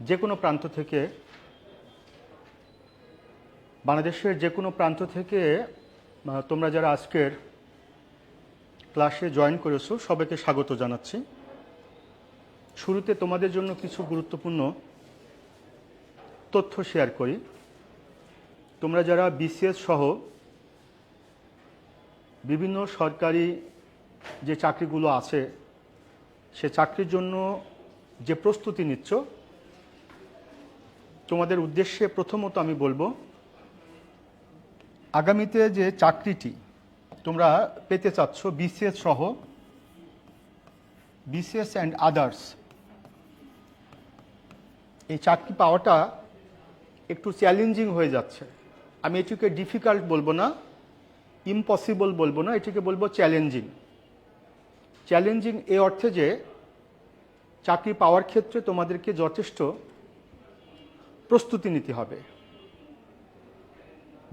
যে কোনো প্রান্ত থেকে, বাংলাদেশের যে কোনো প্রান্ত থেকে তোমরা যারা আজকের ক্লাসে জয়েন করেছো সবাইকে স্বাগত জানাচ্ছি। শুরুতে তোমাদের জন্য কিছু গুরুত্বপূর্ণ তথ্য শেয়ার করি। তোমরা যারা বিসিএস সহ বিভিন্ন সরকারি যে চাকরিগুলো আছে সে চাকরির জন্য যে প্রস্তুতি নিচ্ছ, তোমাদের উদ্দেশ্যে প্রথমত আমি বলবো, আগামীতে যে চাকরিটি তোমরা পেতে চাচ্ছ বিসিএস সহ, বিসিএস অ্যান্ড আদার্স, এই চাকরি পাওয়াটা একটু চ্যালেঞ্জিং হয়ে যাচ্ছে। আমি এটিকে ডিফিকাল্ট বলবো না, ইম্পসিবল বলবো না, এটিকে বলবো চ্যালেঞ্জিং। চ্যালেঞ্জিং এই অর্থে যে চাকরি পাওয়ার ক্ষেত্রে তোমাদেরকে যথেষ্ট প্রস্তুতি নিতে হবে।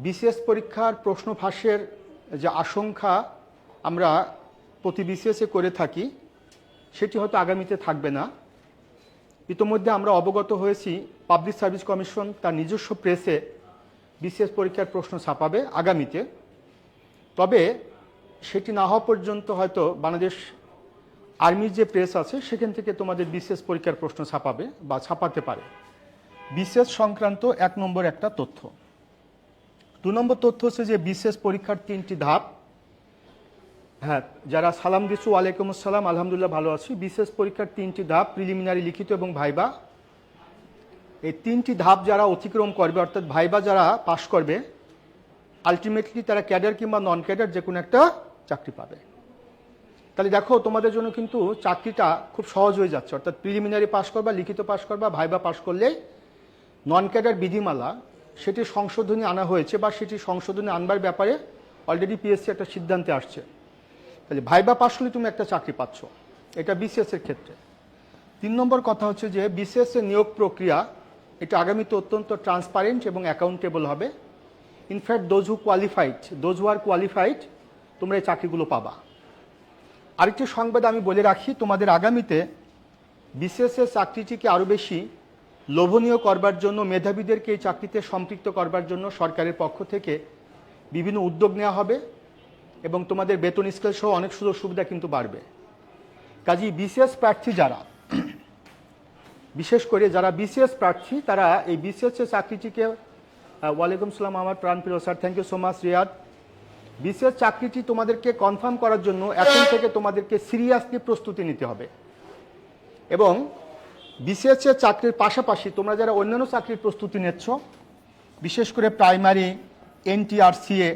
বিসিএস পরীক্ষার প্রশ্ন ফাঁসের যে আশঙ্কা আমরা প্রতি বিসিএসে করে থাকি সেটি হয়তো আগামীতে থাকবে না। ইতোমধ্যে আমরা অবগত হয়েছি পাবলিক সার্ভিস কমিশন তার নিজস্ব প্রেসে বিসিএস পরীক্ষার প্রশ্ন ছাপাবে আগামীতে। তবে সেটি না হওয়া পর্যন্ত হয়তো বাংলাদেশ আর্মির যে প্রেস আছে সেখান থেকে তোমাদের বিসিএস পরীক্ষার প্রশ্ন ছাপাবে বা ছাপাতে পারে। বিসিএস সংক্রান্ত এক নম্বর একটা তথ্য। দু নম্বর তথ্য হচ্ছে যে বিসিএস পরীক্ষার 3টি ধাপ। হ্যাঁ, যারা সালাম দিচ্ছ ওয়ালাইকুম আসসালাম, আলহামদুলিল্লাহ ভালো আছি। বিসিএস পরীক্ষার 3টি ধাপ, প্রিলিমিনারি, লিখিত এবং ভাইবা। এই 3টি ধাপ যারা অতিক্রম করবে, অর্থাৎ ভাইবা যারা পাশ করবে, আলটিমেটলি তারা ক্যাডার কিংবা নন ক্যাডার যে কোনো একটা চাকরি পাবে। তাহলে দেখো তোমাদের জন্য কিন্তু চাকরিটা খুব সহজ হয়ে যাচ্ছে। অর্থাৎ প্রিলিমিনারি পাশ করবা, লিখিত পাশ করবা, ভাইবা পাশ করলেই নন ক্যাডার বিধিমালা সেটি সংশোধনী আনা হয়েছে বা সেটি সংশোধনী আনবার ব্যাপারে অলরেডি পিএসসি একটা সিদ্ধান্তে আসছে। তাহলে ভাইবা পাশ হলে তুমি একটা চাকরি পাচ্ছ, এটা বিসিএসের ক্ষেত্রে। 3 নম্বর কথা হচ্ছে যে বিসিএসের নিয়োগ প্রক্রিয়া এটা আগামীতে অত্যন্ত ট্রান্সপারেন্ট এবং অ্যাকাউন্টেবল হবে। In fact those who are qualified তোমরা এই চাকরিগুলো পাবা। আরেকটি সংবাদ আমি বলে রাখি, তোমাদের আগামীতে বিসিএসের চাকরিটিকে আরও বেশি লোভনীয় করবার জন্য, মেধাবীদেরকে এই চাকরিতে সম্পৃক্ত করবার জন্য সরকারের পক্ষ থেকে বিভিন্ন উদ্যোগ নেওয়া হবে এবং তোমাদের বেতন স্কেল সহ অনেক সুযোগ সুবিধা কিন্তু বাড়বে। কাজেই বিসিএস প্রার্থী যারা, বিশেষ করে যারা বিসিএস প্রার্থী, তারা এই বিসিএসের চাকরিটিকে, ওয়ালাইকুম সালাম আমার প্রাণপ্রিয় sir, thank you so much Riyad. BCS চাকরিটি তোমাদেরকে কনফার্ম করার জন্য এখন থেকে তোমাদেরকে সিরিয়াসলি প্রস্তুতি নিতে হবে। এবং বিসিএসের চাকরির পাশাপাশি তোমরা যারা অন্যান্য চাকরির প্রস্তুতি নিচ্ছ, বিশেষ করে প্রাইমারি, এনটিআরসিএ,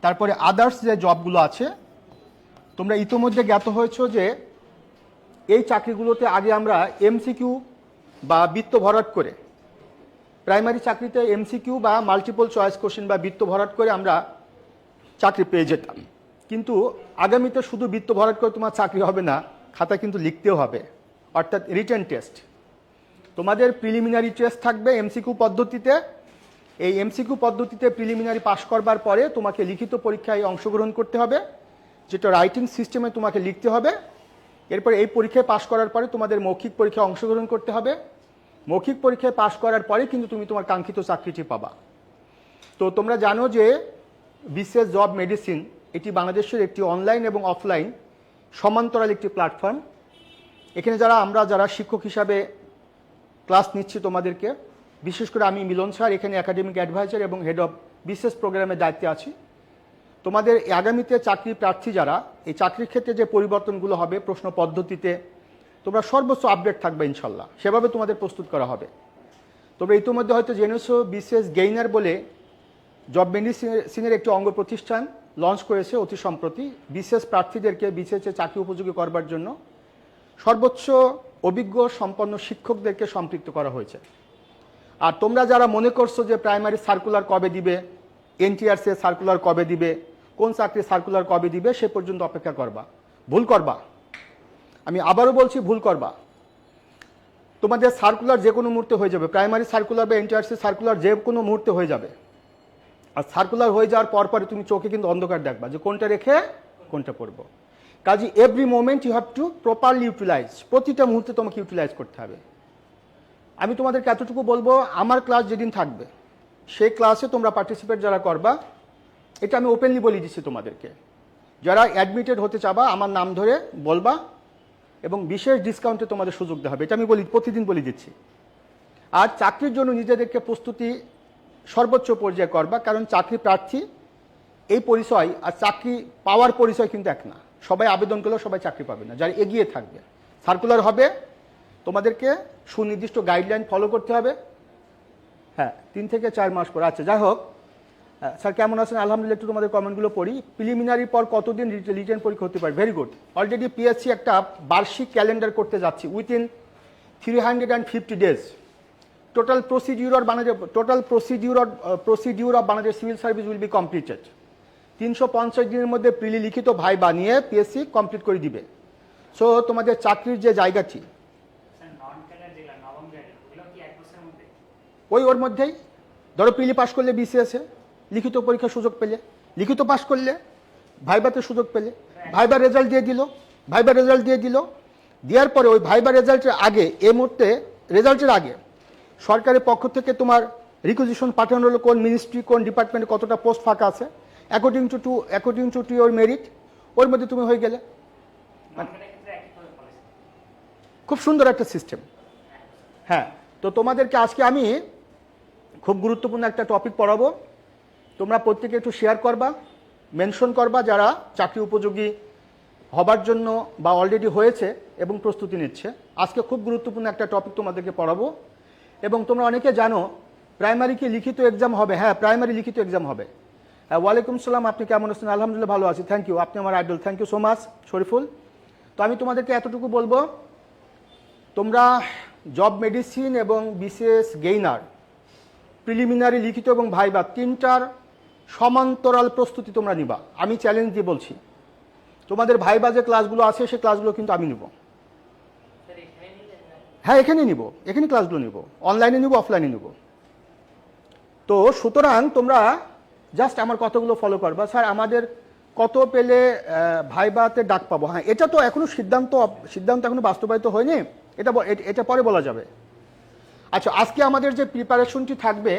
তারপরে আদার্স যে জবগুলো আছে, তোমরা ইতোমধ্যে জ্ঞাত হয়েছ যে এই চাকরিগুলোতে আগে আমরা এমসিকিউ বা বৃত্ত ভরাট করে, প্রাইমারি চাকরিতে এমসিকিউ বা মাল্টিপল চয়েস কোশ্চেন বা বৃত্ত ভরাট করে আমরা চাকরি পেয়ে যেতাম। কিন্তু আগামীতে শুধু বৃত্ত ভরাট করে তোমার চাকরি হবে না, খাতা কিন্তু লিখতেও হবে, অর্থাৎ রিটেন টেস্ট। তোমাদের প্রিলিমিনারি টেস্ট থাকবে এমসিকিউ পদ্ধতিতে। এই এমসিকিউ পদ্ধতিতে প্রিলিমিনারি পাশ করবার পরে তোমাকে লিখিত পরীক্ষায় অংশগ্রহণ করতে হবে, যেটা রাইটিং সিস্টেমে তোমাকে লিখতে হবে। এরপরে এই পরীক্ষায় পাশ করার পরে তোমাদের মৌখিক পরীক্ষায় অংশগ্রহণ করতে হবে। মৌখিক পরীক্ষায় পাশ করার পরে কিন্তু তুমি তোমার কাঙ্ক্ষিত চাকরিটি পাবা। তো তোমরা জানো যে বিসিএস জব মেডিসিন এটি বাংলাদেশের একটি অনলাইন এবং অফলাইন সমান্তরাল একটি প্ল্যাটফর্ম। এখানে যারা শিক্ষক হিসাবে ক্লাস নিচ্ছি তোমাদেরকে, বিশেষ করে আমি মিলন স্যার, এখানে একাডেমিক অ্যাডভাইজার এবং হেড অফ বিসিএস প্রোগ্রামের দায়িত্বে আছি। তোমাদের আগামীতে চাকরি প্রার্থী যারা, এই চাকরির ক্ষেত্রে যে পরিবর্তনগুলো হবে প্রশ্ন পদ্ধতিতে, তোমরা সর্বোচ্চ আপডেট থাকবে ইনশাল্লাহ, সেভাবে তোমাদের প্রস্তুত করা হবে। তোমরা ইতিমধ্যে হয়তো জেনেছো বিসিএস গেইনার বলে জব মেডিসিনের একটি অঙ্গ প্রতিষ্ঠান লঞ্চ করেছে অতি সম্প্রতি। বিসিএস প্রার্থীদেরকে বিসিএসে চাকরি উপযোগী করবার জন্য সর্বোচ্চ অভিজ্ঞ সম্পন্ন শিক্ষকদেরকে সম্পৃক্ত করা হয়েছে। আর তোমরা যারা মনে করছো যে প্রাইমারি সার্কুলার কবে দিবে, এনটিআরসি সার্কুলার কবে দিবে, কোন চাকরির সার্কুলার কবে দিবে, সে পর্যন্ত অপেক্ষা করবা, ভুল করবা। আমি আবারও বলছি, ভুল করবা। তোমাদের সার্কুলার যে কোনো মুহূর্তে হয়ে যাবে, প্রাইমারি সার্কুলার বা এনটিআরসি সার্কুলার যে কোনো মুহূর্তে হয়ে যাবে। আর সার্কুলার হয়ে যাওয়ার পরে তুমি চোখে কিন্তু অন্ধকার দেখবা যে কোনটা রেখে কোনটা পড়বো। কাজে every moment you have to properly utilise, প্রতিটা মুহূর্তে তোমাকে ইউটিলাইজ করতে হবে। আমি তোমাদেরকে এতটুকু বলবো, আমার ক্লাস যেদিন থাকবে সেই ক্লাসে তোমরা পার্টিসিপেট যারা করবা, এটা আমি ওপেনলি বলে দিচ্ছি তোমাদেরকে, যারা অ্যাডমিটেড হতে চাবা আমার নাম ধরে বলবা এবং বিশেষ ডিসকাউন্টে তোমাদের সুযোগ দেওয়া হবে, এটা আমি প্রতিদিন বলে দিচ্ছি। আর চাকরির জন্য নিজেদেরকে প্রস্তুতি সর্বোচ্চ পর্যায়ে করবা, কারণ চাকরি প্রার্থী এই পরিচয় আর চাকরি পাওয়ার পরিচয় কিন্তু এক না। সবাই আবেদন করলেও সবাই চাকরি পাবে না, যারা এগিয়ে থাকবে। সার্কুলার হবে, তোমাদেরকে সুনির্দিষ্ট গাইডলাইন ফলো করতে হবে। হ্যাঁ, 3 থেকে 4 মাস পর। আচ্ছা, যাই হোক, স্যার কেমন আছেন? আলহামদুলিল্লাহ। একটু তোমাদের কমেন্টগুলো পড়ি। প্রিলিমিনারি পর কতদিন রিটেন পরীক্ষা হতে পারে? Very good. অলরেডি পিএসসি একটা বার্ষিক ক্যালেন্ডার করতে যাচ্ছি, within 350 days. Total procedure of Bangladesh civil service will be completed. 350 দিনের মধ্যে প্রিলি লিখিত ভাই বানিয়ে পিএসসি কমপ্লিট করে দিবে। সো তোমাদের চাকরির যে জায়গাটি ওর মধ্যেই, ধরো প্রিলি পাস করলে বিসিএসে লিখিত পরীক্ষার সুযোগ পেলে, লিখিত পাস করলে ভাইবাতে সুযোগ পেলে, ভাইবার রেজাল্ট দিয়ে দিল, দেওয়ার পরে ওই ভাইবার রেজাল্টের আগে, এই মুহূর্তে রেজাল্টের আগে সরকারের পক্ষ থেকে তোমার রিকুইজিশন পাঠানো হলো কোন মিনিস্ট্রি, কোন ডিপার্টমেন্টে কতটা পোস্ট ফাঁকা আছে, অ্যাকর্ডিং টু ইউর মেরিট, ওর মধ্যে তুমি হয়ে গেলে। খুব সুন্দর একটা সিস্টেম। হ্যাঁ, তো তোমাদেরকে আজকে আমি খুব গুরুত্বপূর্ণ একটা টপিক পড়াবো। তোমরা প্রত্যেকে একটু শেয়ার করবা, মেনশন করবা যারা চাকরি উপযোগী হবার জন্য বা অলরেডি হয়েছে এবং প্রস্তুতি নিচ্ছে। আজকে খুব গুরুত্বপূর্ণ একটা টপিক তোমাদেরকে পড়াবো। এবং তোমরা অনেকে জানো প্রাইমারি কি লিখিত এক্সাম হবে? হ্যাঁ, প্রাইমারি লিখিত এক্সাম হবে। হ্যাঁ, ওয়ালাইকুম সালাম, আপনি কেমন আছেন? আলহামদুলিল্লাহ ভালো আছি, থ্যাংক ইউ, আপনি আমার idol, thank you so much Shariful. তো আমি তোমাদেরকে এতটুকু বলবো, তোমরা জব মেডিসিন এবং বিসিএস গেইনার প্রিলিমিনারি লিখিত এবং ভাইবা 3টার সমান্তরাল প্রস্তুতি তোমরা নিবা। আমি চ্যালেঞ্জ দিয়ে বলছি, তোমাদের ভাইবা যে ক্লাসগুলো আছে সেই ক্লাসগুলো কিন্তু আমি নিব। হ্যাঁ, এখানে ক্লাসগুলো নিব, অনলাইনে নিব, অফলাইনে নিব। তো সুতরাং তোমরা জাস্ট আমার কথাগুলো ফলো করবা। স্যার আমাদের কত পেলে ভাইবাতে ডাক পাবো? হ্যাঁ, এটা তো এখনো সিদ্ধান্ত এখনো বাস্তবায়িত হয়নি, এটা পরে বলা যাবে। আচ্ছা, আজকে আমাদের যে প্রিপারেশনটি থাকবে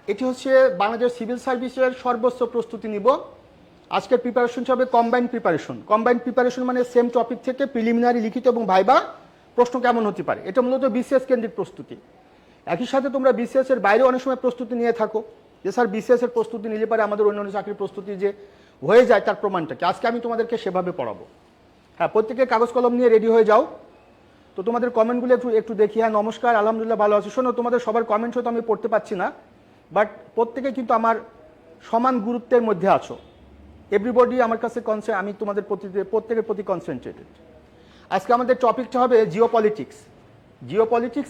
এটি হচ্ছে বাংলাদেশ সিভিল সার্ভিসের সর্বোচ্চ প্রস্তুতি নিব। আজকের প্রিপারেশনটি হবে কম্বাইন্ড প্রিপারেশন মানে সেম টপিক থেকে প্রিলিমিনারি লিখিত এবং ভাইবা প্রশ্ন কেমন হতে পারে। এটা মূলত বিসিএস কেন্দ্রিক প্রস্তুতি। একই সাথে তোমরা বিসিএস এর বাইরে অনেক সময় প্রস্তুতি নিয়ে থাকো, যে স্যার বিসিএস এর প্রস্তুতি নিলে পারে আমাদের অন্যান্য চাকরির প্রস্তুতি যে হয়ে যায় তার প্রমাণটা কি, আজকে আমি তোমাদেরকে সেভাবে পড়াবো। হ্যাঁ, প্রত্যেকে কাগজ কলম নিয়ে রেডি হয়ে যাও। তো তোমাদের কমেন্টগুলো একটু দেখি। হ্যাঁ, নমস্কার, আলহামদুলিল্লাহ ভালো আছি। শোনো, তোমাদের সবার কমেন্ট হয়তো আমি পড়তে পারছি না, বাট প্রত্যেকে কিন্তু আমার সমান গুরুত্বের মধ্যে আছো। এভরিবডি আমার কাছে আমি তোমাদের প্রত্যেকের প্রতি কনসেন্ট্রেটেড। আজকে আমাদের টপিকটা হবে জিওপলিটিক্স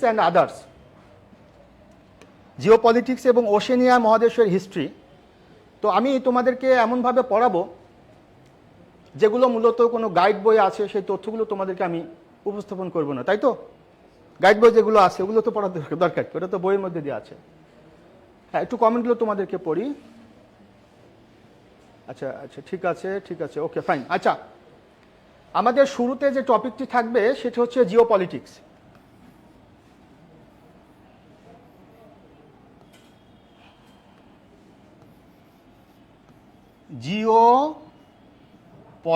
অ্যান্ড আদার্স। জিওপলিটিক্স এবং ওশেনিয়া মহাদেশের হিস্ট্রি। তো আমি তোমাদেরকে এমনভাবে পড়াবো যেগুলো মূলত কোনো গাইড বই আছে সেই তথ্যগুলো তোমাদেরকে আমি উপস্থাপন করব না, তাই তো? গাইড বই যেগুলো আছে ওগুলো তো পড়ার দরকার, ওটা তো বইয়ের মধ্যে দিয়ে আছে। হ্যাঁ, একটু কমেন্টগুলো তোমাদেরকে পড়ি। আচ্ছা, ঠিক আছে, ওকে ফাইন। আচ্ছা, আমাদের শুরুতে যে টপিকটি থাকবে সেটা হচ্ছে জিওপলিটিক্স।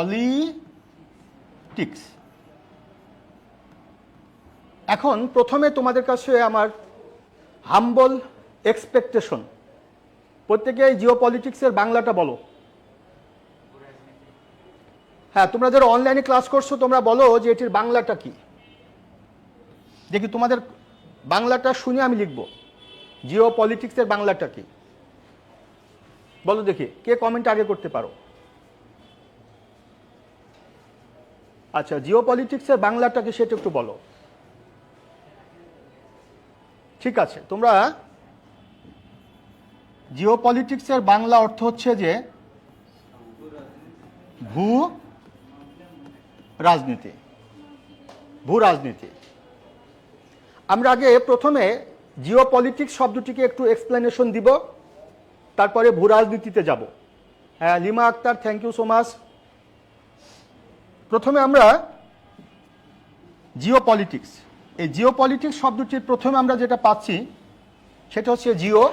জিওপলিটিক্স। এখন প্রথমে তোমাদের কাছে আমার হাম্বল এক্সপেকটেশন, প্রত্যেকে জিওপলিটিক্সের বাংলাটা বলো। হ্যাঁ, তোমরা যারা অনলাইনে ক্লাস করছো তোমরা বলো যে এটির বাংলাটা কি। দেখি তোমাদের বাংলাটা শুনে আমি লিখব। জিওপলিটিক্সের বাংলাটা কি বলো দেখি, কে কমেন্ট আগে করতে পারো? আচ্ছা, জিওপলিটিক্সের বাংলাটা কি সেটা একটু বলো। ঠিক আছে, তোমরা জিওপলিটিক্সের বাংলা অর্থ হচ্ছে যে ভূ রাজনীতি। আমরা আগে প্রথমে জিওপলিটিক্স শব্দটিকে একটু এক্সপ্লেনেশন দিব, তারপরে ভূ রাজনীতিতে যাব। হ্যাঁ, Lima Akter, thank you so much. প্রথমে আমরা জিওপলিটিক্স এই জিও পলিটিক্স শব্দটির প্রথমে আমরা যেটা পাচ্ছি সেটা হচ্ছে জিও,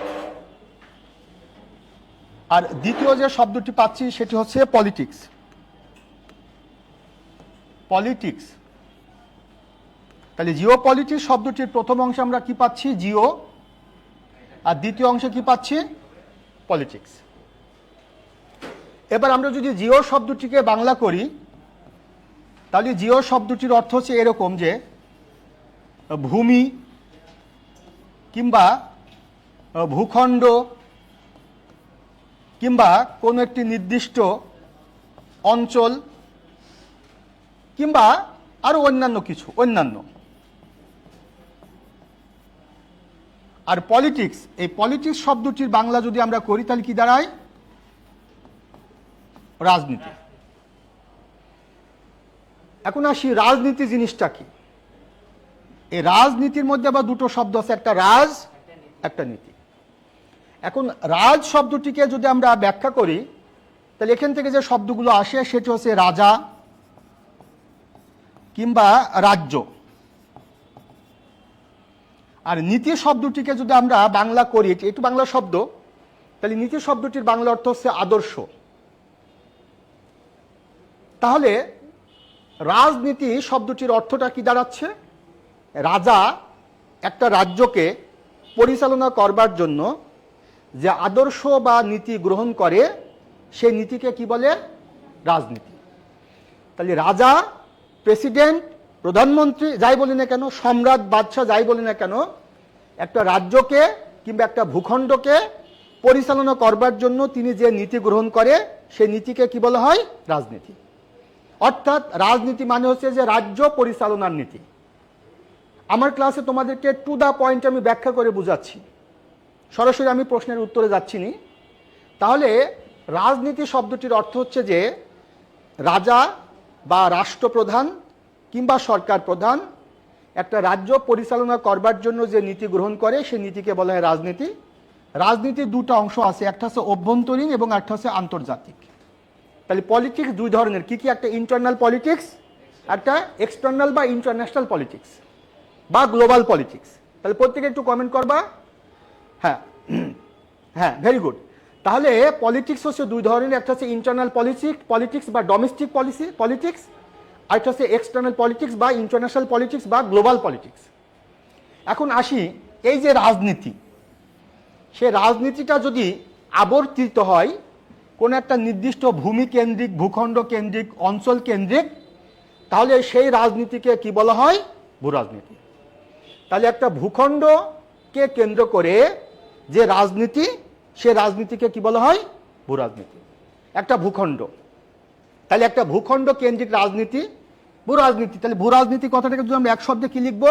আর দ্বিতীয় যে শব্দটি পাচ্ছি সেটি হচ্ছে পলিটিক্স। পলিটিক্স, তাহলে জিও পলিটিক্স শব্দটির প্রথম অংশে আমরা কি পাচ্ছি? জিও, আর দ্বিতীয় অংশে কি পাচ্ছি? পলিটিক্স। এবার আমরা যদি জিও শব্দটিকে বাংলা করি তাহলে জিও শব্দটির অর্থ হচ্ছে এরকম যে ভূমি কিংবা ভূখণ্ড কিংবা কোনো একটি নির্দিষ্ট অঞ্চল কিংবা আরো অন্যান্য কিছু, অন্যান্য। আর পলিটিক্স, এই পলিটিক্স শব্দটির বাংলা যদি আমরা করি তাহলে কি দাঁড়ায়? রাজনীতি। এখন আসি রাজনীতি জিনিসটা কি। এই রাজনীতির মধ্যে আবার দুটো শব্দ আছে, একটা রাজ, একটা নীতি। এখন রাজ শব্দটিকে যদি আমরা ব্যাখ্যা করি তাহলে এখান থেকে যে শব্দগুলো আসে সেটি হচ্ছে রাজা কিংবা রাজ্য। আর নীতি শব্দটিকে যদি আমরা বাংলা করি, একটু বাংলা শব্দ, তাহলে নীতি শব্দটির বাংলা অর্থ হচ্ছে আদর্শ। তাহলে রাজনীতি শব্দটির অর্থটা কি দাঁড়াচ্ছে? রাজা একটা রাজ্যকে পরিচালনা করবার জন্য যে আদর্শ বা নীতি গ্রহণ করে সেই নীতিকে কি বলে? রাজনীতি। তাহলে রাজা, প্রেসিডেন্ট, প্রধানমন্ত্রী যাই বলি না কেন, সম্রাট, বাদশাহ যাই বলি না কেন, একটা রাজ্যকে কিংবা একটা ভূখণ্ডকে পরিচালনা করবার জন্য তিনি যে নীতি গ্রহণ করে সেই নীতিকে কি বলা হয়? রাজনীতি। অর্থাৎ রাজনীতি মানে হচ্ছে যে রাজ্য পরিচালনার নীতি। আমার ক্লাসে তোমাদেরকে টু দা পয়েন্ট আমি ব্যাখ্যা করে বুঝাচ্ছি, সরাসরি আমি প্রশ্নের উত্তরে যাচ্ছি না। তাহলে রাজনীতি শব্দটির অর্থ হচ্ছে যে রাজা বা রাষ্ট্রপ্রধান কিংবা সরকার প্রধান একটা রাজ্য পরিচালনা করবার জন্য যে নীতি গ্রহণ করে সেই নীতিকে বলা হয় রাজনীতি। রাজনীতির দুটো অংশ আছে, একটা হচ্ছে অভ্যন্তরীণ এবং একটা হচ্ছে আন্তর্জাতিক। তাহলে পলিটিক্স দুই ধরনের, কি কি? একটা ইন্টারনাল পলিটিক্স, একটা এক্সটার্নাল বা ইন্টারন্যাশনাল পলিটিক্স বা গ্লোবাল পলিটিক্স। তাহলে প্রত্যেকে একটু কমেন্ট করবা। হ্যাঁ হ্যাঁ, ভেরি গুড। তাহলে পলিটিক্স হচ্ছে দুই ধরনের, একটা হচ্ছে ইন্টারনাল পলিটিক্স বা ডোমেস্টিক পলিটিক্স, আর একটা হচ্ছে এক্সটার্নাল পলিটিক্স বা ইন্টারন্যাশনাল পলিটিক্স বা গ্লোবাল পলিটিক্স। এখন আসি, এই যে রাজনীতি, সে রাজনীতিটা যদি আবর্তিত হয় কোন একটা নির্দিষ্ট ভূমি কেন্দ্রিক, ভূখণ্ড কেন্দ্রিক, অঞ্চল কেন্দ্রিক, তাহলে সেই রাজনীতিকে কি বলা হয়? ভূরাজনীতি। তাহলে একটা ভূখণ্ডকে কেন্দ্র করে যে রাজনীতি, সে রাজনীতিকে কি বলা হয়? ভূরাজনীতি। একটা ভূখণ্ড, তাহলে একটা ভূখণ্ড কেন্দ্রিক রাজনীতি ভূরাজনীতি। তাহলে ভূরাজনীতি কথাটাকে যদি আমরা এক শব্দে কি লিখবো?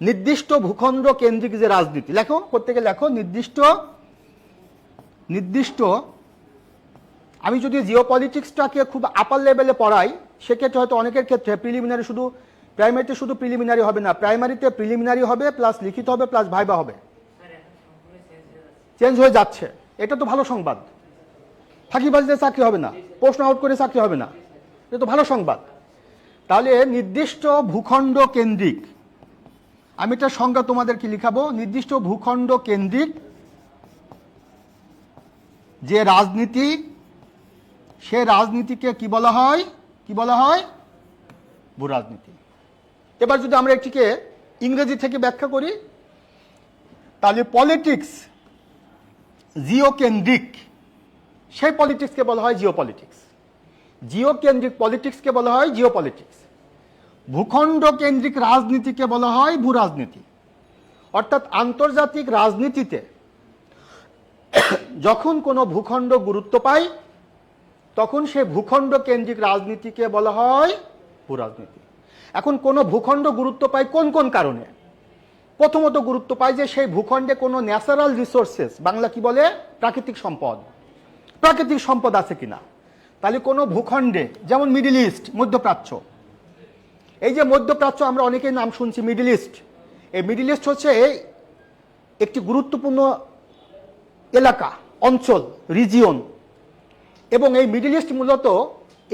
নির্দিষ্ট ভূখণ্ড কেন্দ্রিক যে রাজনীতি। লেখো, প্রত্যেকে লেখো, নির্দিষ্ট। আমি যদি জিও পলিটিক্সটাকে খুব আপার লেভেলে পড়াই সেক্ষেত্রে হয়তো অনেকের ক্ষেত্রে প্রিলিমিনারি, শুধু প্রাইমারিতে শুধু প্রিলিমিনারি হবে না, প্রাইমারিতে প্রিলিমিনারি হবে প্লাস লিখিত হবে প্লাস ভাইবা হবে। চেঞ্জ হয়ে যাচ্ছে, এটা তো ভালো সংবাদ। ফাঁকিবাজিতে চাকরি হবে না, প্রশ্ন আউট করে চাকরি হবে না, এটা তো ভালো সংবাদ। তাহলে নির্দিষ্ট ভূখণ্ড কেন্দ্রিক, আমি একটা সংজ্ঞা তোমাদেরকে লিখাবো, নির্দিষ্ট ভূখণ্ড কেন্দ্রিক যে রাজনীতি, সে রাজনীতিকে কি বলা হয়? কি বলা হয়? ভূরাজনীতি। এবার যদি আমরা এটিকে ইংরেজি থেকে ব্যাখ্যা করি তাহলে পলিটিক্স জিও কেন্দ্রিক, সেই পলিটিক্সকে বলা হয় জিও পলিটিক্স। জিও কেন্দ্রিক পলিটিক্সকে বলা হয় জিও পলিটিক্স। ভূখণ্ড কেন্দ্রিক রাজনীতিকে বলা হয় ভূরাজনীতি। অর্থাৎ আন্তর্জাতিক রাজনীতিতে যখন কোনো ভূখণ্ড গুরুত্ব পায় তখন সে ভূখণ্ড কেন্দ্রিক রাজনীতিকে বলা হয় ভূরাজনীতি। এখন কোনো ভূখণ্ড গুরুত্ব পায় কোন কোন কারণে? প্রথমত গুরুত্ব পায় যে সেই ভূখণ্ডে কোনো ন্যাচারাল রিসোর্সেস, বাংলা কি বলে? প্রাকৃতিক সম্পদ, প্রাকৃতিক সম্পদ আছে কিনা। তাহলে কোনো ভূখণ্ডে, যেমন মিডল ইস্ট, মধ্যপ্রাচ্য, এই যে মধ্যপ্রাচ্য আমরা অনেকেই নাম শুনছি, মিডল ইস্ট, এই মিডল ইস্ট হচ্ছে একটি গুরুত্বপূর্ণ এলাকা, অঞ্চল, রিজিয়ন। এবং এই মিডল ইস্ট মূলত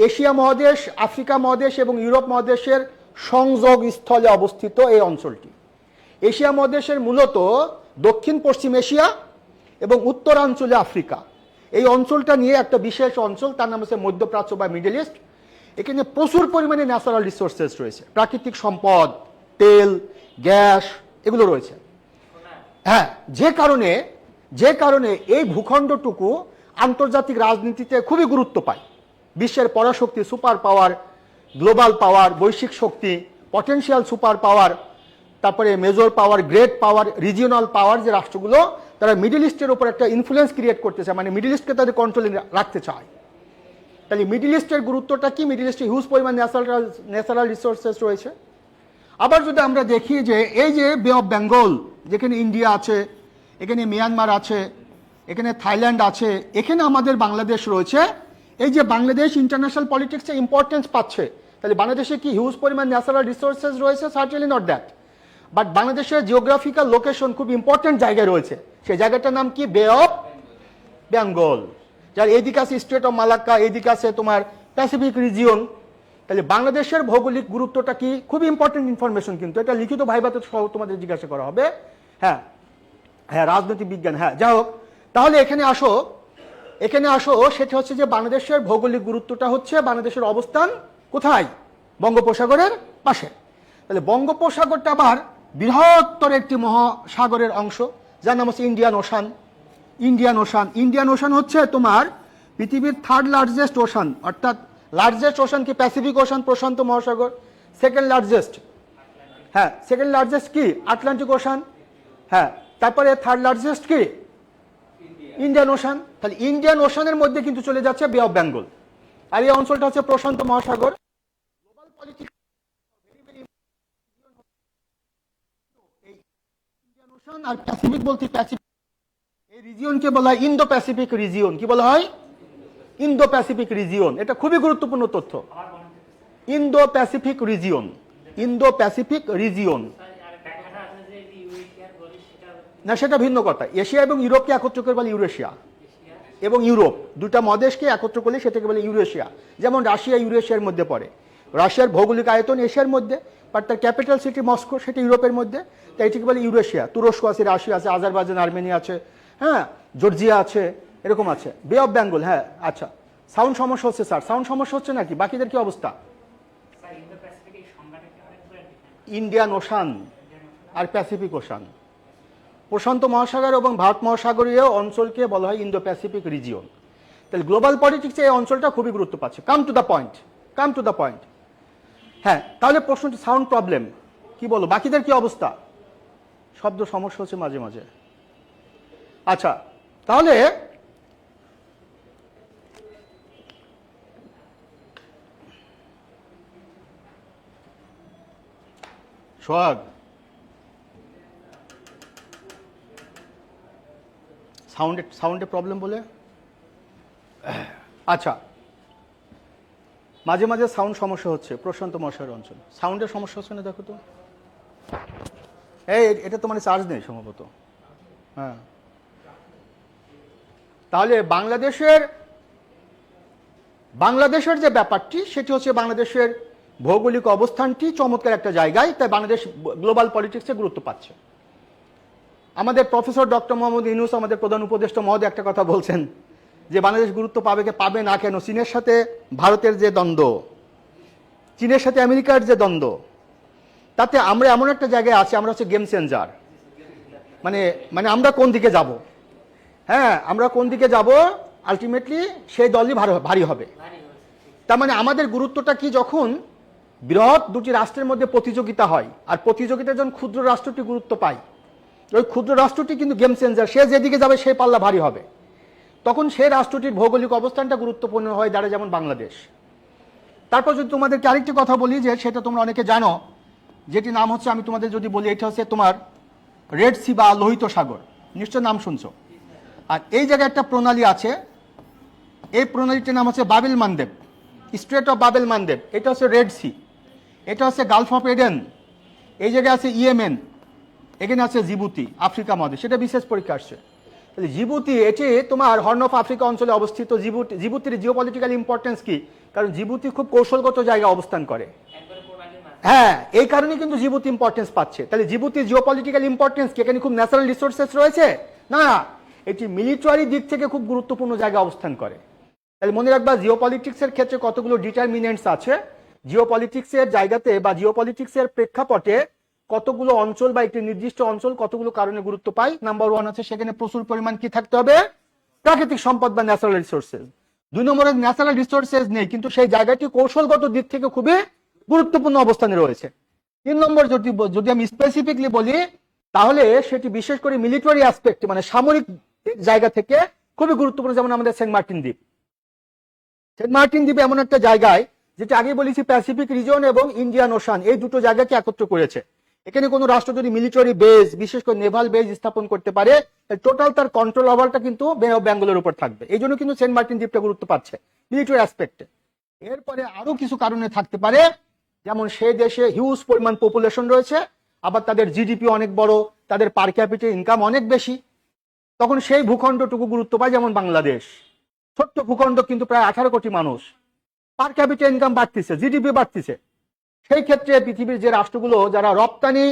এশিয়া মহাদেশ, আফ্রিকা মহাদেশ এবং ইউরোপ মহাদেশের সংযোগ স্থলে অবস্থিত এই অঞ্চলটি। এশিয়া মহাদেশের মূলত দক্ষিণ পশ্চিম এশিয়া এবং উত্তরাঞ্চলে আফ্রিকা, এই অঞ্চলটা নিয়ে একটা বিশেষ অঞ্চল, তার নাম হচ্ছে মধ্যপ্রাচ্য বা মিডল ইস্ট। এখানে প্রচুর পরিমাণে ন্যাচারাল রিসোর্সেস রয়েছে, প্রাকৃতিক সম্পদ, তেল, গ্যাস, এগুলো রয়েছে। হ্যাঁ, যে কারণে এই ভূখণ্ডটুকু আন্তর্জাতিক রাজনীতিতে খুবই গুরুত্ব পায়। বিশ্বের পরাশক্তি, সুপার পাওয়ার, গ্লোবাল পাওয়ার, বৈশ্বিক শক্তি, পটেনশিয়াল সুপার পাওয়ার, তারপরে মেজর পাওয়ার, গ্রেট পাওয়ার, রিজিওনাল পাওয়ার, যে রাষ্ট্রগুলো তারা মিডল ইস্টের উপর একটা ইনফ্লুয়েন্স ক্রিয়েট করতে চায়, মানে মিডল ইস্টকে তাদের কন্ট্রোলে রাখতে চায়। তাহলে মিডল ইস্টের গুরুত্বটা কি? মিডল ইস্টে হিউজ পরিমাণ ন্যাচারাল রিসোর্সেস রয়েছে। আবার যদি আমরা দেখি যে এই যে বে অফ বেঙ্গল, যেখানে ইন্ডিয়া আছে, এখানে মিয়ানমার আছে, এখানে থাইল্যান্ড আছে, এখানে আমাদের বাংলাদেশ রয়েছে। এই যে বাংলাদেশ ইন্টারন্যাশনাল পলিটিক্সে ইম্পর্টেন্স পাচ্ছে, তাহলে বাংলাদেশে কি হিউজ পরিমাণ ন্যাচারাল রিসোর্সেস রয়েছে? সার্টেনলি নট দ্যাট, বাট বাংলাদেশের জিওগ্রাফিক্যাল লোকেশন খুব ইম্পর্টেন্ট জায়গায় রয়েছে। সেই জায়গাটার নাম কি? বে অফ বেঙ্গল। যার এইদিকে আছে স্ট্রেট অফ মালাক্কা, এইদিকে আছে তোমার প্যাসিফিক রিজিয়ন। তাহলে বাংলাদেশের ভৌগোলিক গুরুত্বটা কি? খুবই ইম্পর্টেন্ট ইনফরমেশন, কিন্তু এটা লিখিত ভাইভাতে সহ তোমাদের জিজ্ঞাসা করা হবে। হ্যাঁ হ্যাঁ, রাজনৈতিক বিজ্ঞান। হ্যাঁ, যাই হোক, তাহলে এখানে আসো, সেটা হচ্ছে যে বাংলাদেশের ভৌগোলিক গুরুত্বটা হচ্ছে বাংলাদেশের অবস্থান কোথায়? বঙ্গোপসাগরের পাশে। তাহলে বঙ্গোপসাগরটা আবার বৃহত্তর একটি মহাসাগরের অংশ, যার নাম হচ্ছে ইন্ডিয়ান ওশান। ইন্ডিয়ান ওশান হচ্ছে তোমার পৃথিবীর থার্ড লার্জেস্ট ওশান, অর্থাৎ লার্জেস্ট ওশান কি? প্যাসিফিক ওশান, প্রশান্ত মহাসাগর। সেকেন্ড লার্জেস্ট কি? Atlantic ocean. হ্যাঁ, তারপরে থার্ড লার্জেস্ট কি? Indian ocean. তাহলে ইন্ডিয়ান ওশানের মধ্যে কিন্তু চলে যাচ্ছে বে অফ বেঙ্গল, আর এই অঞ্চলটা হচ্ছে প্রশান্ত মহাসাগর। গ্লোবাল পলিটিক্স ইন্ডিয়ান ওশান আর প্যাসিফিক বলতে এই রিজিয়নকে বলা হয় ইন্দো প্যাসিফিক রিজিয়ন। কি বলা হয়? Indo Pacific region. এটা খুবই গুরুত্বপূর্ণ তথ্য। ইন্দো প্যাসিফিক রিজিয়ন না, সেটা ভিন্ন কথা। এশিয়া এবং ইউরোপকে একত্র করে বলে ইউরেশিয়া, এবং ইউরোপ দুটা মহাদেশকে একত্র করলে সেটাকে বলে ইউরেশিয়া। যেমন রাশিয়া ইউরেশিয়ার মধ্যে পড়ে। রাশিয়ার ভৌগোলিক আয়তন এশিয়ার মধ্যে, বাট তার ক্যাপিটাল সিটি মস্কো, সেটা ইউরোপের মধ্যে, তাই এটাকে বলে ইউরেশিয়া। তুরস্ক আছে, রাশিয়া আছে, আজারবাইজান, আর্মেনিয়া আছে, হ্যাঁ, জর্জিয়া আছে, এরকম আছে। বে অফ বেঙ্গল। হ্যাঁ, আচ্ছা, সাউন্ড সমস্যা হচ্ছে স্যার? সাউন্ড সমস্যা হচ্ছে নাকি? বাকিদের কি অবস্থা? ইন্ডিয়ান ওশান আর প্যাসিফিক ওশান, প্রশান্ত মহাসাগর এবং ভারত মহাসাগরীয় অঞ্চলকে বলা হয় ইন্দো প্যাসিফিক রিজিয়ন। তাহলে গ্লোবাল পলিটিক্সে এই অঞ্চলটা খুবই গুরুত্ব পাচ্ছে। Come to the point. হ্যাঁ, তাহলে প্রশ্নটি সাউন্ড প্রবলেম কি বলো? বাকিদের কি অবস্থা? শব্দ সমস্যা হচ্ছে মাঝে মাঝে। আচ্ছা, তাহলে সোহাগ, সাউন্ডে প্রবলেম বলে? আচ্ছা, মাঝে মাঝে সাউন্ড সমস্যা হচ্ছে প্রশান্ত মহাসাগর অঞ্চল। সাউন্ডের সমস্যা হচ্ছে না? দেখো তো, এই এটা তো মানে চার্জ নেই সম্ভবত। হ্যাঁ, তাহলে বাংলাদেশের যে ব্যাপারটি, সেটি হচ্ছে বাংলাদেশের ভৌগোলিক অবস্থানটি চমৎকার একটা জায়গায়, তাই বাংলাদেশ গ্লোবাল পলিটিক্সে গুরুত্ব পাচ্ছে। আমাদের প্রফেসর ডক্টর মোহাম্মদ ইউনূস, আমাদের প্রধান উপদেষ্টা মহোদয় একটা কথা বলছেন যে বাংলাদেশ গুরুত্ব পাবে না কেন? চীনের সাথে ভারতের যে দ্বন্দ্ব, চীনের সাথে আমেরিকার যে দ্বন্দ্ব, তাতে আমরা এমন একটা জায়গায় আছি, আমরা হচ্ছে গেম চেঞ্জার। মানে আমরা কোন দিকে যাব? হ্যাঁ, আমরা কোন দিকে যাব, আলটিমেটলি সেই দলই ভারী হবে। তার মানে আমাদের গুরুত্বটা কি? যখন বৃহৎ দুটি রাষ্ট্রের মধ্যে প্রতিযোগিতা হয়, আর প্রতিযোগিতার জন্য ক্ষুদ্র রাষ্ট্রটি গুরুত্ব পায়, ওই ক্ষুদ্র রাষ্ট্রটি কিন্তু গেম চেঞ্জার। সে যেদিকে যাবে সেই পাল্লা ভারী হবে। তখন সেই রাষ্ট্রটির ভৌগোলিক অবস্থানটা গুরুত্বপূর্ণ হয় দাঁড়ায়, যেমন বাংলাদেশ। তারপর যদি তোমাদেরকে আরেকটি কথা বলি, যে সেটা তোমরা অনেকে জানো, যেটি নাম হচ্ছে, আমি তোমাদের যদি বলি, এটা হচ্ছে তোমার রেড সি বা লোহিত সাগর। নিশ্চয় নাম শুনছো। আর এই জায়গায় একটা প্রণালী আছে, এই প্রণালীটির নাম হচ্ছে Bab el Mandeb, strait of Bab el Mandeb. এটা হচ্ছে রেড সি, এটা হচ্ছে গালফ অফ এডেন, এই জায়গায় আছে ইয়েমেন, এখানে আছে জিবুতি, আফ্রিকা মহাদেশ। সেটা বিশেষ পরীক্ষা আসছে। তাহলে জিবুতি, এটি তোমার হর্ন অফ আফ্রিকা অঞ্চলে অবস্থিত। জিবুতির জিওপলিটিক্যাল ইম্পর্টেন্স কি? কারণ জিবুতি খুব কৌশলগত জায়গায় অবস্থান করে। হ্যাঁ, এই কারণে কিন্তু জিবুতি ইম্পর্টেন্স পাচ্ছে। তাহলে জিবুতি জিওপলিটিক্যাল ইম্পর্টেন্স কি, এখানে খুব ন্যাচারাল রিসোর্সেস রয়েছে না, এটি মিলিটারি দিক থেকে খুব গুরুত্বপূর্ণ জায়গায় অবস্থান করে। তাহলে মনে রাখবা জিওপলিটিক্সের ক্ষেত্রে কতগুলো ডিটারমিনেন্টস আছে, জিওপলিটিক্সের জায়গাতে বা জিওপলিটিক্সের প্রেক্ষাপটে কতগুলো অঞ্চল বা একটি নির্দিষ্ট অঞ্চল কতগুলো কারণে গুরুত্ব পায়। নাম্বার 1 আছে সেখানে প্রচুর পরিমাণ কি থাকতে হবে, প্রাকৃতিক সম্পদ বা ন্যাচারাল রিসোর্সেস। 2 নম্বরে ন্যাচারাল রিসোর্সেস নেই কিন্তু সেই জায়গাটি কৌশলগত দিক থেকে খুবই গুরুত্বপূর্ণ অবস্থানে রয়েছে। 3 নম্বর যদি আমি স্পেসিফিকলি বলি তাহলে সেটি বিশেষ করে মিলিটারি অ্যাসপেক্ট মানে সামরিক জায়গা থেকে খুবই গুরুত্বপূর্ণ। যেমন আমাদের সেন্ট মার্টিন দ্বীপ, সেন্ট মার্টিন দ্বীপ এমন একটা জায়গায় যেটা আগে বলেছি প্যাসিফিক রিজন এবং ইন্ডিয়ান ওশান এই দুটো জায়গাকে একত্র করেছে। এখানে কোনো রাষ্ট্র যদি মিলিটারি বেস বিশেষ করে নেভাল বেস স্থাপন করতে পারে টোটাল তার কন্ট্রোল ওভারটা কিন্তু বে অফ বেঙ্গলের উপর থাকবে। এই জন্য কিন্তু সেন্ট মার্টিন দ্বীপটা গুরুত্ব পাচ্ছে মিলিটারি অ্যাসপেক্টে। এরপরে আরো কিছু কারণে থাকতে পারে, যেমন সেই দেশে হিউজ পরিমাণ পপুলেশন রয়েছে, আবার তাদের জিডিপি অনেক বড়, তাদের পার ক্যাপিটাল ইনকাম অনেক বেশি, তখন সেই ভূখণ্ডটুকু গুরুত্ব পায়। যেমন বাংলাদেশ ছোট্ট ভূখণ্ড কিন্তু প্রায় 18 কোটি মানুষ, পার ক্যাপিটাল ইনকাম বাড়তিছে, জিডিপি বাড়তিছে। সেই ক্ষেত্রে পৃথিবীর যে রাষ্ট্রগুলো যারা রপ্তানি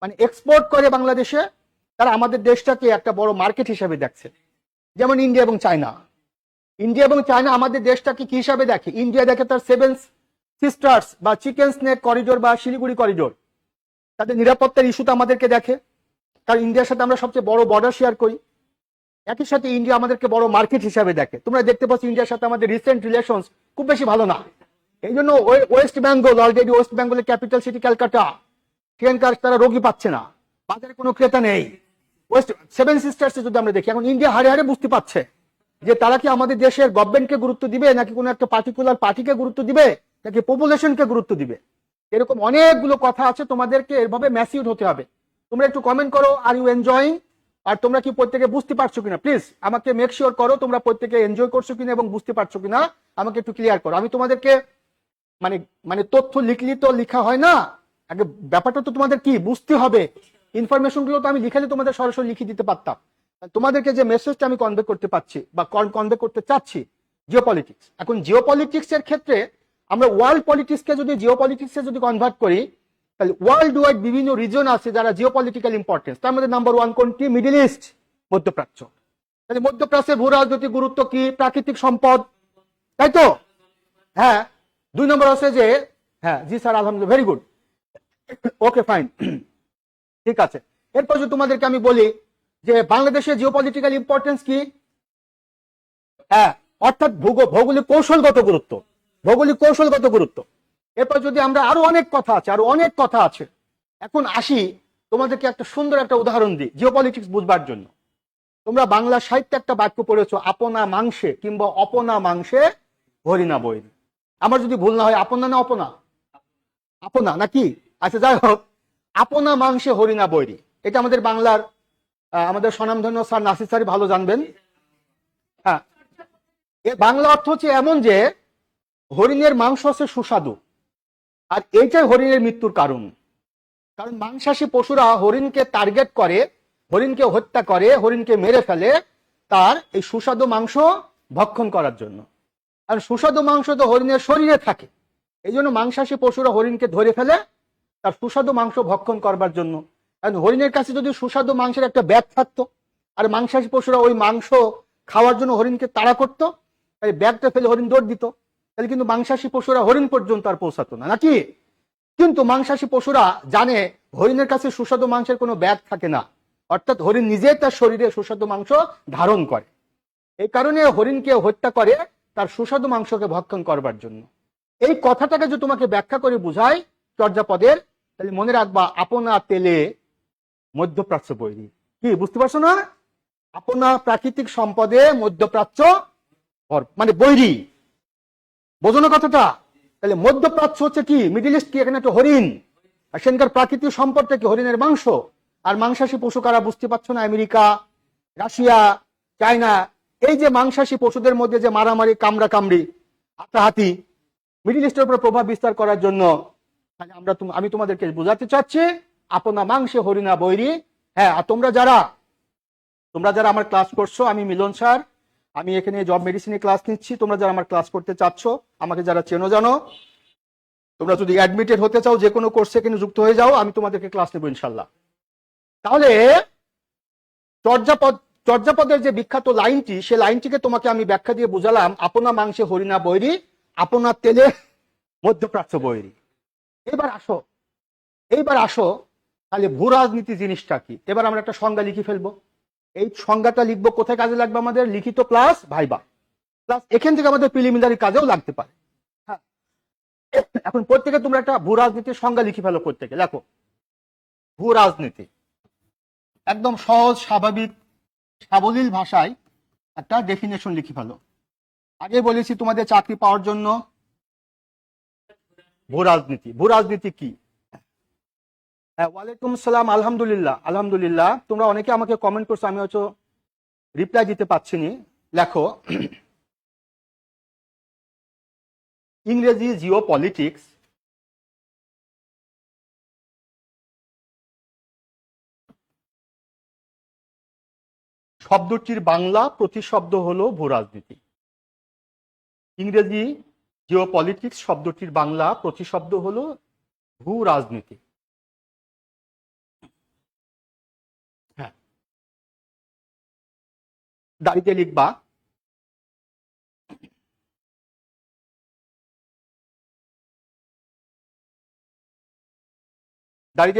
মানে এক্সপোর্ট করে বাংলাদেশে, তারা আমাদের দেশটাকে একটা বড় মার্কেট হিসেবে দেখছে। যেমন ইন্ডিয়া এবং চায়না। ইন্ডিয়া এবং চায়না আমাদের দেশটাকে কি হিসাবে দেখে, ইন্ডিয়া দেখে তার 7 সিস্টার্স বা চিকেন স্নেক করিডোর বা শিলিগুড়ি করিডোর, তাদের নিরাপত্তার ইস্যুতে আমাদেরকে দেখে, কারণ ইন্ডিয়ার সাথে আমরা সবচেয়ে বড় বর্ডার শেয়ার করি। একই সাথে ইন্ডিয়া আমাদেরকে বড় মার্কেট হিসাবে দেখে। তোমরা দেখতে পাচ্ছ ইন্ডিয়ার সাথে আমাদের রিসেন্ট রিলেশনস খুব বেশি ভালো না। এই জন্য ওয়েস্ট বেঙ্গল, অলরেডি ওয়েস্ট বেঙ্গলের ক্যাপিটাল সিটি ক্যালকাটা, সেখানকার তারা রোগী পাচ্ছে না, বাজারে কোনো ক্রেতা নেই। ওয়েস্ট 7 সিস্টার্সে যদি আমরা দেখি, এখন ইন্ডিয়া হারে হারে বুঝতে পারছে যে তারা কি আমাদের দেশের গভর্নমেন্টকে গুরুত্ব দিবে নাকি কোনো একটা পার্টিকুলার পার্টিকে গুরুত্ব দিবে নাকি পপুলেশনকে গুরুত্ব দিবে। এরকম অনেকগুলো কথা আছে, তোমাদেরকে এভাবে ম্যাসিউড হতে হবে। তোমরা একটু কমেন্ট করো, আর ইউ এনজয়িং, আর তোমরা কি প্রত্যেকে বুঝতে পারছো কিনা প্লিজ আমাকে মেক শিওর করো তোমরা প্রত্যেকে এনজয় করছো কিনা এবং বুঝতে পারছো কিনা আমাকে একটু ক্লিয়ার করো। আমি তোমাদেরকে মানে মানে তথ্য লিখলি তো লিখা হয় না, আগে ব্যাপারটা তো তোমাদের কি বুঝতে হবে। ইনফরমেশন গুলো তো আমি লিখালে তোমাদের সরাসরি লিখে দিতে পারতাম। তোমাদেরকে যে মেসেজটা আমি কনভে করতে পারছি বা কনভে করতে চাচ্ছি, জিওপলিটিক্স। এখন জিওপলিটিক্স এর ক্ষেত্রে আমরা ওয়ার্ল্ড পলিটিক্সকে যদি জিওপলিটিক্সে যদি কনভার্ট করি, তাহলে ওয়ার্ল্ড ওয়াইড বিভিন্ন রিজন আছে যারা জিওপলিটিক্যাল ইম্পর্টেন্স। তার মধ্যে নাম্বার 1 কোনটি, মিডল ইস্ট, মধ্যপ্রাচ্য। তাহলে মধ্যপ্রাচ্যের ভূ রাজনৈতিক গুরুত্ব কি, প্রাকৃতিক সম্পদ, তাই তো? হ্যাঁ। 2 নম্বর আছে যে, হ্যাঁ জি স্যার আলহামদুলিল্লাহ, ভেরি গুড, ওকে ফাইন, ঠিক আছে। এরপর যদি তোমাদেরকে আমি বলি যে বাংলাদেশের জিওপলিটিক্যাল ইম্পর্টেন্স কি, হ্যাঁ অর্থাৎ ভৌগোলিক কৌশলগত গুরুত্ব, ভৌগোলিক কৌশলগত গুরুত্ব। এরপর যদি আমরা আরো অনেক কথা আছে, আরো অনেক কথা আছে। এখন আসি তোমাদেরকে একটা সুন্দর একটা উদাহরণ দিই জিওপলিটিক্স বুঝবার জন্য। তোমরা বাংলা সাহিত্যে একটা বাক্য পড়েছো, আপনা মাংসে কিংবা অপনা মাংসে হরিণা বৈরী। আমার যদি ভুল না হয় আপনা না অপনা, আপনা নাকি, আচ্ছা যাই হোক, আপনা মাংসে হরিণা বৈরী, এটা আমাদের বাংলার আমাদের স্বনামধন্য স্যার নাসির স্যার ভালো জানবেন। হ্যাঁ, এর বাংলা অর্থ হচ্ছে এমন যে হরিণের মাংস হচ্ছে সুস্বাদু, আর এইটাই হরিণের মৃত্যুর কারণ। কারণ মাংসাশী পশুরা হরিণকে টার্গেট করে, হরিণকে হত্যা করে, হরিণকে মেরে ফেলে তার এই সুস্বাদু মাংস ভক্ষণ করার জন্য। আর সুস্বাদু মাংস তো হরিণের শরীরে থাকে, এই জন্য মাংসাশী পশুরা হরিণকে ধরে ফেলে তার সুস্বাদু মাংস ভক্ষণ করবার জন্য। কারণ হরিণের কাছে যদি সুস্বাদু মাংসের একটা ব্যাগ থাকতো আর মাংসাশী পশুরা ওই মাংস খাওয়ার জন্য হরিণকে তাড়া করতো, তাই ব্যাগটা ফেলে হরিণ দৌড় দিত, তাহলে কিন্তু মাংসাশী পশুরা হরিণ পর্যন্ত আর পৌঁছাতো না, নাকি? কিন্তু মাংসাশী পশুরা জানে হরিণের কাছে সুস্বাদু মাংসের কোনো ব্যাগ থাকে না, অর্থাৎ হরিণ নিজে তার শরীরে সুস্বাদু মাংস ধারণ করে। এই কারণে হরিণকে হত্যা করে তার সুস্বাদু মাংসকে ভক্ষণ করবার জন্য। এই কথাটাকে যদি তোমাকে ব্যাখ্যা করে বুঝাই চর্যাপদের, তাহলে মনে রাখবা আপনা তেলে মধ্যপ্রাচ্য বৈরী। কি বুঝতে পারছো না? আপনা প্রাকৃতিক সম্পদে মধ্যপ্রাচ্য মানে বৈরী, বোঝো না কথাটা? তাহলে মধ্যপ্রাচ্য হচ্ছে কি, মিডিল ইস্ট কি, এখানে একটা হরিণ, আর সেখানকার প্রাকৃতিক সম্পদটা কি, হরিণের মাংস। আর মাংসাশী পশু কারা বুঝতে পারছো না? America, Russia, China. এই যে মাংসাশী পশুদের মধ্যে যে মারামারি, কামড়া কামড়ি, হাতাহাতি, মিডিল ইস্টের উপর প্রভাব বিস্তার করার জন্য আমি তোমাদেরকে বোঝাতে চাচ্ছি আপনা মাংসে হরিণা বৈরী। হ্যাঁ, আর তোমরা যারা আমার ক্লাস করছো, আমি মিলন স্যার, আমি এখানে জব মেডিসিনে ক্লাস নিচ্ছি। তোমরা যারা আমার ক্লাস করতে চাচ্ছ, আমাকে যারা চেনো জানো, তোমরা যদি অ্যাডমিটেড হতে চাও যে কোনো কোর্সে কিন্তু যুক্ত হয়ে যাও, আমি তোমাদেরকে ক্লাস নেবো ইনশাল্লাহ। তাহলে চর্যাপদ, চর্যাপদের যে বিখ্যাত লাইনটি, সে লাইনটিকে তোমাকে আমি ব্যাখ্যা দিয়ে বুঝালাম, আপনা মাংসে হরিণা বৈরী, আপনার তেলে মধ্যপ্রাচ্য বৈরী। এইবার আসো তাহলে ভূ রাজনীতি জিনিসটা কি। এবার আমরা একটা সংজ্ঞা লিখে ফেলবো। এই সংজ্ঞাটা লিখবো কোথায় কাজে লাগবে? আমাদের লিখিত প্লাস ভাইবা প্লাস এখান থেকে আমাদের প্রিলিমিনারি কাজেও লাগতে পারে। হ্যাঁ, এখন প্রত্যেকে তোমরা একটা ভূ রাজনীতির সংজ্ঞা লিখে ফেলো। প্রত্যেকে লেখো ভূ রাজনীতি, একদম সহজ স্বাভাবিক সাবলীল ভাষায় একটা ডেফিনেশন লিখে ফেলো। আগে বলেছি তোমাদের চাকরি পাওয়ার জন্য ভূ রাজনীতি। ভূ রাজনীতি কি? হ্যাঁ, ওয়ালাইকুম সালাম। আলহামদুলিল্লাহ আলহামদুলিল্লাহ। তোমরা অনেকে আমাকে কমেন্ট করছো, আমি হয়তো রিপ্লাই দিতে পারছি না। লেখো ইংরেজি জিও পলিটিক্স, শব্দটির বাংলা প্রতিশব্দ হলো ভূ রাজনীতি। ইংরেজি জিও পলিটিক্স শব্দটির বাংলা প্রতিশব্দ হলো ভূ রাজনীতি। হ্যাঁ, দাঁড়িয়ে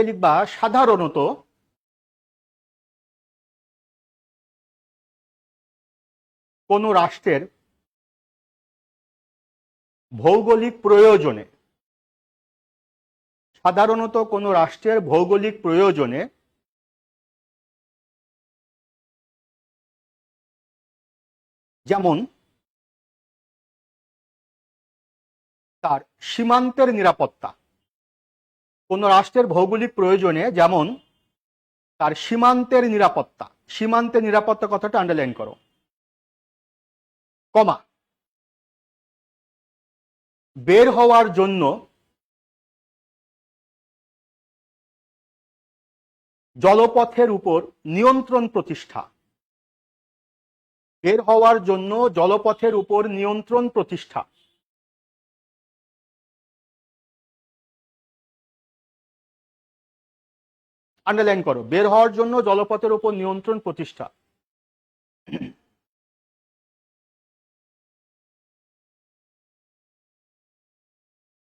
লিখবা সাধারণত কোন রাষ্ট্রের ভৌগোলিক প্রয়োজনে, সাধারণত কোন রাষ্ট্রের ভৌগোলিক প্রয়োজনে যেমন তার সীমান্তের নিরাপত্তা, কোন রাষ্ট্রের ভৌগোলিক প্রয়োজনে যেমন তার সীমান্তের নিরাপত্তা, সীমান্তের নিরাপত্তা কথাটা আন্ডারলাইন করো, কমা, বের হওয়ার জন্য জলপথের উপর নিয়ন্ত্রণ প্রতিষ্ঠা, বের হওয়ার জন্য জলপথের উপর নিয়ন্ত্রণ প্রতিষ্ঠা। আন্ডারলাইন করো, বের হওয়ার জন্য জলপথের উপর নিয়ন্ত্রণ প্রতিষ্ঠা।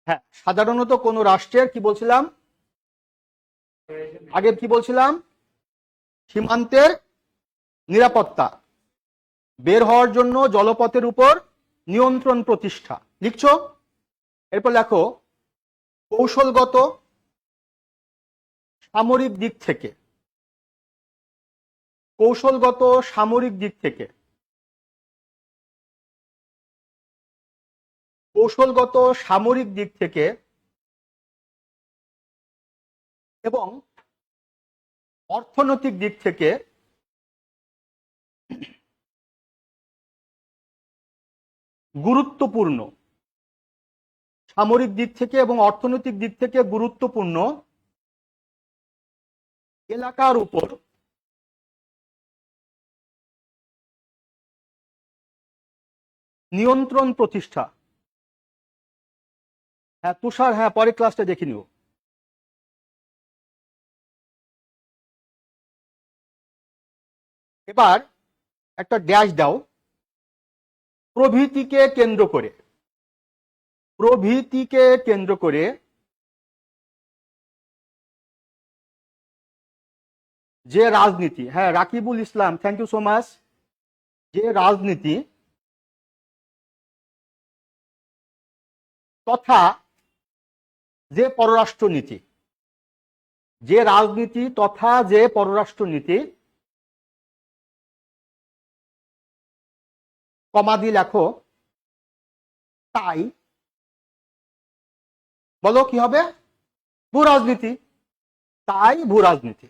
হ্যাঁ, সাধারণত কোন রাষ্ট্রের কি বলছিলাম আগে, কি বলছিলাম? সীমান্তের নিরাপত্তা, বের হওয়ার জন্য জলপথের উপর নিয়ন্ত্রণ প্রতিষ্ঠা। লিখছো? এরপর লেখো কৌশলগত সামরিক দিক থেকে, কৌশলগত সামরিক দিক থেকে, কৌশলগত সামরিক দিক থেকে এবং অর্থনৈতিক দিক থেকে গুরুত্বপূর্ণ, সামরিক দিক থেকে এবং অর্থনৈতিক দিক থেকে গুরুত্বপূর্ণ এলাকার উপর নিয়ন্ত্রণ প্রতিষ্ঠা। হ্যাঁ তুষার, হ্যাঁ পরের ক্লাসটা দেখে নিও। এবার একটা ড্যাশ দাও, প্রভৃতিকে কেন্দ্র করে, প্রভৃতিকে কেন্দ্র করে যে রাজনীতি, হ্যাঁ রাকিবুল ইসলাম, থ্যাংক ইউ সো মাচ, যে রাজনীতি তথা যে পররাষ্ট্রনীতি, যে রাজনীতি তথা যে পররাষ্ট্রনীতি, কমা দিয়ে লেখো তাই, বলো কি হবে? ভূ রাজনীতি, তাই ভূ রাজনীতি।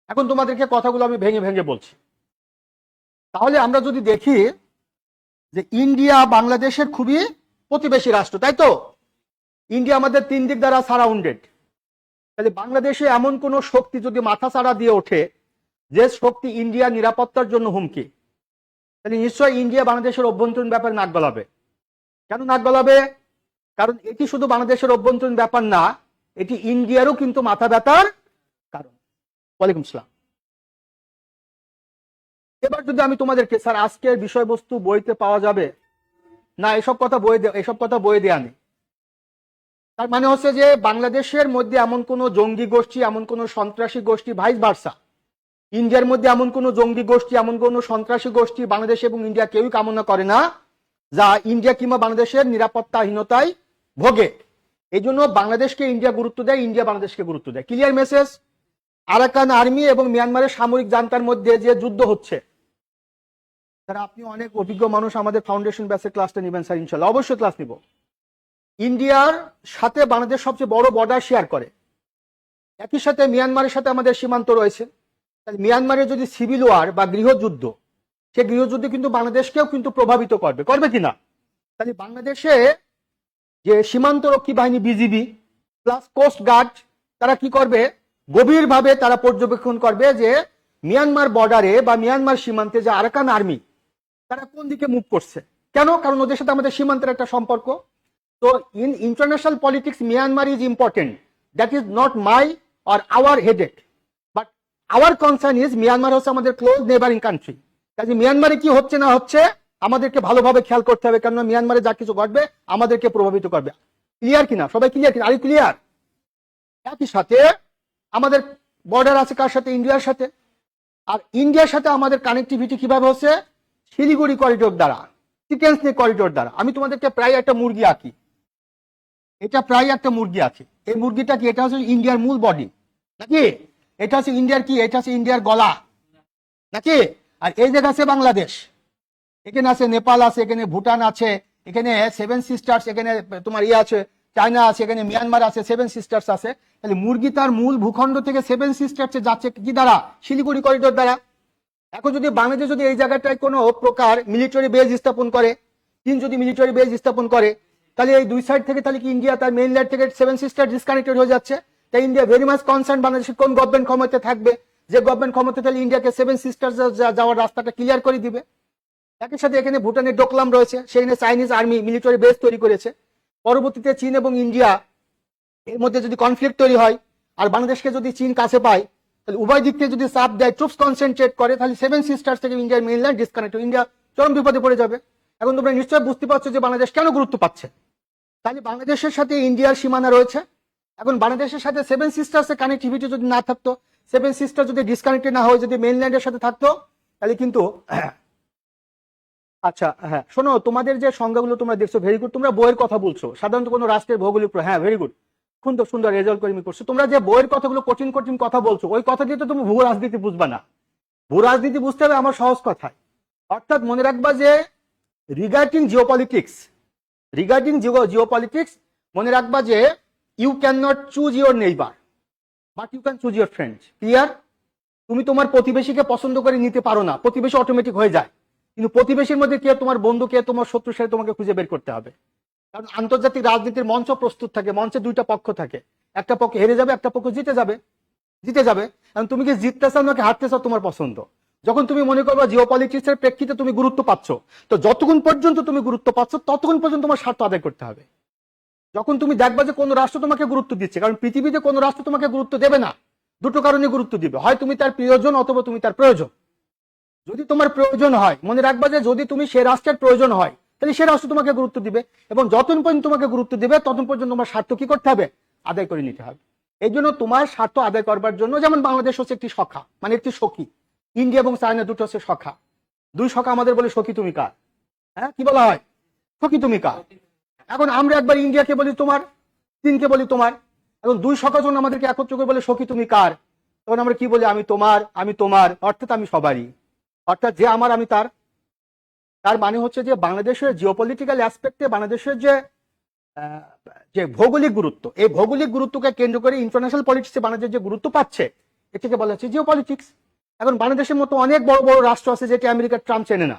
এখন তোমাদেরকে কথাগুলো আমি ভেঙে ভেঙে বলছি। তাহলে আমরা যদি দেখি যে ইন্ডিয়া বাংলাদেশের খুবই প্রতিবেশী রাষ্ট্র, তাই তো? ইন্ডিয়া আমাদের তিন দিক দ্বারা সারাউন্ডেড। তাহলে বাংলাদেশে এমন কোন শক্তি যদি মাথা ছাড়া দিয়ে ওঠে যে শক্তি ইন্ডিয়ার নিরাপত্তার জন্য হুমকি, তাহলে নিশ্চয়ই ইন্ডিয়া বাংলাদেশের অভ্যন্তরীণ ব্যাপারে নাক গলাবে। কেন নাক গলাবে? কারণ এটি শুধু বাংলাদেশের অভ্যন্তরীণ ব্যাপার না, এটি ইন্ডিয়ারও কিন্তু মাথা ব্যথার কারণ। ওয়ালাইকুম সালাম। এবার যদি আমি তোমাদেরকে, স্যার আজকের বিষয়বস্তু বইতে পাওয়া যাবে না, এসব কথা বইয়ে দেয়া নেই। তার মানে হচ্ছে যে বাংলাদেশের মধ্যে এমন কোন জঙ্গি গোষ্ঠী, এমন কোন সন্ত্রাসী গোষ্ঠী, ভাইস ভার্সা, ইন্ডিয়ার মধ্যে এমন কোন জঙ্গি গোষ্ঠী, এমন কোন সন্ত্রাসী গোষ্ঠী বাংলাদেশ এবং ইন্ডিয়া কেউই কামনা করে না যা ইন্ডিয়া কিংবা বাংলাদেশের নিরাপত্তাহীনতায় ভোগে। এই জন্য বাংলাদেশকে ইন্ডিয়া গুরুত্ব দেয়, ইন্ডিয়া বাংলাদেশকে গুরুত্ব দেয়। Clear message? আরাকান আর্মি এবং মিয়ানমারের সামরিক জান্তার মধ্যে যে যুদ্ধ হচ্ছে, স্যার আপনি অনেক অভিজ্ঞ মানুষ, আমাদের ফাউন্ডেশন ব্যাচের ক্লাসটা নেবেন স্যার, ইনশাল্লাহ অবশ্যই ক্লাস নিব। ইন্ডিয়ার সাথে বাংলাদেশ সবচেয়ে বড় বর্ডার শেয়ার করে, একই সাথে মিয়ানমারের সাথে আমাদের সীমান্ত রয়েছে। তাহলে মিয়ানমারের যদি সিভিল ওয়ার বা গৃহযুদ্ধ, সে গৃহযুদ্ধ কিন্তু বাংলাদেশকেও কিন্তু প্রভাবিত করবে কিনা? তাহলে বাংলাদেশে যে সীমান্ত রক্ষী বাহিনী বিজিবি প্লাস কোস্ট গার্ড, তারা কি করবে? গভীরভাবে তারা পর্যবেক্ষণ করবে যে মিয়ানমার বর্ডারে বা মিয়ানমার সীমান্তে যে আরাকান আর্মি, তারা কোন দিকে মুভ করছে। কেন? কারণ ওদের সাথে আমাদের সীমান্তের একটা সম্পর্ক। তো in international politics Myanmar is important, that is not my or hour headache, but hour concern is Myanmar হচ্ছে আমাদের ক্লোজ নেবারিং কান্ট্রি। কাজে মিয়ানমারে কি হচ্ছে না হচ্ছে আমাদেরকে ভালোভাবে খেয়াল করতে হবে, কেননা মিয়ানমারে যা কিছু ঘটবে আমাদেরকে প্রভাবিত করবে। ক্লিয়ার কিনা? সবাই ক্লিয়ার কিনা? আরে ক্লিয়ার? একই সাথে আমাদের বর্ডার আছে কার সাথে? ইন্ডিয়ার সাথে। আর ইন্ডিয়ার সাথে আমাদের কানেক্টিভিটি কিভাবে হচ্ছে? শিলিগুড়ি করিডোর দ্বারা, চিকেন স্নেক করিডোর দ্বারা। আমি তোমাদেরকে প্রায় একটা মুরগি আঁকি, এটা প্রায় একটা মুরগি আছে। এই মুরগিটা কি? এটা হচ্ছে ইন্ডিয়ার মূল বডি নাকি? এটা হচ্ছে ইন্ডিয়ার কি? এটা হচ্ছে ইন্ডিয়ার গলা নাকি? আর এই জায়গা আছে বাংলাদেশ, এখানে আছে নেপাল আছে, এখানে ভুটান আছে, এখানে সেভেন সিস্টার্স, এখানে তোমার ইয়ে আছে চায়না আছে, এখানে মিয়ানমার আছে, সেভেন সিস্টার্স আছে। তাহলে মুরগি তার মূল ভূখণ্ড থেকে সেভেন সিস্টার্সে যাচ্ছে কি দ্বারা? শিলিগুড়ি করিডোর দ্বারা। এখন যদি বাংলাদেশ যদি এই জায়গাটায় কোনো প্রকার মিলিটারি বেজ স্থাপন করে, চীন যদি মিলিটারি বেজ স্থাপন করে, তাহলে এই দুই সাইড থেকে তাহলে কি ইন্ডিয়া তার মেইনল্যান্ড থেকে সেভেন সিস্টার ডিসকানেক্টেড হয়ে যাচ্ছে। তাই ইন্ডিয়া ভেরি মাচ কনসার্ন বাংলাদেশের কোন গভর্নমেন্ট ক্ষমতা থাকবে, যে গভর্নমেন্ট ক্ষমতা তাহলে ইন্ডিয়াকে সেভেন সিস্টার যাওয়ার রাস্তাটা ক্লিয়ার করে দিবে। একই সাথে এখানে ভুটানের ডোকলাম রয়েছে, সেখানে চাইনিজ আর্মি মিলিটারি বেস তৈরি করেছে। পরবর্তীতে চীন এবং ইন্ডিয়া এর মধ্যে যদি কনফ্লিক্ট তৈরি হয় আর বাংলাদেশকে যদি চীন কাছে পায়, তাহলে উভয় দিক থেকে যদি চাপ দেয়, ট্রুপস কনসেন্ট্রেট করে, তাহলে সেভেন সিস্টার্স থেকে ইন্ডিয়ার মেইনল্যান্ড ডিসকানেক্ট, ইন্ডিয়া চরম বিপদে পড়ে যাবে। এখন তোমরা নিশ্চয়ই বুঝতে পারছো যে বাংলাদেশ কেন গুরুত্ব পাচ্ছে। তাহলে বাংলাদেশের সাথে ইন্ডিয়ার সীমানা রয়েছে। এখন বাংলাদেশের সাথে সেভেন সিস্টার্সের কানেক্টিভিটি যদি না থাকতো, সেভেন সিস্টার যদি ডিসকানেক্টেড না হয়, যদি মেইনল্যান্ডের সাথে থাকতো, তাহলে কিন্তু আচ্ছা হ্যাঁ শোনো, তোমাদের যে সংজ্ঞাগুলো তোমরা দেখছো ভেরি গুড, তোমরা বইয়ের কথা বলছো সাধারণত কোনো রাষ্ট্রের ভৌগোলিক, হ্যাঁ ভেরি গুড, সুন্দর সুন্দর রেজাল্ট করে করছো। তোমরা যে বইয়ের কথাগুলো কঠিন কঠিন কথা বলছো, ওই কথা দিয়ে তো তুমি ভূ রাজনীতি বুঝবা না। ভূ রাজনীতি বুঝতে হবে আমার সহজ কথায়। অর্থাৎ মনে রাখবা যে রিগার্ডিং জিওপলিটিক্স মনে রাখবা যে you can not choose your neighbour but you can choose your friends. Clear? তুমি তোমার প্রতিবেশীকে পছন্দ করে নিতে পারো না, প্রতিবেশী অটোমেটিক হয়ে যায়, কিন্তু প্রতিবেশীর মধ্যে কে তোমার বন্ধু কে তোমার শত্রু সেটা তোমাকে খুঁজে বের করতে হবে। কারণ আন্তর্জাতিক রাজনীতির মঞ্চ প্রস্তুত থাকে, মঞ্চে দুইটা পক্ষ থাকে, একটা পক্ষ হেরে যাবে, একটা পক্ষ জিতে যাবে। কারণ তুমি কি জিততে চাও নাকি হারতে চাও তোমার পছন্দ। যখন তুমি মনে করবা জিওপলিটিক্সের প্রেক্ষিতে তুমি গুরুত্ব পাচ্ছ, তো যতক্ষণ পর্যন্ত তুমি গুরুত্ব পাচ্ছ ততক্ষণ পর্যন্ত তোমার স্বার্থ আদায় করতে হবে। যখন তুমি দেখবা যে কোনো রাষ্ট্র তোমাকে গুরুত্ব দিচ্ছে, কারণ পৃথিবীতে কোনো রাষ্ট্র তোমাকে গুরুত্ব দেবে না, দুটো কারণে গুরুত্ব দিবে, হয় তুমি তার প্রিয়জন অথবা তুমি তার প্রয়োজন। যদি তোমার প্রয়োজন হয়, মনে রাখবা যে যদি তুমি সে রাষ্ট্রের প্রয়োজন হয়, তাহলে সে রাষ্ট্র তোমাকে গুরুত্ব দিবে, এবং যতক্ষণ পর্যন্ত তোমাকে গুরুত্ব দিবে ততক্ষণ পর্যন্ত তোমার স্বার্থ কি করতে হবে? আদায় করে নিতে হবে। এই জন্য তোমার স্বার্থ আদায় করবার জন্য, যেমন বাংলাদেশ হচ্ছে একটি সখা, মানে একটি সখী, ইন্ডিয়া এবং চায়না দুটো হচ্ছে সখা, দুই সখা আমাদের বলে সখী তুমি কার। হ্যাঁ কি বলা হয়? সখী তুমি কার। এখন আমরা একবার ইন্ডিয়াকে বলি তোমার, চীনকে বলি তোমার, এখন দুই সখা যখন আমাদেরকে একত্র করে বলে সখী তুমি কার, তখন আমরা কি বলি? আমি তোমার, অর্থাৎ আমি সবারই, অর্থাৎ যে আমার আমি তার। তার মানে হচ্ছে যে বাংলাদেশের জিওপলিটিক্যাল অ্যাসপেক্টে বাংলাদেশের যে ভৌগোলিক গুরুত্ব, এই ভৌগোলিক গুরুত্বকে কেন্দ্র করে ইন্টারন্যাশনাল পলিটিক্সে বাংলাদেশ যে গুরুত্ব পাচ্ছে, এটাকে বলা হচ্ছে জিওপলিটিক্স। এখন বাংলাদেশের মতো অনেক বড় বড় রাষ্ট্র আছে যেটি আমেরিকার ট্রাম্প চেনে না,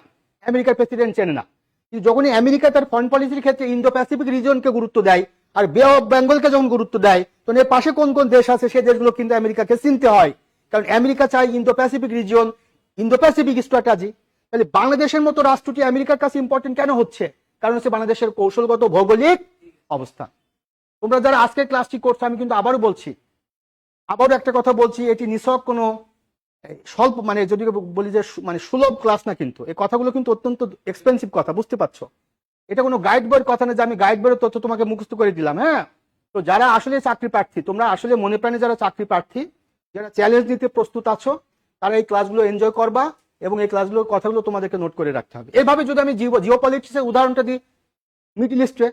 আমেরিকার প্রেসিডেন্ট চেনে না, কিন্তু যখনই আমেরিকা তার ফরেন পলিসির ক্ষেত্রে ইন্দো প্যাসিফিক রিজিয়নকে গুরুত্ব দেয় আর বে অফ বেঙ্গলকে যখন গুরুত্ব দেয়, তখন এর পাশে কোন কোন দেশ আছে সেই দেশগুলো কিন্তু আমেরিকাকে চিনতে হয়, কারণ আমেরিকা চায় Indo Pacific region, Indo Pacific strategy. তাহলে বাংলাদেশের মতো রাষ্ট্রটি আমেরিকার কাছে ইম্পর্টেন্ট কেন হচ্ছে? কারণ হচ্ছে বাংলাদেশের কৌশলগত ভৌগোলিক অবস্থান। তোমরা যারা আজকের ক্লাসটি করছো, আমি কিন্তু আবারও একটা কথা বলছি, এটি নিছক কোনো স্বল্প মানে যদি বলি যে মানে সুলভ ক্লাস না, কিন্তু এই কথাগুলো কিন্তু অত্যন্ত এক্সপেন্সিভ কথা, বুঝতে পারছো? এটা কোনো গাইড বইয়ের কথা না যে আমি গাইড বইয়ের তথ্য তোমাকে মুখস্থ করে দিলাম। হ্যাঁ, তো যারা আসলে চাকরি প্রার্থী, তোমরা আসলে মনে প্রাণে যারা চাকরি প্রার্থী, যারা চ্যালেঞ্জ নিতে প্রস্তুত আছো, তারা এই ক্লাসগুলো এনজয় করবা এবং এই ক্লাসগুলোর কথাগুলো তোমাদেরকে নোট করে রাখতে হবে। এইভাবে যদি আমি জিও পলিটিক্সের উদাহরণটা দিই মিডল ইস্টে,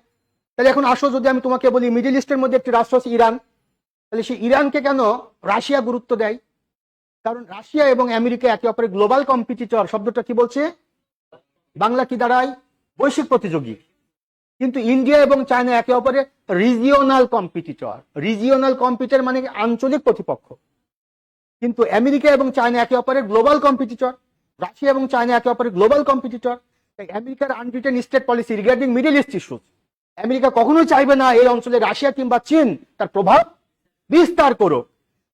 তাহলে এখন আসো যদি আমি তোমাকে বলি মিডল ইস্টের মধ্যে একটি রাষ্ট্র হচ্ছে ইরান, তাহলে সেই ইরানকে কেন রাশিয়া গুরুত্ব দেয়? কারণ রাশিয়া এবং আমেরিকা একে অপরের গ্লোবাল কম্পিটিটর। শব্দটা কি বলছে? বাংলা কি দাঁড়ায়? বৈশ্বিক প্রতিযোগী। কিন্তু ইন্ডিয়া এবং চায়না একে অপরের রিজিওনাল কম্পিটিটর। রিজিওনাল কম্পিটিটর মানে আঞ্চলিক প্রতিপক্ষ। কিন্তু আমেরিকা এবং চায়না একে অপরের গ্লোবাল কম্পিটিটর, রাশিয়া এবং চায়না একে অপরের গ্লোবাল কম্পিটিটর। তাই আমেরিকার unwritten state policy regarding middle east issues, America কখনোই চাইবে না এই অঞ্চলে রাশিয়া কিংবা চীন তার প্রভাব বিস্তার করুক।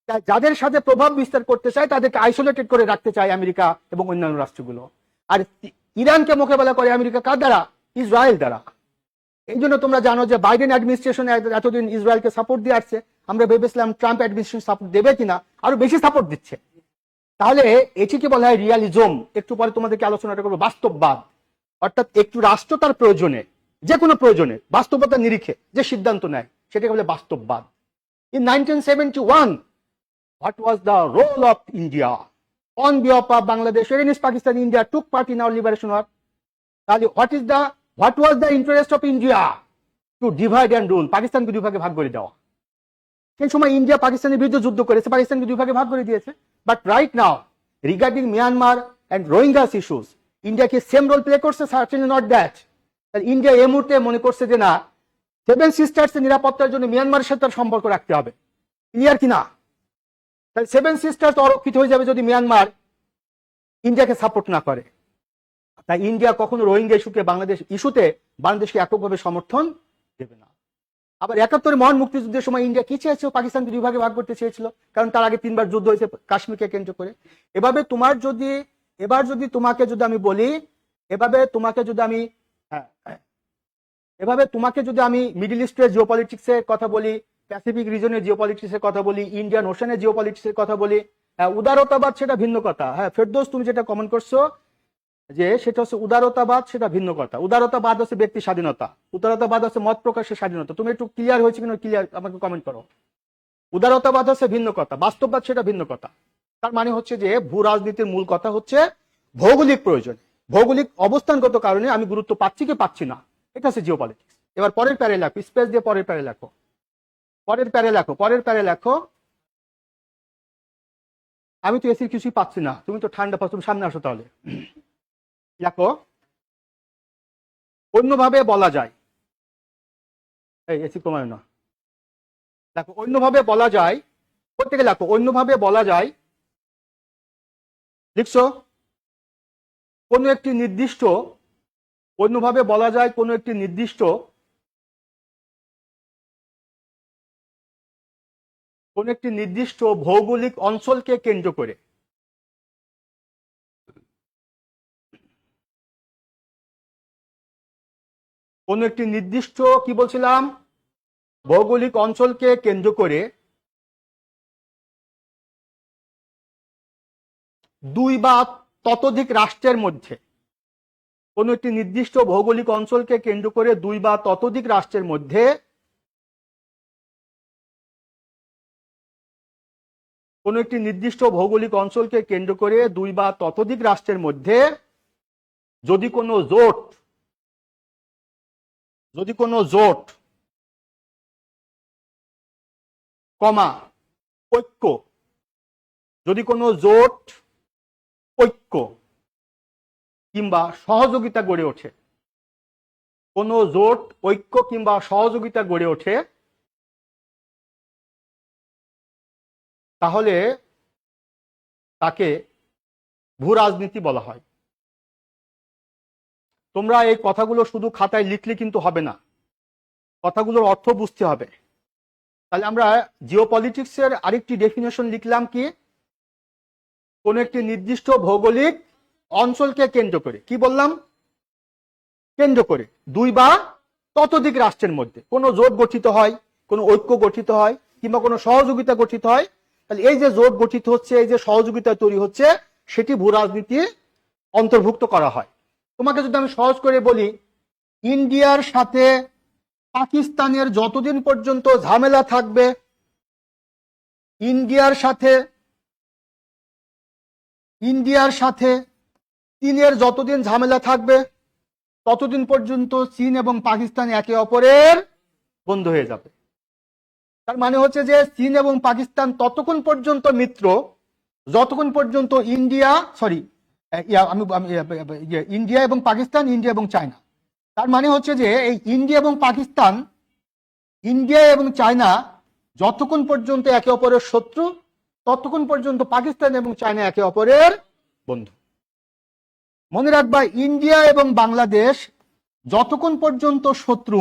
তাই যাদের সাথে প্রভাব বিস্তার করতে চায় তাদেরকে আইসোলেটেড করে রাখতে চায় আমেরিকা এবং অন্যান্য রাষ্ট্রগুলো। আর ইরানকে মোকাবেলা করে আমেরিকা কার দ্বারা? ইসরায়েল দ্বারা। এই জন্য তোমরা জানো যে বাইডেন অ্যাডমিনিস্ট্রেশন এতদিন ইসরায়েলকে সাপোর্ট দিয়ে আসছে। আমরা ভেবেছিলাম ট্রাম্প অ্যাডমিনিস্ট্রেশন সাপোর্ট দেবে কিনা, আরো বেশি সাপোর্ট দিচ্ছে। তাহলে এটিকে বলা হয় রিয়ালিজম। একটু পরে তোমাদেরকে আলোচনাটা করবো বাস্তববাদ। অর্থাৎ একটু রাষ্ট্র তার প্রয়োজনে, যে কোনো প্রয়োজনে বাস্তবতার নিরিখে যে সিদ্ধান্ত নেয় সেটাকে বলে বাস্তববাদ। In 1971, what was the role of India on behalf of Bangladesh against Pakistan? India took part in our liberation war. What was the interest of India? To divide and rule. পাকিস্তানকে দুই ভাগে ভাগ করে দেওয়া। সেই সময় ইন্ডিয়া পাকিস্তানের বিরুদ্ধে যুদ্ধ করেছে, পাকিস্তানকে দুই ভাগে ভাগ করে দিয়েছে। But right now regarding Myanmar and Rohingyas issues, India কি সেম রোল প্লে করছে? Certainly not that. ইন্ডিয়া এই মুহূর্তে মনে করছে যে না, সেভেন সিস্টার্স এর নিরাপত্তার জন্য মিয়ানমারের সাথে সম্পর্ক রাখতে হবে। ক্লিয়ার কিনা? তাহলে সেভেন সিস্টার্স অরক্ষিত হয়ে যাবে যদি মিয়ানমার ইন্ডিয়াকে সাপোর্ট না করে। তাই ইন্ডিয়া কখনো রোহিঙ্গা ইস্যুতে বাংলাদেশকে এককভাবে সমর্থন দেবে না। আবার 71 মহান মুক্তিযুদ্ধের সময় ইন্ডিয়া কি চেয়েছিল? পাকিস্তানকে দুই ভাগে ভাগ করতে চেয়েছিল, কারণ তার আগে 3বার যুদ্ধ হয়েছে কাশ্মীরকে কেন্দ্র করে। এভাবে তোমাকে যদি আমি বলি, তোমাকে যদি আমি মিডল ইস্টের জিওপলিটিক্সের কথা বলি, প্যাসিফিক রিজনের জিওপলিটিক্সের কথা বলি, ইন্ডিয়ান ওশানের জিওপলিটিক্সের কথা বলি, উদারতাবাদ সেটা ভিন্ন কথা। হ্যাঁ ফেরদৌস, তুমি যেটা কমেন্ট করছো যে সেটা হচ্ছে উদারতাবাদ, সেটা ভিন্ন কথা। উদারতাবাদ হচ্ছে ব্যক্তি স্বাধীনতা, উদারতাবাদ হচ্ছে মত প্রকাশের স্বাধীনতা। তুমি একটু ক্লিয়ার হয়েছে কিনা ক্লিয়ার আমাকে কমেন্ট করো। উদারতাবাদ হচ্ছে ভিন্ন কথা, বাস্তববাদ সেটা ভিন্ন কথা। তার মানে হচ্ছে যে ভূ রাজনীতির মূল কথা হচ্ছে ভৌগোলিক প্রয়োজন, ভৌগোলিক অবস্থানগত কারণে আমি গুরুত্ব পাচ্ছি কি পাচ্ছি না, এটা হচ্ছে জিওপলিটিক্স। এবার পরের প্যারে লেখো, স্পেস দিয়ে পরের প্যারে লেখো। আমি তো এসির কিছুই পাচ্ছি না, তুমি তো ঠান্ডা পাচ্ছ, তুমি সামনে আসো তাহলে। লেখো অন্যভাবে বলা যায়, এই এসি কমায় না, দেখো অন্যভাবে বলা যায়, প্রত্যেকে লেখো অন্যভাবে বলা যায়। লিখছো কোনো একটি নির্দিষ্ট, অন্যভাবে বলা যায় কোনো একটি নির্দিষ্ট ভৌগোলিক অঞ্চলকে কেন্দ্র করে। কোন একটি নির্দিষ্ট কি বলছিলাম ভৌগোলিক অঞ্চলকে কেন্দ্র করে দুই বা ততোধিক রাষ্ট্রের মধ্যে, কোন একটি নির্দিষ্ট ভৌগোলিক অঞ্চলকে কেন্দ্র করে দুই বা ততোধিক রাষ্ট্রের মধ্যে কোন একটি নির্দিষ্ট ভৌগোলিক অঞ্চলকে কেন্দ্র করে দুই বা ততোধিক রাষ্ট্রের মধ্যে যদি কোনো জোট কমা ঐক্য, যদি কোনো জোট ঐক্য কিংবা সহযোগিতা গড়ে ওঠে, কোনো জোট ঐক্য কিংবা সহযোগিতা গড়ে ওঠে, তাহলে তাকে ভূ রাজনীতি বলা হয়। তোমরা এই কথাগুলো শুধু খাতায় লিখলে কিন্তু হবে না, কথাগুলোর অর্থ বুঝতে হবে। তাহলে আমরা জিওপলিটিক্সের আরেকটি ডেফিনেশন লিখলাম কি, কোন একটি নির্দিষ্ট ভৌগোলিক অঞ্চলকে কেন্দ্র করে, কি বললাম? কেন্দ্র করে দুই বা ততোধিক রাষ্ট্রের মধ্যে কোনো জোট গঠিত হয়, কোনো ঐক্য গঠিত হয়, কিংবা কোনো সহযোগিতা গঠিত হয়, তাহলে এই যে জোট গঠিত হচ্ছে, এই যে সহযোগিতা তৈরি হচ্ছে, সেটি ভূ রাজনীতি অন্তর্ভুক্ত করা হয়। তোমাকে যদি আমি সহজ করে বলি, ইন্ডিয়ার সাথে পাকিস্তানের যতদিন পর্যন্ত ঝামেলা থাকবে, ইন্ডিয়ার সাথে চীনের যতদিন ঝামেলা থাকবে, ততদিন পর্যন্ত চীন এবং পাকিস্তান একে অপরের বন্ধু হয়ে যাবে। তার মানে হচ্ছে যে চীন এবং পাকিস্তান ততক্ষণ পর্যন্ত মিত্র যতক্ষণ পর্যন্ত ইন্ডিয়া এবং পাকিস্তান, ইন্ডিয়া এবং চায়না। তার মানে হচ্ছে যে এই ইন্ডিয়া এবং পাকিস্তান, ইন্ডিয়া এবং চায়না যতক্ষণ পর্যন্ত একে অপরের শত্রু, ততক্ষণ পর্যন্ত পাকিস্তান এবং চায়না একে অপরের বন্ধু। মনে রাখবা, ইন্ডিয়া এবং বাংলাদেশ যতক্ষণ পর্যন্ত শত্রু,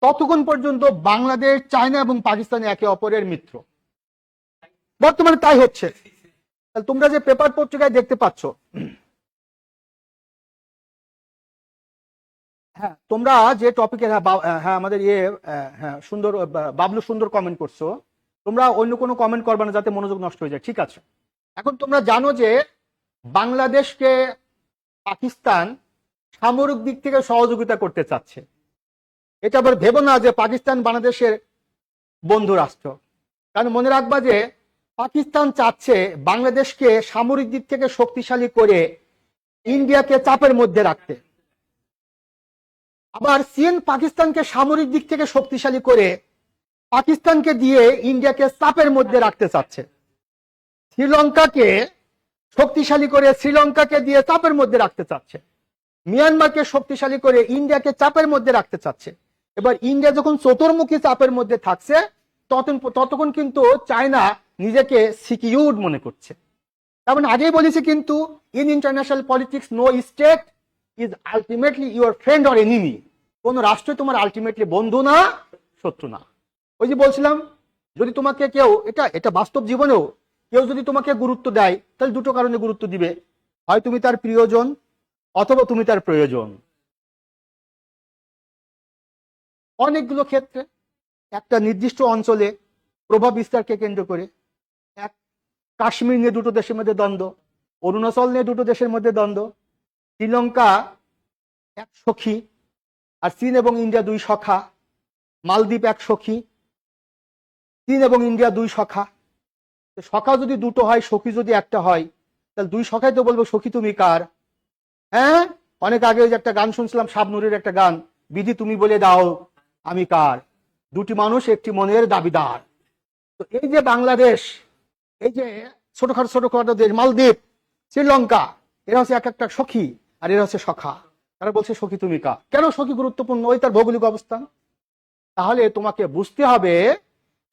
ততক্ষণ পর্যন্ত বাংলাদেশ, চায়না এবং পাকিস্তান একে অপরের মিত্র। বর্তমানে তাই হচ্ছে। তোমরা যে পেপার পত্রিকায় দেখতে পাচ্ছ, হ্যাঁ তোমরা যে টপিকের, হ্যাঁ আমাদের সুন্দর বাবলু সুন্দর কমেন্ট করছো, তোমরা অন্য কোনো কমেন্ট করবে না যাতে মনোযোগ নষ্ট হয়ে যায়, ঠিক আছে? এখন তোমরা জানো যে বাংলাদেশকে পাকিস্তান সামরিক দিক থেকে সহযোগিতা করতে চাচ্ছে। এটা আবার ভেবো না যে পাকিস্তান বাংলাদেশের বন্ধু রাষ্ট্র, কারণ মনে রাখবা যে পাকিস্তান চাচ্ছে বাংলাদেশকে সামরিক দিক থেকে শক্তিশালী করে ইন্ডিয়াকে চাপের মধ্যে রাখতে। আবার চীন পাকিস্তানকে সামরিক দিক থেকে শক্তিশালী করে পাকিস্তানকে দিয়ে ইন্ডিয়াকে চাপের মধ্যে রাখতে চাচ্ছে। শ্রীলঙ্কাকে শক্তিশালী করে শ্রীলঙ্কাকে দিয়ে চাপের মধ্যে রাখতে চাচ্ছে। মিয়ানমারকে শক্তিশালী করে ইন্ডিয়াকে চাপের মধ্যে রাখতে চাচ্ছে। এবার ইন্ডিয়া যখন চতুর্মুখী চাপের মধ্যে থাকছে, ততক্ষণ কিন্তু চায়না নিজেকে সিকিউরড মনে করছে। তার মানে আগেই বলেছি কিন্তু, in international politics no state is ultimately your friend or enemy. কোন রাষ্ট্র তোমার আলটিমেটলি বন্ধু না, শত্রু না। ওই যে বলছিলাম, যদি তোমাকে কেউ, এটা বাস্তব জীবনেও কেউ যদি তোমাকে গুরুত্ব দেয়, তাহলে দুটো কারণে গুরুত্ব দিবে, হয় তুমি তার প্রিয়জন অথবা তুমি তার প্রয়োজন। অনেকগুলো ক্ষেত্রে একটা নির্দিষ্ট অঞ্চলে প্রভাব বিস্তারকে কেন্দ্র করে, এক কাশ্মীর নিয়ে দুটো দেশের মধ্যে দ্বন্দ্ব, অরুণাচল নিয়ে দুটো দেশের মধ্যে দ্বন্দ্ব, শ্রীলঙ্কা এক সখী আর চীন এবং ইন্ডিয়া দুই সখা, মালদ্বীপ এক সখী, চীন এবং ইন্ডিয়া দুই সখা। সখা যদি দুটো হয়, সখী যদি একটা হয়, তাহলে দুই সখাই তো বলবো সখী তুমি কার। হ্যাঁ, অনেক আগে যে একটা গান শুনছিলাম, শাবনুরের একটা গান, বিধি তুমি বলে দাও আমি কার, দুটি মানুষ একটি মনের দাবিদার। তো এই যে বাংলাদেশ, এই যে ছোটখাটো দেশ মালদ্বীপ, শ্রীলঙ্কা, এরা হচ্ছে এক একটা সখী আর এরা হচ্ছে সখা। তারা বলছে সখী তুমি কার। কেন সখী গুরুত্বপূর্ণ? ওই তার ভৌগোলিক অবস্থান। তাহলে তোমাকে বুঝতে হবে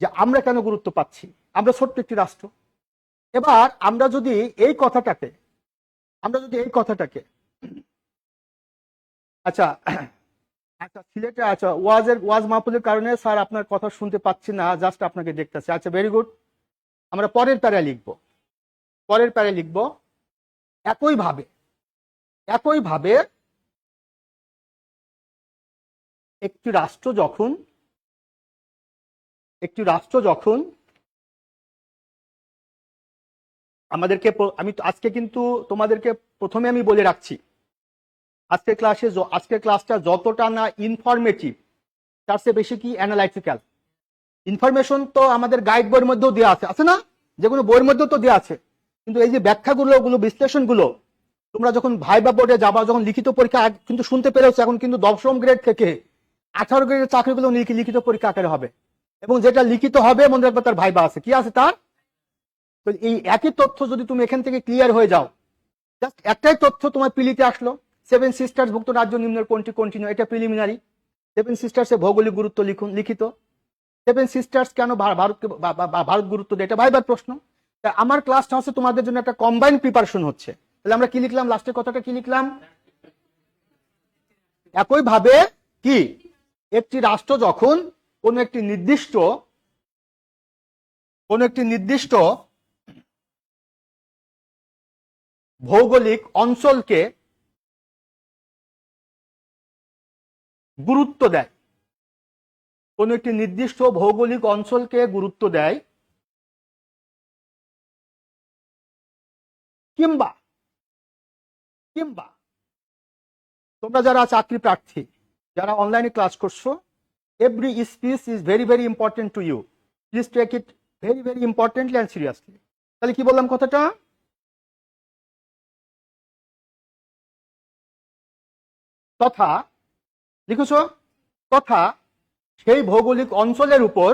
যে আমরা কেন গুরুত্ব পাচ্ছি। আমরা ছোট্ট একটি রাষ্ট্র। এবার আমরা যদি এই কথাটাকে আচ্ছা আচ্ছা সিলেটে, আচ্ছা ওয়াজ মাহফিলের কারণে স্যার আপনার কথা শুনতে পাচ্ছি না, জাস্ট আপনাকে দেখতেছি। আচ্ছা, ভেরি গুড। আমরা পরের প্যারায় লিখব একইভাবে একটি রাষ্ট্র যখন আমাদেরকে, আমি আজকে কিন্তু তোমাদেরকে প্রথমে আমি বলে রাখছি, আজকের ক্লাসটা যতটা না ইনফরমেটিভ, তার চেয়ে বেশি কি অ্যানালাইটিক্যাল। ইনফরমেশন তো আমাদের গাইড বইয়ের মধ্যেও দেওয়া আছে না? যে কোনো বইয়ের মধ্যেও তো দেওয়া আছে, কিন্তু এই যে ব্যাখ্যাগুলো বিশ্লেষণগুলো তোমরা যখন ভাইবা বোর্ডে যাবা, যখন লিখিত পরীক্ষা কিন্তু শুনতে পেরেছো, এখন কিন্তু 10ম গ্রেড থেকে 18 গ্রেডের চাকরিগুলো লিখিত পরীক্ষা আকারে হবে, এবং যেটা লিখিত হবে মনে রাখবে তার ভাইবা আছে, কি আছে তার। তো এই একই তথ্য যদি তুমি এখান থেকে ক্লিয়ার হয়ে যাও, জাস্ট একটাই তথ্য তোমার পিলিতে আসলো, 7 সিস্টার্স ভুক্ত রাজ্য নিম্নের কোনটি কন্টিনিউ, এটা প্রিলিমিনারি। 7 সিস্টার্সের ভৌগোলিক গুরুত্ব লিখিত। 7 সিস্টার্স কেন ভারত গুরুত্ব দেয়, এটা ভাইবার প্রশ্ন। আমার ক্লাসটা হচ্ছে তোমাদের জন্য একটা কম্বাইন্ড প্রিপারেশন হচ্ছে। তাহলে আমরা কি লিখলাম, লাস্টের কথাটা কি লিখলাম? একইভাবে কি একটি রাষ্ট্র যখন কোন একটি নির্দিষ্ট ভৌগোলিক অঞ্চলকে গুরুত্ব দেয়, কোন একটি নির্দিষ্ট ভৌগোলিক অঞ্চলকে গুরুত্ব দেয়, কিংবা কিংবা তোমরা যারা চাকরি প্রার্থী, যারা অনলাইনে ক্লাস করছো, every speech is very very important to you, please take it very very importantly and seriously. তাহলে কি বললাম কথাটা? তথা লিখেছ, তথা সেই ভৌগোলিক অঞ্চলের উপর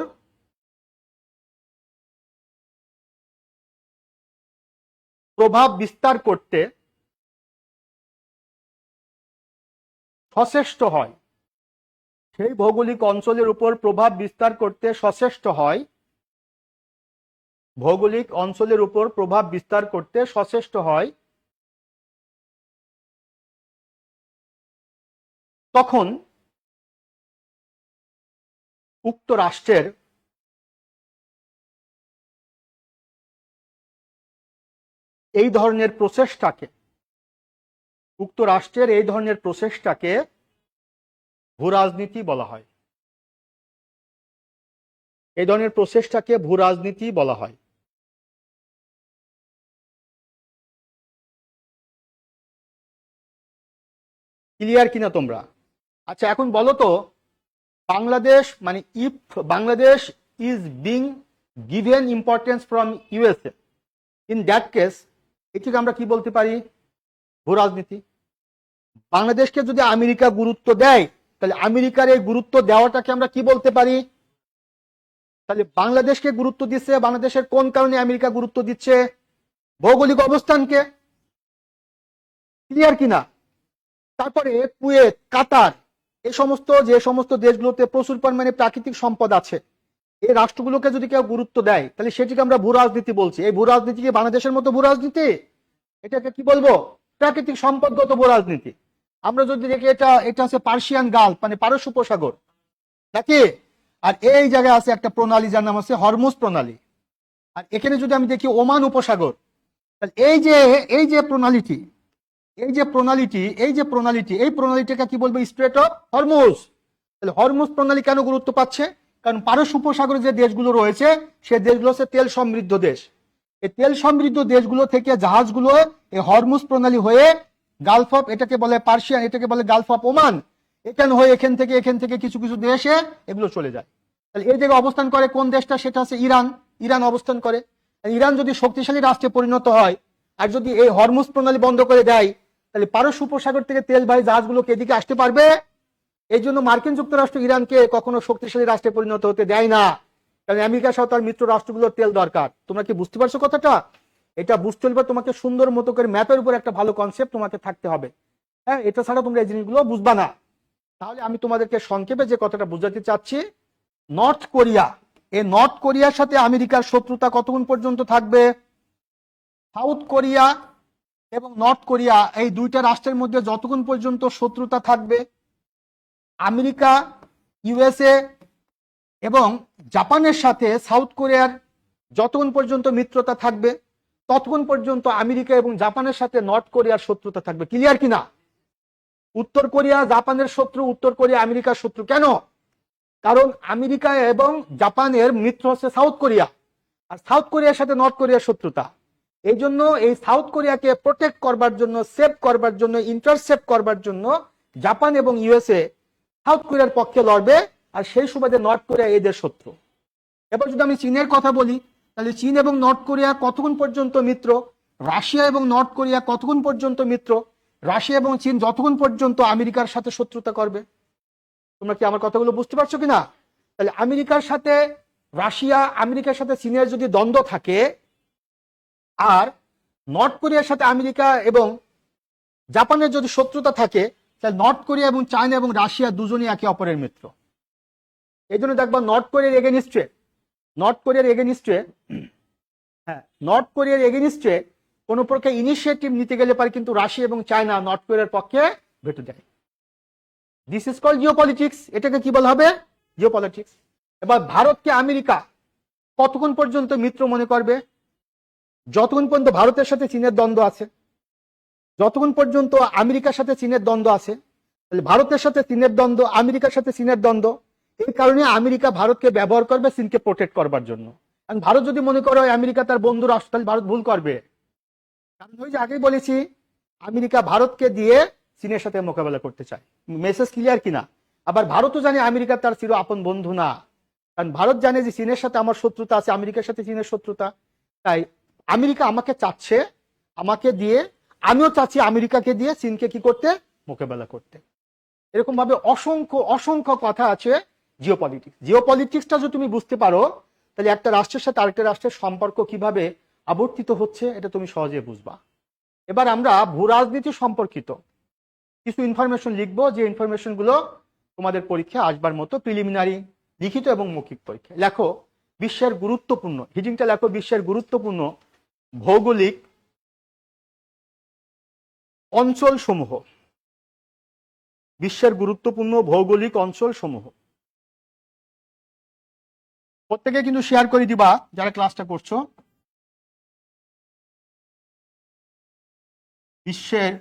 প্রভাব বিস্তার করতে সচেষ্ট হয়, সেই ভৌগোলিক অঞ্চলের উপর প্রভাব বিস্তার করতে সচেষ্ট হয়, ভৌগোলিক অঞ্চলের উপর প্রভাব বিস্তার করতে সচেষ্ট হয়, তখন উক্ত রাষ্ট্রের এই ধরনের প্রচেষ্টাকে, উক্ত রাষ্ট্রের এই ধরনের প্রচেষ্টাকে ভূরাজনীতি বলা হয়। এই ধরনের প্রচেষ্টাকে ভূরাজনীতি বলা হয়। ক্লিয়ার কিনা তোমরা? আচ্ছা, এখন বলো তো, বাংলাদেশ মানে if Bangladesh is being given importance from USA, in that case এটিকে আমরা কি বলতে পারি? ভূরাজনীতি। বাংলাদেশকে যদি আমেরিকা গুরুত্ব দেয়, তাহলে আমেরিকার এই গুরুত্ব দেওয়াটাকে আমরা কি বলতে পারি? তাহলে বাংলাদেশকে গুরুত্ব দিচ্ছে, বাংলাদেশের কোন কারণে আমেরিকা গুরুত্ব দিচ্ছে? ভৌগোলিক অবস্থানকে। ক্লিয়ার কিনা? তারপরে কুয়েত, কাতার, এই সমস্ত যে সমস্ত দেশগুলোতে প্রচুর পরিমাণে প্রাকৃতিক সম্পদ আছে, এই রাষ্ট্রগুলোকে যদি কেউ গুরুত্ব দেয়, তাহলে সেটিকে আমরা ভূরাজনীতি বলছি। এই ভূরাজনীতি কি বাংলাদেশের মতো ভূরাজনীতি? এটাকে কি বলবো? প্রাকৃতিক সম্পদগত ভূরাজনীতি। আমরা যদি দেখি, এটা হচ্ছে পার্সিয়ান গালফ, মানে পারস্য উপসাগর নাকি, আর এই জায়গায় আছে একটা প্রণালী যার নাম হচ্ছে হরমুজ প্রণালী, আর এখানে যদি আমি দেখি ওমান উপসাগর, তাহলে এই প্রণালীটাকে কি বলবো? Strait of Hormuz. তাহলে হরমুজ প্রণালী কেন গুরুত্ব পাচ্ছে? কারণ পারস্য উপসাগরে যে দেশগুলো রয়েছে, সে দেশগুলো হচ্ছে তেল সমৃদ্ধ দেশ। এই তেল সমৃদ্ধ দেশগুলো থেকে জাহাজগুলো এই হরমুজ প্রণালী হয়ে গালফ অফ, এটাকে বলে পার্সিয়ান, এটাকে বলে গালফ অফ ওমান, এখানে হয়ে এখান থেকে কিছু কিছু দেশে এগুলো চলে যায়। তাহলে এই জায়গায় অবস্থান করে কোন দেশটা? সেটা হচ্ছে ইরান। ইরান অবস্থান করে। ইরান যদি শক্তিশালী রাষ্ট্রে পরিণত হয়, আর যদি এই হরমুজ প্রণালী বন্ধ করে দেয়, তাহলে পারস্য উপসাগর থেকে তেলবাহী জাহাজগুলোকে এদিকে আসতে পারবে। এই জন্য মার্কিন যুক্তরাষ্ট্র ইরানকে কখনো শক্তিশালী রাষ্ট্রে পরিণত হতে দেয় না, কারণ আমেরিকা সহ তার মিত্র রাষ্ট্রগুলোর তেল দরকার। তোমরা কি বুঝতে পারছো কথাটা? এটা বুঝতে হলে তোমাকে সুন্দর মতো করে ম্যাপের উপর একটা ভালো কনসেপ্ট তোমাকে থাকতে হবে। হ্যাঁ, এটা ছাড়া তোমরা এই জিনিসগুলো বুঝবা না। তাহলে আমি তোমাদেরকে সংক্ষেপে যে কথাটা বুঝাতে চাচ্ছি, নর্থ কোরিয়া, এই নর্থ কোরিয়ার সাথে আমেরিকার শত্রুতা কতক্ষণ পর্যন্ত থাকবে? সাউথ কোরিয়া এবং নর্থ কোরিয়া, এই দুইটা রাষ্ট্রের মধ্যে যতক্ষণ পর্যন্ত শত্রুতা থাকবে, আমেরিকা, ইউএসএ এবং জাপানের সাথে সাউথ কোরিয়ার যতক্ষণ পর্যন্ত মিত্রতা থাকবে, ততক্ষণ পর্যন্ত আমেরিকা এবং জাপানের সাথে নর্থ কোরিয়ার শত্রুতা থাকবে। ক্লিয়ার কিনা? উত্তর কোরিয়া জাপানের শত্রু, উত্তর কোরিয়া আমেরিকার শত্রু। কেন? কারণ আমেরিকা এবং জাপানের মিত্র হচ্ছে সাউথ কোরিয়া, আর সাউথ কোরিয়ার সাথে নর্থ কোরিয়ার শত্রুতা। এই জন্য এই সাউথ কোরিয়াকে প্রোটেক্ট করবার জন্য, সেভ করবার জন্য, ইন্টারসেপ্ট করবার জন্য জাপান এবং ইউএসএ সাউথ কোরিয়ার পক্ষে লড়বে, আর সেই সুবাদে নর্থ কোরিয়া এদের শত্রু। এবার যদি আমি চীনের কথা বলি, তাহলে চীন এবং নর্থ কোরিয়া কতক্ষণ পর্যন্ত মিত্র? রাশিয়া এবং নর্থ কোরিয়া কতক্ষণ পর্যন্ত মিত্র? রাশিয়া এবং চীন যতক্ষণ পর্যন্ত আমেরিকার সাথে শত্রুতা করবে। তোমরা কি আমার কথাগুলো বুঝতে পারছো কিনা? তাহলে আমেরিকার সাথে রাশিয়া, আমেরিকার সাথে চীনের যদি দ্বন্দ্ব থাকে, আর নর্থ কোরিয়ার সাথে আমেরিকা এবং জাপানের যদি শত্রুতা থাকে, তাহলে নর্থ কোরিয়া এবং চায়না এবং রাশিয়া দুজনই একে অপরের মিত্র। এই জন্য দেখবা নর্থ কোরিয়ার এগেনিস্টে কোন প্রকার ইনিশিয়েটিভ নিতে গেলে পারে, কিন্তু রাশিয়া এবং চায়না নর্থ কোরিয়ার পক্ষে ভেটো দেয়। This is called geopolitics. এটাকে কি বলা হবে? জিওপলিটিক্স। এবার ভারতকে আমেরিকা কতক্ষণ পর্যন্ত মিত্র মনে করবে? যতক্ষণ পর্যন্ত ভারতের সাথে চীনের দ্বন্দ্ব আছে, যতক্ষণ পর্যন্ত আমেরিকার সাথে চীনের দ্বন্দ্ব আছে, তাহলে ভারতের সাথে চীনের দ্বন্দ্ব, আমেরিকার সাথে চীনের দ্বন্দ্ব, এই কারণে আমেরিকা ভারতকে ব্যবহার করবে চীনকে প্রোটেক্ট করবার জন্য। কারণ ভারত যদি মনে করে আমেরিকা তার বন্ধু রাষ্ট্র, তাহলে ভারত ভুল করবে। কারণ ওই যে আগেই বলেছি, আমেরিকা ভারতকে দিয়ে চীনের সাথে মোকাবেলা করতে চায়। মেসেজ ক্লিয়ার কিনা? আবার ভারতও জানে আমেরিকা তার চির আপন বন্ধু না, কারণ ভারত জানে যে চীনের সাথে আমার শত্রুতা আছে, আমেরিকার সাথে চীনের শত্রুতা। তাই আমেরিকা আমাকে চাচ্ছে, আমাকে দিয়ে, আমিও চাচ্ছি আমেরিকাকে দিয়ে চীনকে কি করতে, মোকাবেলা করতে। এরকম ভাবে অসংখ্য অসংখ্য কথা আছে জিওপলিটিক্স। জিওপলিটিক্সটা যদি তুমি বুঝতে পারো, তাহলে একটা রাষ্ট্রের সাথে আরেকটা রাষ্ট্রের সম্পর্ক কিভাবে আবর্তিত হচ্ছে এটা তুমি সহজে বুঝবা। এবার আমরা ভূ রাজনীতি সম্পর্কিত কিছু ইনফরমেশন লিখবো, যে ইনফরমেশন গুলো তোমাদের পরীক্ষায় আসবার মতো, প্রিলিমিনারি লিখিত এবং মৌখিক পরীক্ষা। লেখো বিশ্বের গুরুত্বপূর্ণ, হিডিংটা লেখো বিশ্বের গুরুত্বপূর্ণ ভৌগোলিক অঞ্চল সমূহ। বিশ্বের গুরুত্বপূর্ণ ভৌগোলিক অঞ্চল সমূহ প্রত্যেকে কিন্তু শেয়ার করে দিবা যারা ক্লাসটা করছো। বিশ্বের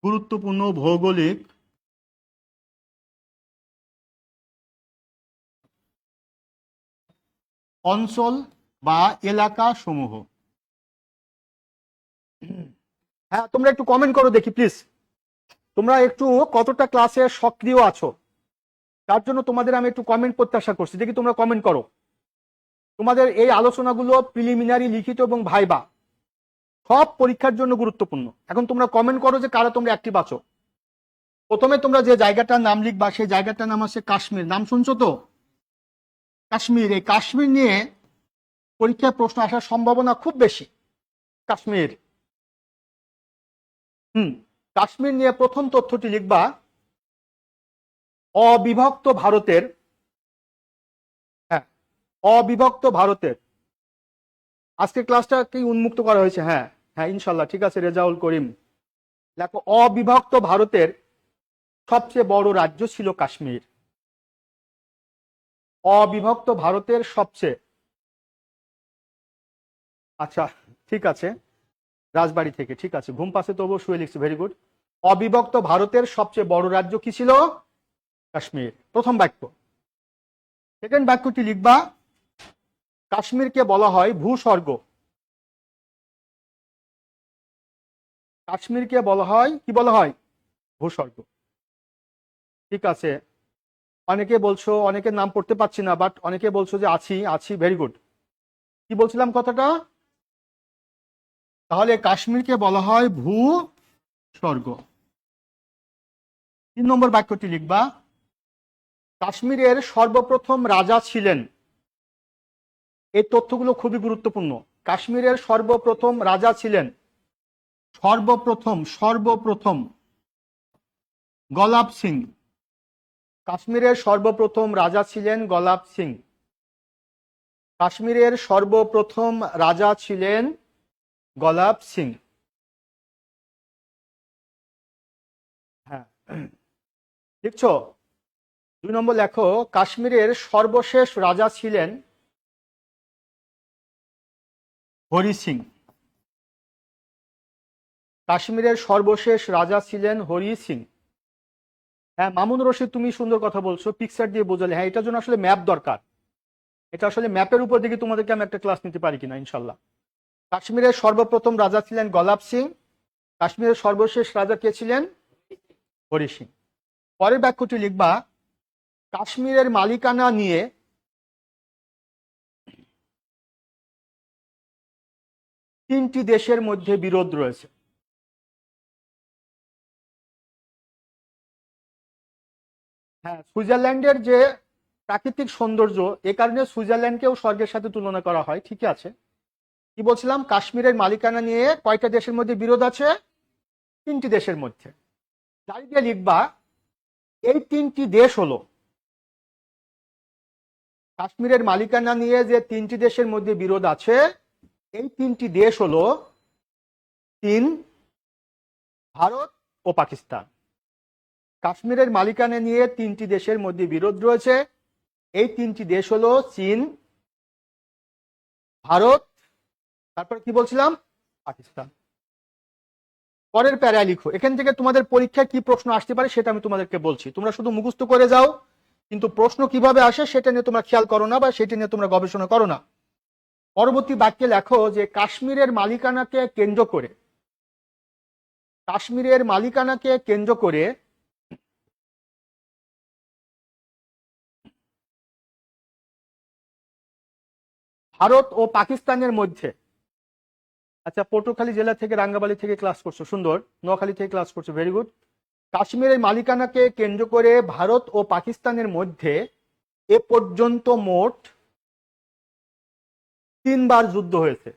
গুরুত্বপূর্ণ ভৌগোলিক অঞ্চল বা এলাকা সমূহ। হ্যাঁ, তোমরা একটু কমেন্ট করো দেখি প্লিজ, তোমরা একটু কতটা ক্লাসে সক্রিয় আছো, তার জন্য তোমাদের আমি একটু কমেন্ট প্রত্যাশা করছি। দেখি তোমরা কমেন্ট করো। তোমাদের এই আলোচনাগুলো প্রিলিমিনারি, লিখিত এবং ভাইবা সব পরীক্ষার জন্য গুরুত্বপূর্ণ। এখন তোমরা কমেন্ট করো যে কারা তোমরা অ্যাক্টিভ আছো। প্রথমে তোমরা যে জায়গাটার নাম লিখবা সেই জায়গাটার নাম আছে কাশ্মীর। নাম শুনছো তো? কাশ্মীর। এই কাশ্মীর নিয়ে পরীক্ষায় প্রশ্ন আসার সম্ভাবনা খুব বেশি। কাশ্মীর, কাশ্মীর নিয়ে প্রথম তথ্যটি লিখবা, অবিভক্ত ভারতের, হ্যাঁ অবিভক্ত ভারতের, আজকে ক্লাসটা কি উন্মুক্ত করা হয়েছে? হ্যাঁ হ্যাঁ ইনশাল্লাহ, ঠিক আছে। রেজাউল করিম দেখো, অবিভক্ত ভারতের সবচেয়ে বড় রাজ্য ছিল কাশ্মীর। অবিভক্ত ভারতের সবচেয়ে, আচ্ছা ঠিক আছে, রাজবাড়ি থেকে, ঠিক আছে, ঘুম পাশে তো অবশ্যই লিখছি, ভেরি গুড। অবিভক্ত ভারতের সবচেয়ে বড় রাজ্য কি ছিল? কাশ্মীর। প্রথম বাক্য। সেকেন্ড বাক্যটি লিখবা, কাশ্মীরকে বলা হয় ভূস্বর্গ। কাশ্মীরকে বলা হয় কি? বলা হয় ভূস্বর্গ। ঠিক আছে, অনেকে বলছো, অনেকের নাম পড়তে পারছি না, বাট অনেকে বলছো যে আছি আছি, ভেরি গুড। কি বলছিলাম কথাটা? তাহলে কাশ্মীরকে বলা হয় ভূস্বর্গ। 3 নম্বর বাক্যটি লিখবা, কাশ্মীরের সর্বপ্রথম রাজা ছিলেন। এই তথ্যগুলো খুবই গুরুত্বপূর্ণ। কাশ্মীরের সর্বপ্রথম রাজা ছিলেন, সর্বপ্রথম গলাব সিং। কাশ্মীরের সর্বপ্রথম রাজা ছিলেন গলাব সিং। কাশ্মীরের সর্বপ্রথম রাজা ছিলেন গলাব সিং। হ্যাঁ লিখছো? 2 নম্বর লেখো, কাশ্মীরের সর্বশেষ রাজা ছিলেন হরি সিং। কাশ্মীরের সর্বশেষ রাজা ছিলেন হরি সিং। হ্যাঁ মামুন রশিদ, তুমি সুন্দর কথা বলছো, পিকচার দিয়ে বোঝালে। হ্যাঁ, এটার জন্য আসলে ম্যাপ দরকার। এটা আসলে ম্যাপের উপর দেখি তোমাদেরকে আমি একটা ক্লাস নিতে পারি কিনা, ইনশাল্লাহ। কাশ্মীরের সর্বপ্রথম রাজা ছিলেন গলাব সিং। কাশ্মীরের সর্বশেষ রাজা কে ছিলেন? হরি সিং। পরের বাক্যটি লিখবা, কাশ্মীরের মালিকানা নিয়ে তিনটি দেশের মধ্যে বিরোধ রয়েছে। হ্যাঁ, সুইজারল্যান্ডের যে প্রাকৃতিক সৌন্দর্য, এ কারণে সুইজারল্যান্ডকেও স্বর্গের সাথে তুলনা করা হয়। ঠিকই আছে। কি বলছিলাম? কাশ্মীরের মালিকানা নিয়ে কয়টা দেশের মধ্যে বিরোধ আছে? তিনটি দেশের মধ্যে। দাঁড়িয়ে দিয়ে লিখবা, এই তিনটি দেশ হলো, কাশ্মীরের মালিকানা নিয়ে যে তিনটি দেশের মধ্যে বিরোধ আছে, এই তিনটি দেশ হলো চীন, ভারত ও পাকিস্তান। কাশ্মীরের মালিকানা নিয়ে তিনটি দেশের মধ্যে বিরোধ রয়েছে। এই তিনটি দেশ হলো চীন, ভারত, তারপর কি বলছিলাম? পাকিস্তান। পরের প্যারায় লিখো। এখান থেকে তোমাদের পরীক্ষায় কি প্রশ্ন আসতে পারে সেটা আমি তোমাদেরকে বলছি। তোমরা শুধু মুখস্থ করে যাও, কিন্তু প্রশ্ন কিভাবে আসে সেটা নিয়ে তোমরা খেয়াল করো না, বা সেটা নিয়ে তোমরা গবেষণা করো না। পরবর্তী বাক্যে লেখো যে কাশ্মীরের মালিকানাকে কেন্দ্র করে, কাশ্মীরের মালিকানাকে কেন্দ্র করে ভারত ও পাকিস্তানের মধ্যে, আচ্ছা পটুয়াখালী জেলা থেকে, রাঙ্গাবালী থেকে ক্লাস করছো, সুন্দর। নোয়াখালী থেকে ক্লাস করছো, ভেরি গুড। কাশ্মীরের মালিকানাকে কেন্দ্র করে ভারত ও পাকিস্তানের মধ্যে এ পর্যন্ত মোট 3 বার যুদ্ধ হয়েছে।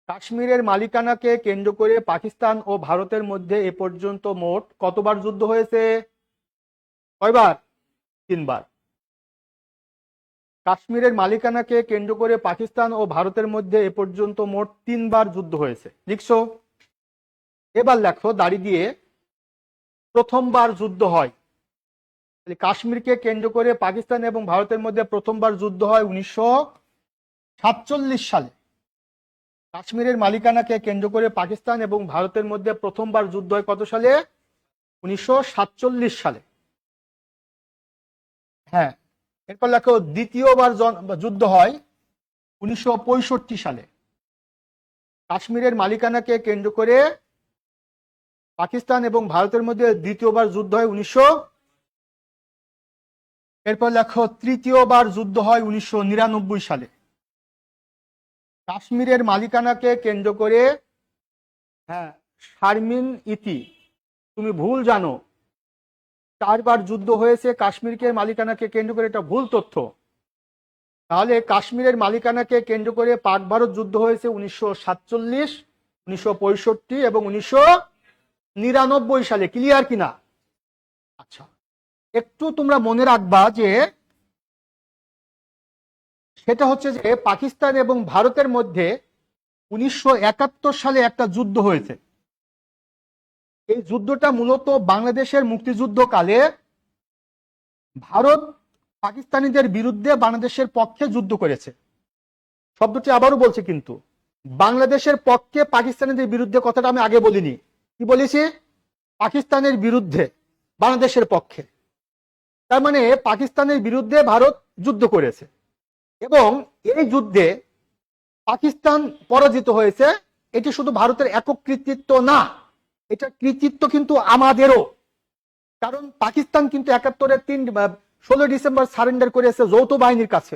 কাশ্মীরের মালিকানাকে কেন্দ্র করে পাকিস্তান ও ভারতের মধ্যে এ পর্যন্ত মোট কতবার যুদ্ধ হয়েছে? কয়বার? 3 বার। কাশ্মীরের মালিকানাকে কেন্দ্র করে পাকিস্তান ও ভারতের মধ্যে এ পর্যন্ত মোট 3 বার যুদ্ধ হয়েছে, লিখছো। এবার লেখো দাড়ি দিয়ে, প্রথমবার যুদ্ধ হয়। কাশ্মীরকে কেন্দ্র করে পাকিস্তান এবং ভারতের মধ্যে প্রথমবার যুদ্ধ হয় 1947 সালে। কাশ্মীরের মালিকানাকে কেন্দ্র করে পাকিস্তান এবং ভারতের মধ্যে প্রথমবার যুদ্ধ হয় কত সালে? 1947 সালে। হ্যাঁ, এরপর লেখো দ্বিতীয়বার যুদ্ধ হয় 1965 সালে। কাশ্মীরের মালিকানাকে কেন্দ্র করে পাকিস্তান এবং ভারতের মধ্যে দ্বিতীয়বার যুদ্ধ হয় এরপর লেখো তৃতীয়বার যুদ্ধ হয় 1999 সালে। কাশ্মীরের মালিকানাকে কেন্দ্র করে, হ্যাঁ শারমিন ইতি তুমি ভুল জানো, 4 বার যুদ্ধ হয়েছে কাশ্মীরকে মালিকানাকে কেন্দ্র করে, এটা ভুল তথ্য। তাহলে কাশ্মীরের মালিকানাকে কেন্দ্র করে পাক ভারত যুদ্ধ হয়েছে 1947, 1965 এবং 1999 সালে। ক্লিয়ার কিনা? আচ্ছা, একটু তোমরা মনে রাখবা যে সেটা হচ্ছে যে পাকিস্তান এবং ভারতের মধ্যে 1971 সালে একটা যুদ্ধ হয়েছে। এই যুদ্ধটা মূলত বাংলাদেশের মুক্তিযুদ্ধকালে ভারত পাকিস্তানিদের বিরুদ্ধে বাংলাদেশের পক্ষে যুদ্ধ করেছে। শব্দটি আবারও বলছে, কিন্তু বাংলাদেশের পক্ষে পাকিস্তানিদের বিরুদ্ধে, কথাটা আমি আগে বলিনি। কি বলেছি? পাকিস্তানের বিরুদ্ধে বাংলাদেশের পক্ষে। তার মানে পাকিস্তানের বিরুদ্ধে ভারত যুদ্ধ করেছে, এবং এই যুদ্ধে পাকিস্তান পরাজিত হয়েছে। এটি শুধু ভারতের একক কৃতিত্ব না, এটা কৃতিত্ব কিন্তু আমাদেরও। কারণ পাকিস্তান কিন্তু 16 ডিসেম্বর সারেন্ডার করেছে যৌথ বাহিনীর কাছে,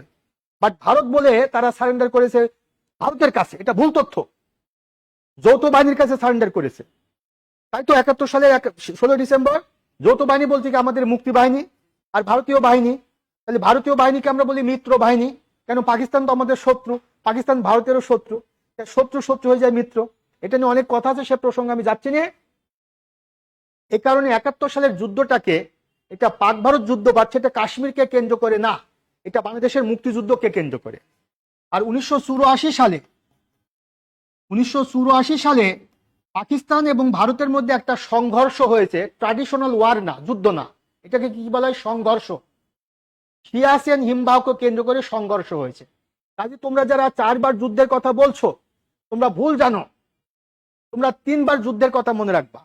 বাট ভারত বলে তারা সারেন্ডার করেছে ভারতের কাছে। এটা ভুল তথ্য। যৌথ বাহিনীর কাছে সারেন্ডার করেছে। তাই তো 71 সালের 16 ডিসেম্বর যৌথ বাহিনী বলতে কি আমাদের মুক্তি বাহিনী আর ভারতীয় বাহিনী। তাহলে ভারতীয় বাহিনীকে আমরা বলি মিত্র বাহিনী। কেন? পাকিস্তান তো আমাদের শত্রু, পাকিস্তান ভারতেরও শত্রু। শত্রু শত্রু হয়ে যায় মিত্র। এটা নিয়ে অনেক কথা আছে, সে প্রসঙ্গে আমি যাচ্ছি না। এই কারণে 71 সালের যুদ্ধটাকে, এটা পাক ভারত যুদ্ধ বা সেটা কাশ্মীরকে কেন্দ্র করে না, এটা বাংলাদেশের মুক্তিযুদ্ধকে কেন্দ্র করে। আর 1984 সালে পাকিস্তান এবং ভারতের মধ্যে একটা সংঘর্ষ হয়েছে। ট্র্যাডিশনাল ওয়ার না, যুদ্ধ না, এটাকে কি বলা হয়? সংঘর্ষ। সিয়াচেন হিমবাহকে কেন্দ্র করে সংঘর্ষ হয়েছে। কাজে তোমরা যারা 4 বার যুদ্ধের কথা বলছো, তোমরা ভুল জানো। তোমরা 3 বার যুদ্ধের কথা মনে রাখবা,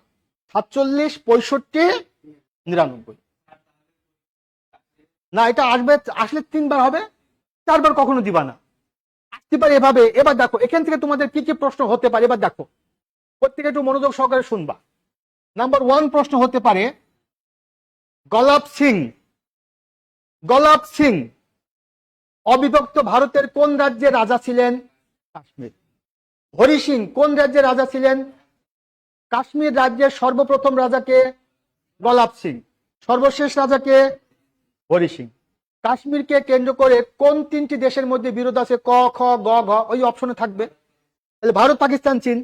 47, 65, 99। না, এটা আসলে 3 বার হবে, 4 বার কখনো দিবা না। আসতে পারে এভাবে। এবার দেখো এখান থেকে তোমাদের কি কি প্রশ্ন হতে পারে। এবার দেখো, প্রত্যেকে একটু মনোযোগ সহকারে শুনবা। নাম্বার 1 প্রশ্ন হতে পারে, গোলাপ সিং অবিভক্ত ভারতের কোন রাজ্যের রাজা ছিলেন? কাশ্মীর। হরি সিং কোন রাজ্যের রাজা ছিলেন? কাশ্মীর রাজ্যের সর্বপ্রথম রাজাকে? গোলাপ সিং। সর্বশেষ রাজাকে? হরি সিং। কাশ্মীরকে কেন্দ্র করে কোন 3টি দেশের মধ্যে বিরোধ আছে? ক, খ, গ, ঘ, ওই অপশনে থাকবে। তাহলে ভারত, পাকিস্তান, চীন।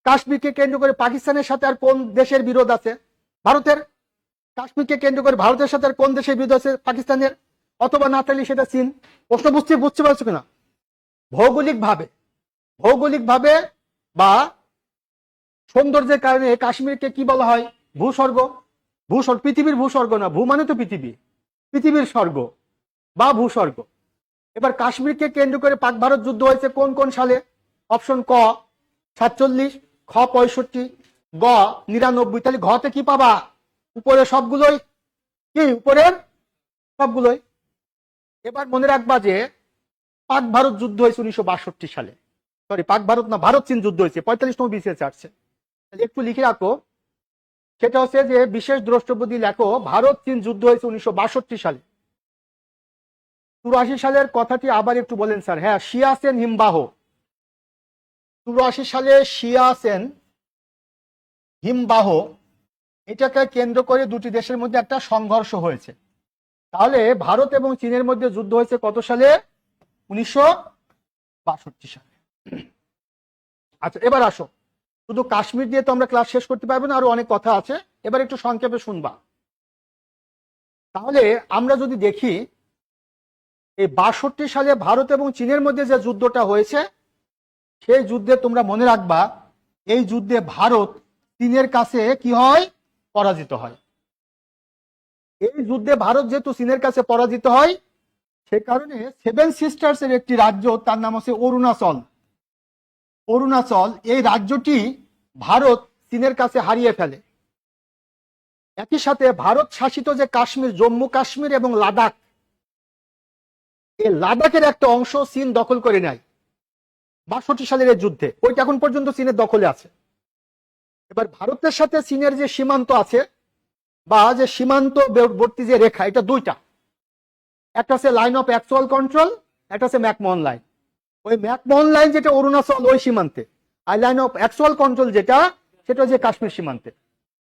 কাশ্মীরকে কেন্দ্র করে পাকিস্তানের সাথে আর কোন দেশের বিরোধ আছে? ভারতের। কাশ্মীরকে কেন্দ্র করে ভারতের সাথে আর কোন দেশের বিরোধ আছে? পাকিস্তানের। অথবা না থাকলে সেটা চীন। প্রশ্ন বুঝতে পারছো কিনা? ভৌগোলিকভাবে বা সৌন্দর্যের কারণে কাশ্মীরকে কি বলা হয়? ভূস্বর্গ। পৃথিবীর ভূস্বর্গ না, ভূ মানে তো পৃথিবীর স্বর্গ বা ভূস্বর্গ। এবার কাশ্মীরকে কেন্দ্র করে পাক ভারত যুদ্ধ হয়েছে কোন কোন সালে? অপশন ক 47, খ খ 65, গ 99, তাহলে ঘতে কি পাবা? উপরে সবগুলোই কি, উপরের সবগুলোই। এবার মনে রাখবা যে পাক ভারত যুদ্ধ হয়েছে 1962 সালে, সরি পাক ভারত না, ভারত চীন যুদ্ধ হয়েছে 45তম বিসিএস আসছে, একটু লিখে রাখো। সেটা হচ্ছে যে বিশেষ দ্রষ্টব্য দিয়ে লেখো, ভারত চীন যুদ্ধ হয়েছে 1962 সালে। 84 সালের কথাটি আবার একটু বলেন স্যার। হ্যাঁ, সিয়াচেন হিমবাহ, 84 সালে সিয়াচেন হিমবাহ, এটাকে কেন্দ্র করে দুটি দেশের মধ্যে একটা সংঘর্ষ হয়েছে। তাহলে ভারত এবং চীনের মধ্যে যুদ্ধ হয়েছে কত সালে? 1962 সালে। আচ্ছা, এবার আসো, শুধু কাশ্মীর দিয়ে তো আমরা ক্লাস শেষ করতে পারবো না, আরো অনেক কথা আছে, এবার একটু সংক্ষেপে শুনবা। তাহলে আমরা যদি দেখি এই 62 সালে ভারত এবং চীনের মধ্যে যে যুদ্ধটা হয়েছে, সেই যুদ্ধে তোমরা মনে রাখবা, এই যুদ্ধে ভারত চীনের কাছে কি হয়? পরাজিত হয়। এই যুদ্ধে ভারত যেহেতু চীনের কাছে পরাজিত হয়, সে কারণে সেভেন সিস্টার্স এর একটি রাজ্য, তার নাম হচ্ছে অরুণাচল। অরুণাচল, এই রাজ্যটি ভারত চীনের কাছে হারিয়ে ফেলে। একই সাথে ভারত শাসিত যে কাশ্মীর, জম্মু কাশ্মীর এবং লাদাখ, এই লাদাখের একটা অংশ চীন দখল করে নেয় 62 সালের যুদ্ধে, ওইটা এখন পর্যন্ত চীনের দখলে আছে। এবার ভারতের সাথে চীনের যে সীমান্ত আছে, বা যে সীমান্তবর্তী যে রেখা, এটা দুইটা, একটা হচ্ছে লাইন অফ অ্যাকচুয়াল কন্ট্রোল, একটা হচ্ছে ম্যাকমোহন লাইন। ওই ম্যাকমোহন লাইন যেটা অরুণাচল ওই সীমান্তে, আর লাইন অফ অ্যাকচুয়াল কন্ট্রোল যেটা, সেটা হচ্ছে কাশ্মীর সীমান্তে।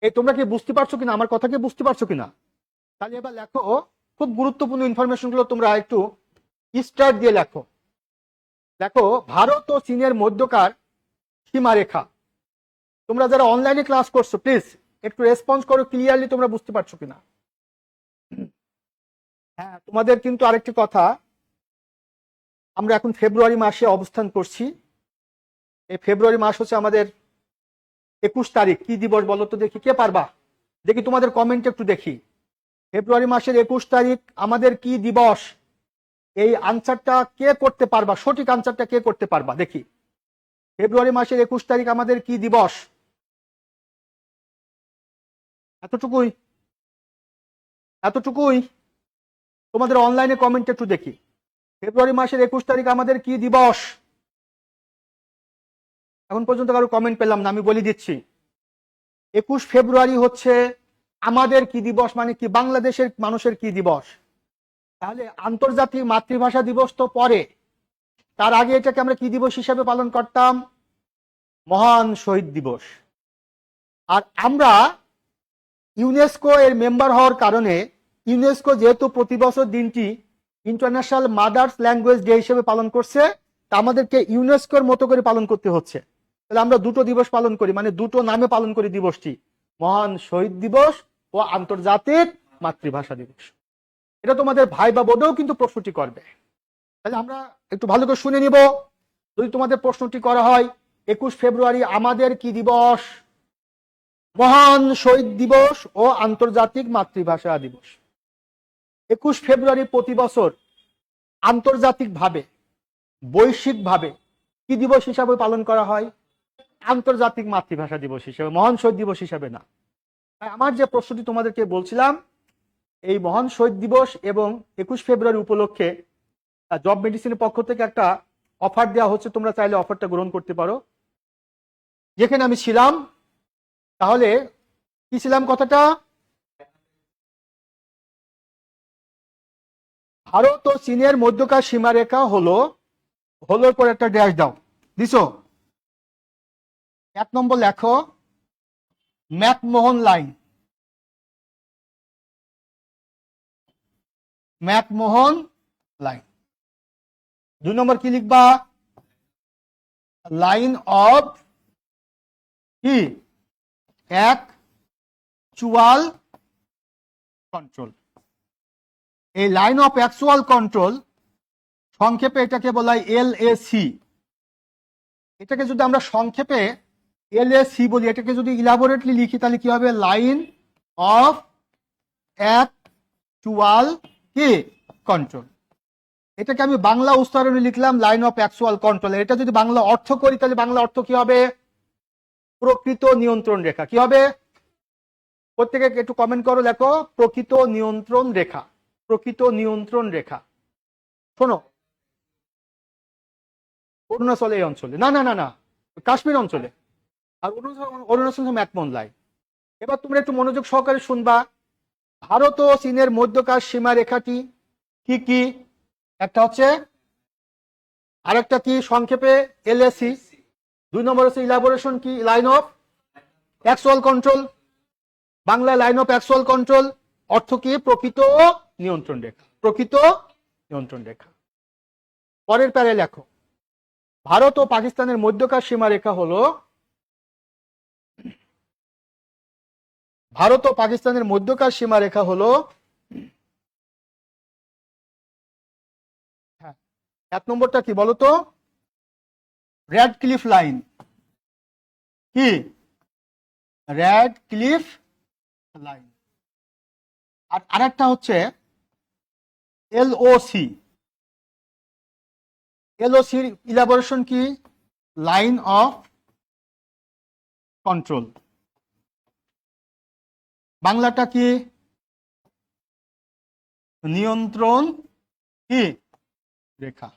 এই তোমরা কি বুঝতে পারছো কিনা, আমার কথা কি বুঝতে পারছো কিনা? তাহলে এবার লেখো, খুব গুরুত্বপূর্ণ ইনফরমেশন গুলো তোমরা একটু স্টার্ট দিয়ে লেখো। দেখো, ভারত ও চীনের মধ্যকার সীমারেখা। তোমরা যারা অনলাইনে ক্লাস করছো, প্লিজ একটু রেসপন্স করো ক্লিয়ারলি, তোমরা বুঝতে পারছো কিনা। হ্যাঁ, তোমাদের কিন্তু আরেকটি কথা, আমরা এখন ফেব্রুয়ারি মাসে অবস্থান করছি। এই ফেব্রুয়ারি মাস হচ্ছে আমাদের 21 তারিখ। কি দিবস বলো তো দেখি, কে পারবা? দেখি তোমাদের কমেন্ট একটু দেখি। ফেব্রুয়ারি মাসের 21 তারিখ আমাদের কি দিবস? এই আনসারটা কে করতে পারবা? সঠিক আনসারটা কে করতে পারবা দেখি। ফেব্রুয়ারি মাসের 21 তারিখ আমাদের কি দিবস? এতটুকুই, এতটুকুই। তোমাদের অনলাইনে কমেন্ট একটু দেখি। ফেব্রুয়ারি মাসের 21 তারিখ আমাদের কি দিবস? এখন পর্যন্ত কারো কমেন্ট পেলাম না, আমি বলে দিচ্ছি। 21 ফেব্রুয়ারি হচ্ছে আমাদের কি দিবস, মানে কি বাংলাদেশের মানুষের কি দিবস। তাহলে আন্তর্জাতিক মাতৃভাষা দিবস তো পরে, তার আগে এটাকে আমরা কি দিবস হিসাবে পালন করতাম? মহান শহীদ দিবস। আর আমরা ইউনেস্কো এর মেম্বার হওয়ার কারণে, ইউনেস্কো যেহেতু প্রতি বছর দিনটি ইন্টারন্যাশনাল মাদার্স ল্যাঙ্গুয়েজ ডে হিসেবে পালন করছে, তা আমাদেরকে ইউনেস্কোর মতো করে পালন করতে হচ্ছে। তাহলে আমরা দুটো দিবস পালন করি, মানে দুটো নামে পালন করি দিবসটি, মহান শহীদ দিবস ও আন্তর্জাতিক মাতৃভাষা দিবস। এটা তোমাদের ভাই বা বোর্ডেও কিন্তু প্রশ্নটি করবে। তাহলে আমরা একটু ভালো করে শুনে নিব। যদি তোমাদের প্রশ্নটি করা হয় 21 ফেব্রুয়ারি আমাদের কি দিবস? মহান শহীদ দিবস ও আন্তর্জাতিক মাতৃভাষা দিবস। 21 ফেব্রুয়ারি প্রতি বছর আন্তর্জাতিকভাবে, বৈশ্বিকভাবে কি দিবস হিসাবে পালন করা হয়? আন্তর্জাতিক মাতৃভাষা দিবস হিসেবে, মহান শহীদ দিবস হিসেবে না। তাই আমার যে প্রশ্নটি তোমাদেরকে বলছিলাম, এই মহান শহীদ দিবস এবং 21 ফেব্রুয়ারি উপলক্ষে জব মেডিসিনের পক্ষ থেকে একটা অফার দেওয়া হচ্ছে, তোমরা চাইলে অফারটা গ্রহণ করতে পারো। যেখানে আমি ছিলাম, তাহলে কি ছিলাম কথাটা? ভারত ও চীনের মধ্যকার সীমারেখা হলো, হলোর পর একটা ড্যাশ দাও, দিছো। 1 নম্বর লেখো ম্যাকমোহন লাইন। McMahon line. 2 নম্বর কি লিখবা? লাইন অফ কি? Actual control. এই লাইন অফ অ্যাকচুয়াল কন্ট্রোল, সংক্ষেপে এটাকে বলা হয় LAC। এটাকে যদি আমরা সংক্ষেপে LAC বলি, এটাকে যদি ইলাবোরেটলি লিখি, তাহলে কি হবে? লাইন অফ অ্যাকচুয়াল কি কন্ট্রোল। এটাকে আমি বাংলা উচ্চারণে লিখলাম লাইন অফ অ্যাকচুয়াল কন্ট্রোল। এটা যদি বাংলা অর্থ করি, তাহলে বাংলা অর্থ কি হবে? প্রকৃত নিয়ন্ত্রণ রেখা। কি হবে? প্রত্যেকে একটু কমেন্ট করো, লেখো প্রকৃত নিয়ন্ত্রণ রেখা। প্রকৃত নিয়ন্ত্রণ রেখা। শোনো, অরুণাচল এই অঞ্চলে, না না না না, কাশ্মীর অঞ্চলে। আর অরুণাচল ম্যাকমোহন। এবার তোমরা একটু মনোযোগ সহকারে শুনবা। ভারত ও চীনের মধ্যকার সীমা রেখাটি কি কি? একটা হচ্ছে, আরেকটা কি সংক্ষেপে এলএসি। 2 নম্বর হচ্ছে ইলাবোরেশন কি? Line of actual control. Bangla line of actual control অর্থ কি? প্রকৃত নিয়ন্ত্রণ রেখা। প্রকৃত নিয়ন্ত্রণ রেখা। পরের প্যারে লেখো, ভারত ও পাকিস্তানের মধ্যকার সীমা রেখা হলো, ভারত ও পাকিস্তানের মধ্যকার সীমা রেখা হলো, হ্যাঁ, 1 নম্বরটা কি বলতো? Radcliffe line. কি? Radcliffe line. আর আরেকটা হচ্ছে এলওসি। এলওসির ইলাবোরেশন কি? Line of control. বাংলাটা কি? নিয়ন্ত্রণ কি রেখা।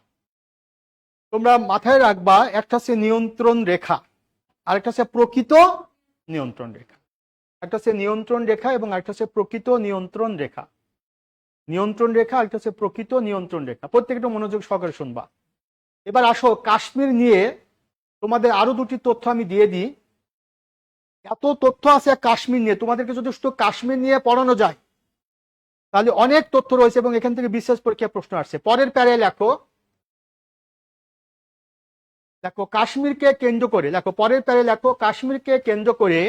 তোমরা মাথায় রাখবা, একটা হচ্ছে নিয়ন্ত্রণ রেখা, আরেকটা হচ্ছে প্রকৃত নিয়ন্ত্রণ রেখা। একটা হচ্ছে নিয়ন্ত্রণ রেখা এবং আরেকটা হচ্ছে প্রকৃত নিয়ন্ত্রণ রেখা। নিয়ন্ত্রণ রেখা, আরেকটা হচ্ছে প্রকৃত নিয়ন্ত্রণ রেখা। প্রত্যেকটা মনোযোগ সহকারে শুনবা। এবার আসো কাশ্মীর নিয়ে তোমাদের আরো 2টি তথ্য আমি দিয়ে দিই। এত তথ্য আছে কাশ্মীর নিয়ে, তোমাদেরকে যদি শুধু কাশ্মীর নিয়ে পড়ানো যায় তাহলে অনেক তথ্য রয়েছে এবং এখান থেকে বিশেষ পরীক্ষা প্রশ্ন আসছে। পরের প্যারে লেখো, দেখো কাশ্মীরকে কেন্দ্র করে, লেখো পরের প্যারে লেখো, কাশ্মীরকে কেন্দ্র করে,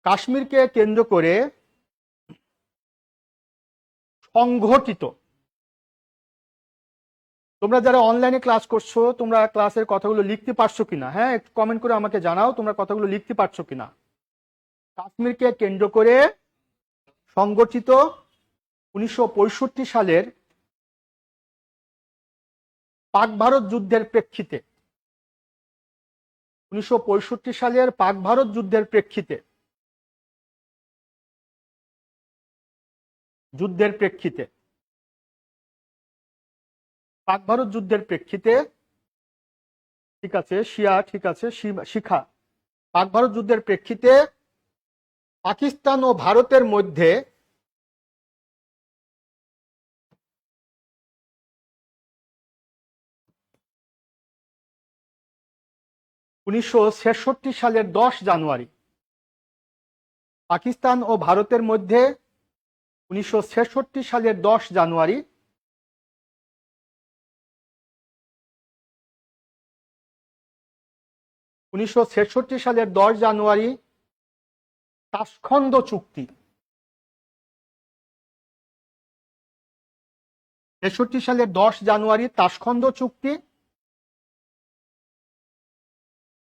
কাশ্মীরকে কেন্দ্র করে সংঘটিত। তোমরা যারা অনলাইনে ক্লাস করছো, তোমরা ক্লাসের কথাগুলো লিখতে পারছো কিনা? হ্যাঁ, একটু কমেন্ট করে আমাকে জানাও তোমরা কথাগুলো লিখতে পারছো কিনা। কাশ্মীরকে কেন্দ্র করে সংগঠিত 1965 সালের পাক ভারত যুদ্ধের প্রেক্ষিতে, 1965 সালের পাক ভারত যুদ্ধের প্রেক্ষিতে, যুদ্ধের প্রেক্ষিতে, পাক ভারত যুদ্ধের প্রেক্ষিতে, ঠিক আছে শিয়া, ঠিক আছে শিখা, পাক ভারত যুদ্ধের প্রেক্ষিতে পাকিস্তান ও ভারতের মধ্যে 1966 সালের 10 জানুয়ারি, পাকিস্তান ও ভারতের মধ্যে 1966 সালের 10 জানুয়ারি 1966 সালের 10 জানুয়ারি তাশখন্দ চুক্তি, 63 সালের 10 জানুয়ারি তাশখন্দ চুক্তি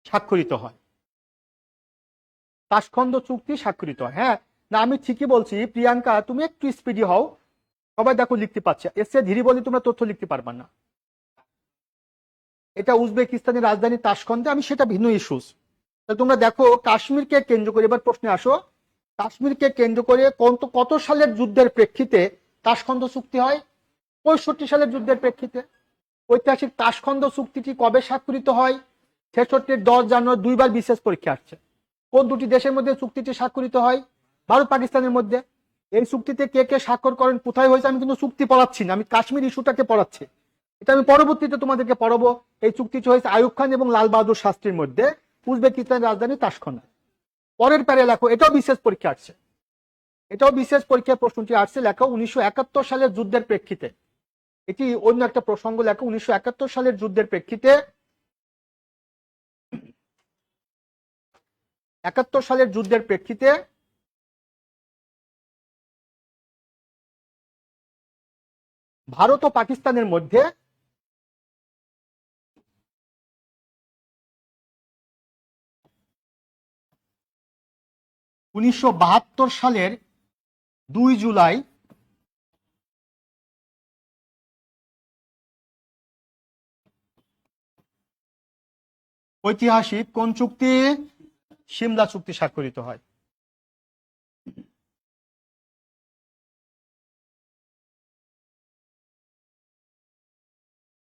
স্বাক্ষরিত হয়। তাশখন্দ চুক্তি স্বাক্ষরিত হয়। হ্যাঁ, না আমি ঠিকই বলছি। প্রিয়াঙ্কা তুমি একটু স্পিডি হও। সবাই দেখো লিখতে পারছে, এসে ধীরে বলে তোমরা তথ্য লিখতে পারবা না। এটা উজবেকিস্তানের রাজধানী তাশখন্দে, আমি সেটা ভিন্ন ইস্যুস। তোমরা দেখো কাশ্মীরকে কেন্দ্র করে, এবার প্রশ্নে আসো, কাশ্মীরকে কেন্দ্র করে কত সালের যুদ্ধের প্রেক্ষিতে তাশখন্দ চুক্তি হয়? 65 সালের যুদ্ধের প্রেক্ষিতে। ঐতিহাসিক তাশখন্দ চুক্তিটি কবে স্বাক্ষরিত হয়? 66 10 জানুয়ারি। 2বার বিশেষ পরীক্ষা আসছে। কোন 2টি দেশের মধ্যে চুক্তিটি স্বাক্ষরিত হয়? ভারত পাকিস্তানের মধ্যে। এই চুক্তিতে কে কে স্বাক্ষর করেন, কোথায় হয়েছে? আমি কিন্তু চুক্তি পড়াচ্ছি না, আমি কাশ্মীর ইস্যুটাকে পড়াচ্ছি। এটা আমি পরবর্তীতে তোমাদেরকে পড়াবো। এই চুক্তিটি হয়েছে আইয়ুব খান এবং লাল বাহাদুর শাস্ত্রীর মধ্যে, উজবেকিস্তানের রাজধানী তাশখন্দ। পরের প্যারে লেখো, এটাও বিশেষ পরীক্ষা আসছে, এটাও বিশেষ পরীক্ষার প্রশ্নটি আসছে। লেখো 1971 সালের যুদ্ধের প্রেক্ষিতে, এটি অন্য একটা প্রসঙ্গ। লেখো 1971 সালের যুদ্ধের প্রেক্ষিতে, 71 সালের যুদ্ধের প্রেক্ষিতে ভারত ও পাকিস্তানের মধ্যে 1972 সালের 2 জুলাই ঐতিহাসিক কোন চুক্তি? সিমলা চুক্তি স্বাক্ষরিত হয়।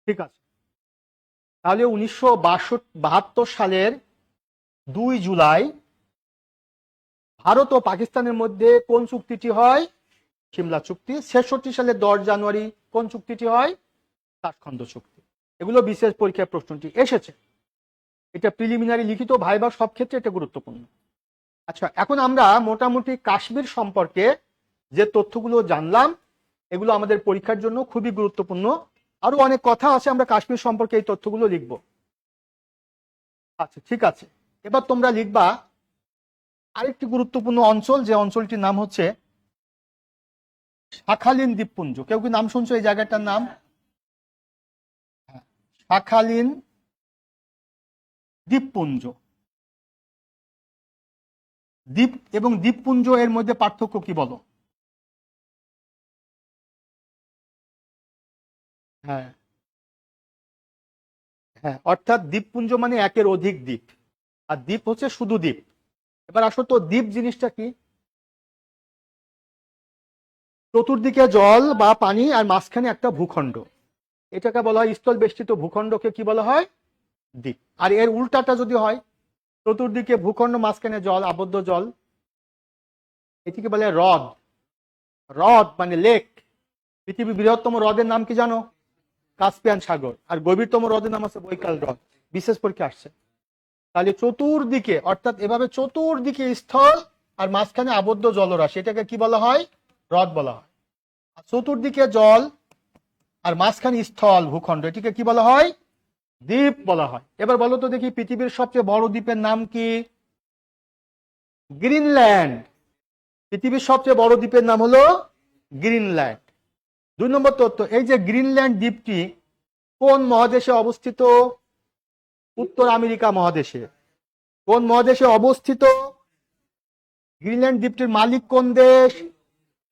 ঠিক আছে, তাহলে 1972 সালের 2 জুলাই ভারত ও পাকিস্তানের মধ্যে কোন চুক্তিটি হয়? সিমলা চুক্তি। 66 সালের 10 জানুয়ারি কোন চুক্তিটি হয়? তাশখন্দ চুক্তি। এগুলো বিশেষ পরীক্ষার প্রশ্নটি এসেছে, এটা প্রিলিমিনারি লিখিত ভাইবা সব ক্ষেত্রে এটা গুরুত্বপূর্ণ। আচ্ছা, এখন আমরা মোটামুটি কাশ্মীর সম্পর্কে যে তথ্যগুলো জানলাম এগুলো আমাদের পরীক্ষার জন্য খুবই গুরুত্বপূর্ণ। আরো অনেক কথা আছে, আমরা কাশ্মীর সম্পর্কে এই তথ্যগুলো লিখব। আচ্ছা ঠিক আছে, এবার তোমরা লিখবা আরেকটি গুরুত্বপূর্ণ অঞ্চল, যে অঞ্চলটির নাম হচ্ছে শাখালিন দ্বীপপুঞ্জ। কেউ কি নাম শুনছো এই জায়গাটার নাম? শাখালিন দ্বীপপুঞ্জ। দ্বীপ এবং দ্বীপপুঞ্জ এর মধ্যে পার্থক্য কি বলো? হ্যাঁ হ্যাঁ, অর্থাৎ দ্বীপপুঞ্জ মানে একের অধিক দ্বীপ, আর দ্বীপ হচ্ছে শুধু দ্বীপ। এবার আসো তো, দ্বীপ জিনিসটা কি? চতুর্দিকে জল বা পানি আর মাঝখানে একটা ভূখণ্ড, এটাকে বলা হয় স্থল বেষ্টিত ভূখণ্ডকে কি বলা হয়? দ্বীপ। আর এর উল্টাটা যদি হয়, চতুর্দিকে ভূখণ্ড মাঝখানে জল, আবদ্ধ জল, এটিকে বলে হ্রদ। হ্রদ মানে লেক। পৃথিবীর বৃহত্তম হ্রদের নাম কি জানো? কাস্পিয়ান সাগর। আর গভীরতম হ্রদের নাম আছে বৈকাল হ্রদ। বিশেষ পরীক্ষা আসছে। তাহলে চতুর্দিকে, অর্থাৎ এভাবে চতুর্দিকে স্থল আর মাঝখানে আবদ্ধ জলরাশি, এটাকে কি বলা হয়? হ্রদ বলা হয়। আর চতুর্দিকে জল আর মাঝখানে স্থল ভূখণ্ড, এটিকে কি বলা হয়? দ্বীপ বলা হয়। এবার বলো তো দেখি, পৃথিবীর সবচেয়ে বড় দ্বীপের নাম কি? গ্রিনল্যান্ড। পৃথিবীর সবচেয়ে বড় দ্বীপের নাম হলো গ্রিনল্যান্ড। 2 নম্বর তথ্য, এই যে গ্রিনল্যান্ড দ্বীপটি কোন মহাদেশে অবস্থিত? উত্তর আমেরিকা মহাদেশে। কোন মহাদেশে অবস্থিত? গ্রিনল্যান্ড দ্বীপটির মালিক কোন দেশ?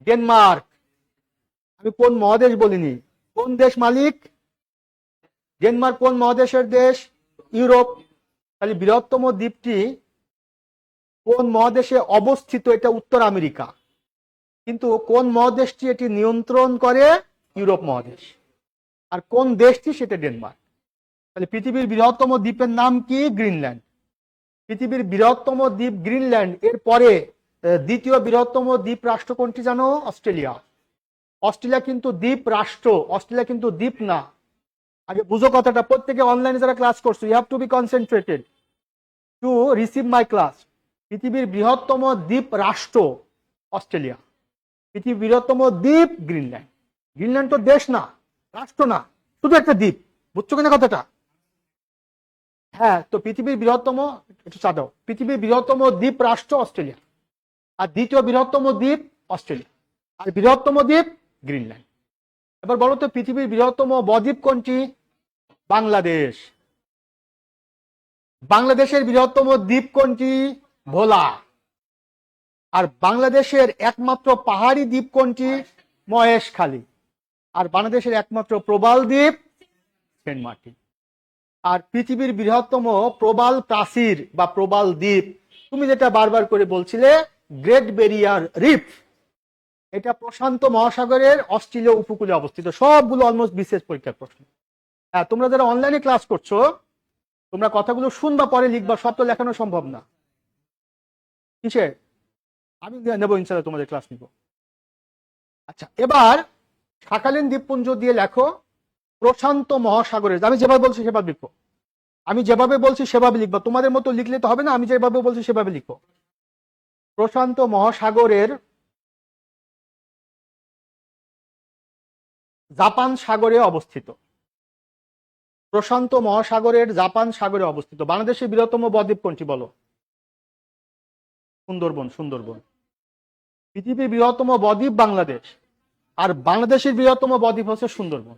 ডেনমার্ক। আমি কোন মহাদেশ বলিনি, কোন দেশ মালিক? ডেনমার্ক। কোন মহাদেশের দেশ? ইউরোপ। তাহলে বৃহত্তম দ্বীপটি কোন মহাদেশে অবস্থিত? এটা উত্তর আমেরিকা। কিন্তু কোন মহাদেশটি এটি নিয়ন্ত্রণ করে? ইউরোপ মহাদেশ। আর কোন দেশটি? সেটা ডেনমার্ক। তাহলে পৃথিবীর বৃহত্তম দ্বীপের নাম কি? গ্রিনল্যান্ড। পৃথিবীর বৃহত্তম দ্বীপ গ্রিনল্যান্ড, এর পরে দ্বিতীয় বৃহত্তম দ্বীপ রাষ্ট্র কোনটি জানো? অস্ট্রেলিয়া। অস্ট্রেলিয়া কিন্তু দ্বীপ রাষ্ট্র, অস্ট্রেলিয়া কিন্তু দ্বীপ না। আগে বুঝো কথাটা, প্রত্যেকে অনলাইনে যারা ক্লাস করছো, you have to be concentrated to receive my class. পৃথিবীর বৃহত্তম দ্বীপ রাষ্ট্র অস্ট্রেলিয়া, পৃথিবীর বৃহত্তম দ্বীপ গ্রিনল্যান্ড। গ্রিনল্যান্ড তো দেশ না, রাষ্ট্র না, শুধু একটা দ্বীপ। বুঝছো কিনা কথাটা? হ্যাঁ, তো পৃথিবীর বৃহত্তম, একটু চা দাও, পৃথিবীর বৃহত্তম দ্বীপ রাষ্ট্র অস্ট্রেলিয়া, আর দ্বিতীয় বৃহত্তম দ্বীপ অস্ট্রেলিয়া, আর বৃহত্তম দ্বীপ গ্রিনল্যান্ড। এবার বলো তো, পৃথিবীর বৃহত্তম বদ্বীপ কোনটি? বাংলাদেশ। বাংলাদেশের বৃহত্তম দ্বীপ কোনটি? ভোলা। আর বাংলাদেশের একমাত্র পাহাড়ি দ্বীপ কোনটি? মহেশখালী। আর বাংলাদেশের একমাত্র প্রবাল দ্বীপ সেন্ট মার্টিন। আর পৃথিবীর বৃহত্তম প্রবাল প্রাচীর বা প্রবাল দ্বীপ, তুমি যেটা বারবার করে বলছিলে, গ্রেট ব্যারিয়ার রিফ, এটা প্রশান্ত মহাসাগরের অস্ট্রেলীয় উপকূলে অবস্থিত। সবগুলো অলমোস্ট বিশেষ পরীক্ষার প্রশ্ন। হ্যাঁ, তোমরা যারা অনলাইনে ক্লাস করছো, তোমরা কথাগুলো শুনবা, পরে লিখবা, সব তো লেখানো সম্ভব না। কিসে? আমি নেবো ইনশাল্লাহ, তোমাদের ক্লাস নিব। আচ্ছা, এবার শাখালিন দ্বীপপুঞ্জ দিয়ে লেখো প্রশান্ত মহাসাগরের। আমি যেভাবে বলছি সেভাবে লিখো, আমি যেভাবে বলছি সেভাবে লিখবো। তোমাদের মতো লিখলে তো হবে না, আমি যেভাবে বলছি সেভাবে লিখো। প্রশান্ত মহাসাগরের জাপান সাগরে অবস্থিত। প্রশান্ত মহাসাগরের জাপান সাগরে অবস্থিত। বাংলাদেশের বৃহত্তম বদ্বীপ কোনটি বলো? সুন্দরবন। সুন্দরবন। পৃথিবীর বৃহত্তম বদ্বীপ বাংলাদেশ, আর বাংলাদেশের বৃহত্তম বদ্বীপ হচ্ছে সুন্দরবন।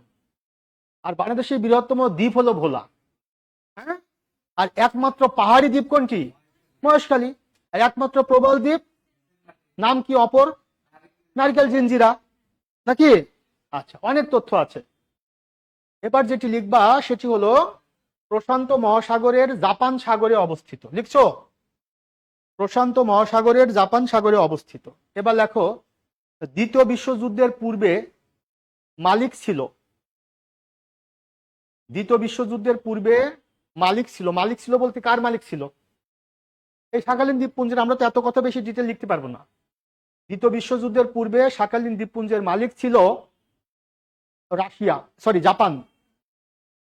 আর বাংলাদেশের বৃহত্তম দ্বীপ হলো ভোলা। হ্যাঁ, আর একমাত্র পাহাড়ি দ্বীপ কোনটি? মহেশখালী। আর একমাত্র প্রবাল দ্বীপ নাম কি অপর? নারকেল জিঞ্জিরা, নাকি? আচ্ছা, অনেক তথ্য আছে। এবার যেটি লিখবা সেটি হলো প্রশান্ত মহাসাগরের জাপান সাগরে অবস্থিত। লিখছো? প্রশান্ত মহাসাগরের জাপান সাগরে অবস্থিত। এবার লেখো, দ্বিতীয় বিশ্বযুদ্ধের পূর্বে মালিক ছিল। দ্বিতীয় বিশ্বযুদ্ধের পূর্বে মালিক ছিল। মালিক ছিল বলতে কার মালিক ছিল? এই শাখালিন দ্বীপপুঞ্জের, আমরা তো এত কথা বেশি ডিটেল লিখতে পারবো না। দ্বিতীয় বিশ্বযুদ্ধের পূর্বে শাখালিন দ্বীপপুঞ্জের মালিক ছিল রাশিয়া, সরি জাপান।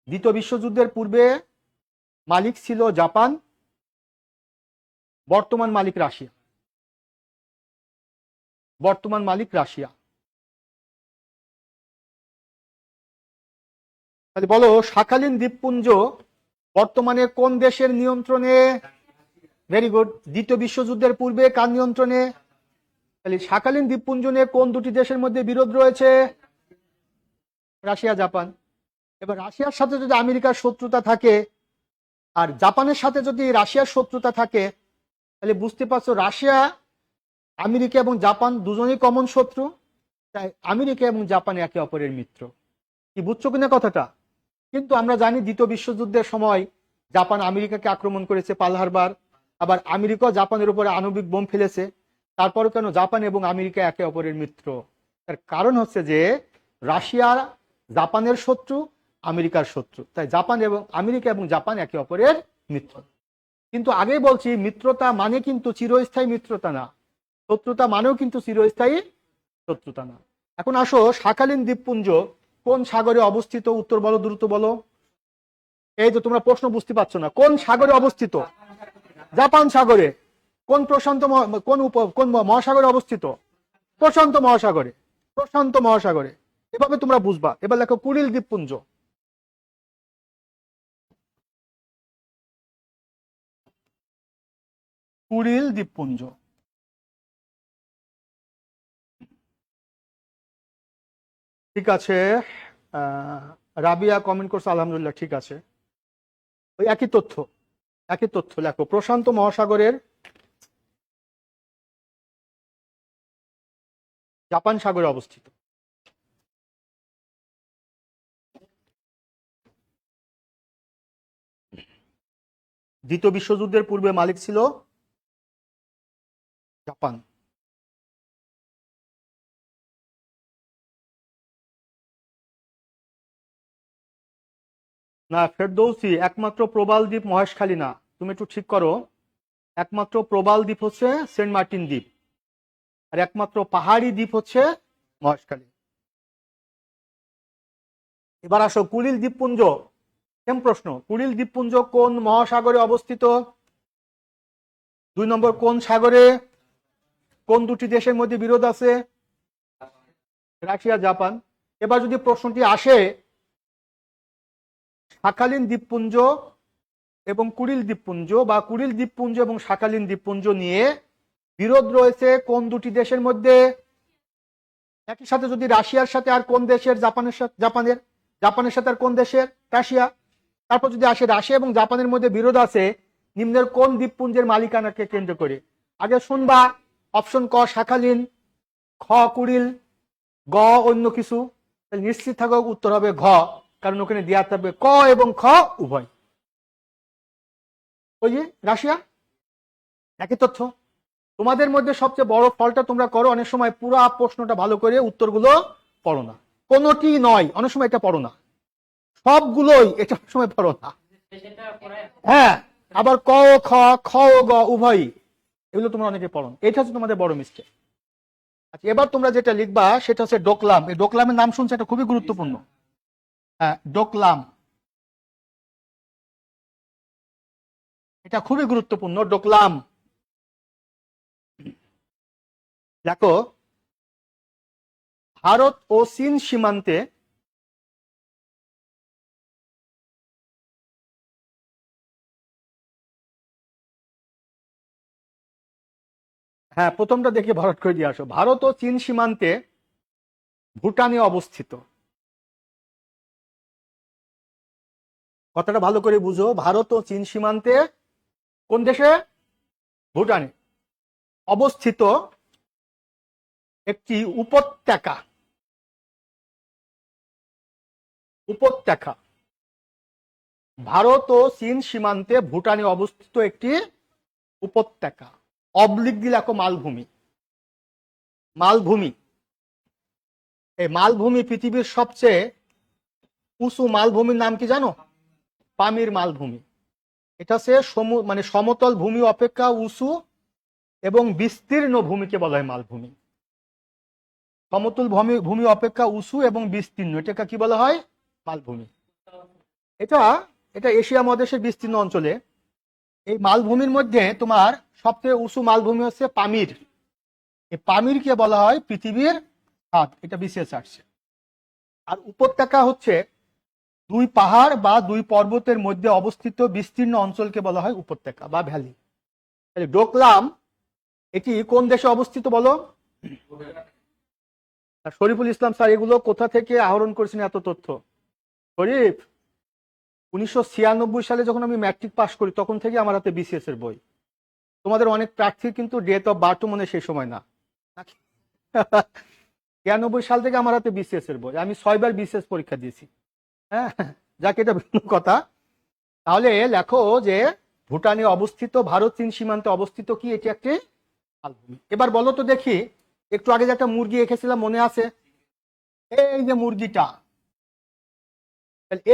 দ্বিতীয় বিশ্বযুদ্ধের পূর্বে মালিক ছিল জাপান, বর্তমান মালিক রাশিয়া। বর্তমান মালিক রাশিয়া। তাহলে বলো, শাখালিন দ্বীপপুঞ্জ বর্তমানে কোন দেশের নিয়ন্ত্রণে? Very good. দ্বিতীয় বিশ্বযুদ্ধের পূর্বে কার নিয়ন্ত্রণে? তাহলে শাখালিন দ্বীপপুঞ্জ নিয়ে কোন দুটি দেশের মধ্যে বিরোধ রয়েছে? Russia Japan. এবার রাশিয়ার সাথে যদি আমেরিকার শত্রুতা থাকে আর জাপানের সাথে যদি রাশিয়ার শত্রুতা থাকে, তাহলে বুঝতে পারছো রাশিয়া, আমেরিকা এবং জাপান দুজনেই কমন শত্রু। তাই আমেরিকা এবং জাপান একে অপরের মিত্র। কি বুঝছো কিনা কথাটা? কিন্তু আমরা জানি দ্বিতীয় বিশ্বযুদ্ধের সময় জাপান আমেরিকাকে আক্রমণ করেছে, পার্ল হারবার। আবার আমেরিকা জাপানের উপরে আণবিক বোম ফেলেছে। তারপরে কেন জাপান এবং আমেরিকা একে অপরের মিত্র? তার কারণ হচ্ছে যে রাশিয়া জাপানের শত্রু, আমেরিকার শত্রু। তাই জাপান এবং আমেরিকা এবং জাপান একে অপরের মিত্র। কিন্তু আগেই বলছি, মিত্রতা মানে কিন্তু চিরস্থায়ী মিত্রতা না, শত্রুতা মানেও কিন্তু চিরস্থায়ী শত্রুতা না। এখন আসো, শাখালিন দ্বীপপুঞ্জ কোন সাগরে অবস্থিত? উত্তর বলো, দ্রুত বলো। এই যে তোমরা প্রশ্ন বুঝতে পারছো না, কোন সাগরে অবস্থিত? জাপান সাগরে। কোন প্রশান্ত কোন মহাসাগরে অবস্থিত? প্রশান্ত মহাসাগরে। প্রশান্ত মহাসাগরে। এভাবে তোমরা বুঝবা। এবার লেখো কুরিল দ্বীপপুঞ্জ। কুরিল দ্বীপপুঞ্জ। ঠিক আছে। রাবিয়া কমেন্ট করছে আলহামদুলিল্লাহ, ঠিক আছে। ওই একই তথ্য, একই তথ্য লেখো। প্রশান্ত মহাসাগরের জাপান সাগরে অবস্থিত। দ্বিতীয় বিশ্বযুদ্ধের পূর্বে মালিক ছিল জাপান। না ফেরদৌসি, একমাত্র প্রবাল দ্বীপ মহেশখালী না। তুমি একটু ঠিক করো। একমাত্র প্রবাল দ্বীপ হচ্ছে সেন্ট মার্টিন দ্বীপ, আর একমাত্র পাহাড়ি দ্বীপ হচ্ছে মহেশখালী। এবার আসো কুরিল দ্বীপপুঞ্জ। সেম প্রশ্ন, কুরিল দ্বীপপুঞ্জ কোন মহাসাগরে অবস্থিত? 2 নম্বর, কোন সাগরে? কোন দুটি দেশের মধ্যে বিরোধ আছে? Russia Japan. এবার যদি প্রশ্নটি আসে শাখালিন দ্বীপপুঞ্জ এবং কুরিল দ্বীপপুঞ্জ, বা কুরিল দ্বীপপুঞ্জ এবং শাখালিন দ্বীপপুঞ্জ নিয়ে বিরোধ রয়েছে কোন দুটি দেশের মধ্যে? একই সাথে যদি রাশিয়ার সাথে আর কোন দেশের? জাপানের সাথে, জাপানের সাথে আর কোন দেশের? রাশিয়া। তারপর যদি আসে রাশিয়া এবং জাপানের মধ্যে বিরোধ আছে নিম্নের কোন দ্বীপপুঞ্জের মালিকানাকে কেন্দ্র করে? আগে শুনবা অপশন ক শাখালিন, খ কুরিল, গ অন্য কিছু। নিশ্চিত থাকো উত্তর হবে ঘ, কারণ ওখানে দেওয়া থাকবে ক এবং খ উভয়। ওই যে রাশিয়া, একই তথ্য। তোমাদের মধ্যে সবচেয়ে বড় ফলটা তোমরা করো, অনেক সময় পুরো প্রশ্নটা ভালো করে উত্তরগুলো পড়ো না। কোনটি নয়, অনেক সময় এটা পড়ো না, সবগুলোই এটা অনেক সময় পড়ো না। হ্যাঁ, আবার ক ও খ, খ ও গ উভয়ই, এগুলো তোমরা অনেকে পড়ো। এটা হচ্ছে তোমাদের বড় মিস্টেক। আচ্ছা, এবার তোমরা যেটা লিখবা সেটা হচ্ছে ডোকলাম। এই ডোকলামের নাম শুনছো, এটা খুবই গুরুত্বপূর্ণ। হ্যাঁ, ডোকলাম, এটা খুবই গুরুত্বপূর্ণ। ডোকলাম দেখো, ভারত ও চীন সীমান্তে হ্যাঁ, প্রথমটা দেখে ভরাট করে দিয়ে আসো। ভারত ও চীন সীমান্তে ভুটানে অবস্থিত। কথাটা ভালো করে বুঝো। ভারত ও চীন সীমান্তে কোন দেশে? ভুটানে অবস্থিত একটি উপত্যকা। উপত্যকা ভারত ও চীন সীমান্তে ভুটানে অবস্থিত একটি উপত্যকা, অবলিক দিলে মালভূমি। মালভূমি, এই মালভূমি পৃথিবীর সবচেয়ে উঁচু মালভূমির নাম কি জানো? পামির মালভূমি। এটা সে মানে সমতল ভূমি অপেক্ষা উঁচু এবং বিস্তীর্ণ ভূমিকে বলা হয় মালভূমি। সমতল ভূমি অপেক্ষা উঁচু এবং বিস্তীর্ণ, এটাকে কি বলা হয়? মালভূমি। এটা এটা এশিয়া মহাদেশের বিস্তীর্ণ অঞ্চলে। এই মালভূমির মধ্যে তোমার সবচেয়ে উঁচু মালভূমি হচ্ছে পামির। এই পামিরকে বলা হয় পৃথিবীর ছাদ, এটা বিশেষ আসছে। আর উপত্যকা হচ্ছে দুই পাহাড় বা দুই পর্বতের মধ্যে অবস্থিত বিস্তীর্ণ অঞ্চলকে বলা হয় উপত্যকা বা ভ্যালি। ডোকলাম এটি কোন দেশে অবস্থিত বলো? শরীফুল ইসলাম স্যার এগুলো কোথা থেকে আহরণ করেছেন এত তথ্য? শরীফ, 1996 সালে যখন আমি ম্যাট্রিক পাস করি তখন থেকে আমার হাতে বিসিএস এর বই। তোমাদের অনেক প্রার্থীর কিন্তু ডেট অফ বার্থ মনে সেই সময় না। 93 সাল থেকে আমার হাতে বিসিএস এর বই, আমি 6 বার বিসিএস পরীক্ষা দিয়েছি। হ্যাঁ, যাকে এটা ভিন্ন কথা। তাহলে লেখো যে ভুটানে অবস্থিত, ভারত চীন সীমান্তে অবস্থিত কি এটি একটি মালভূমি। এবার বলো তো দেখি, একটু আগে যে একটা মুরগি এঁকেছিলাম মনে আছে? এই যে মুরগিটা,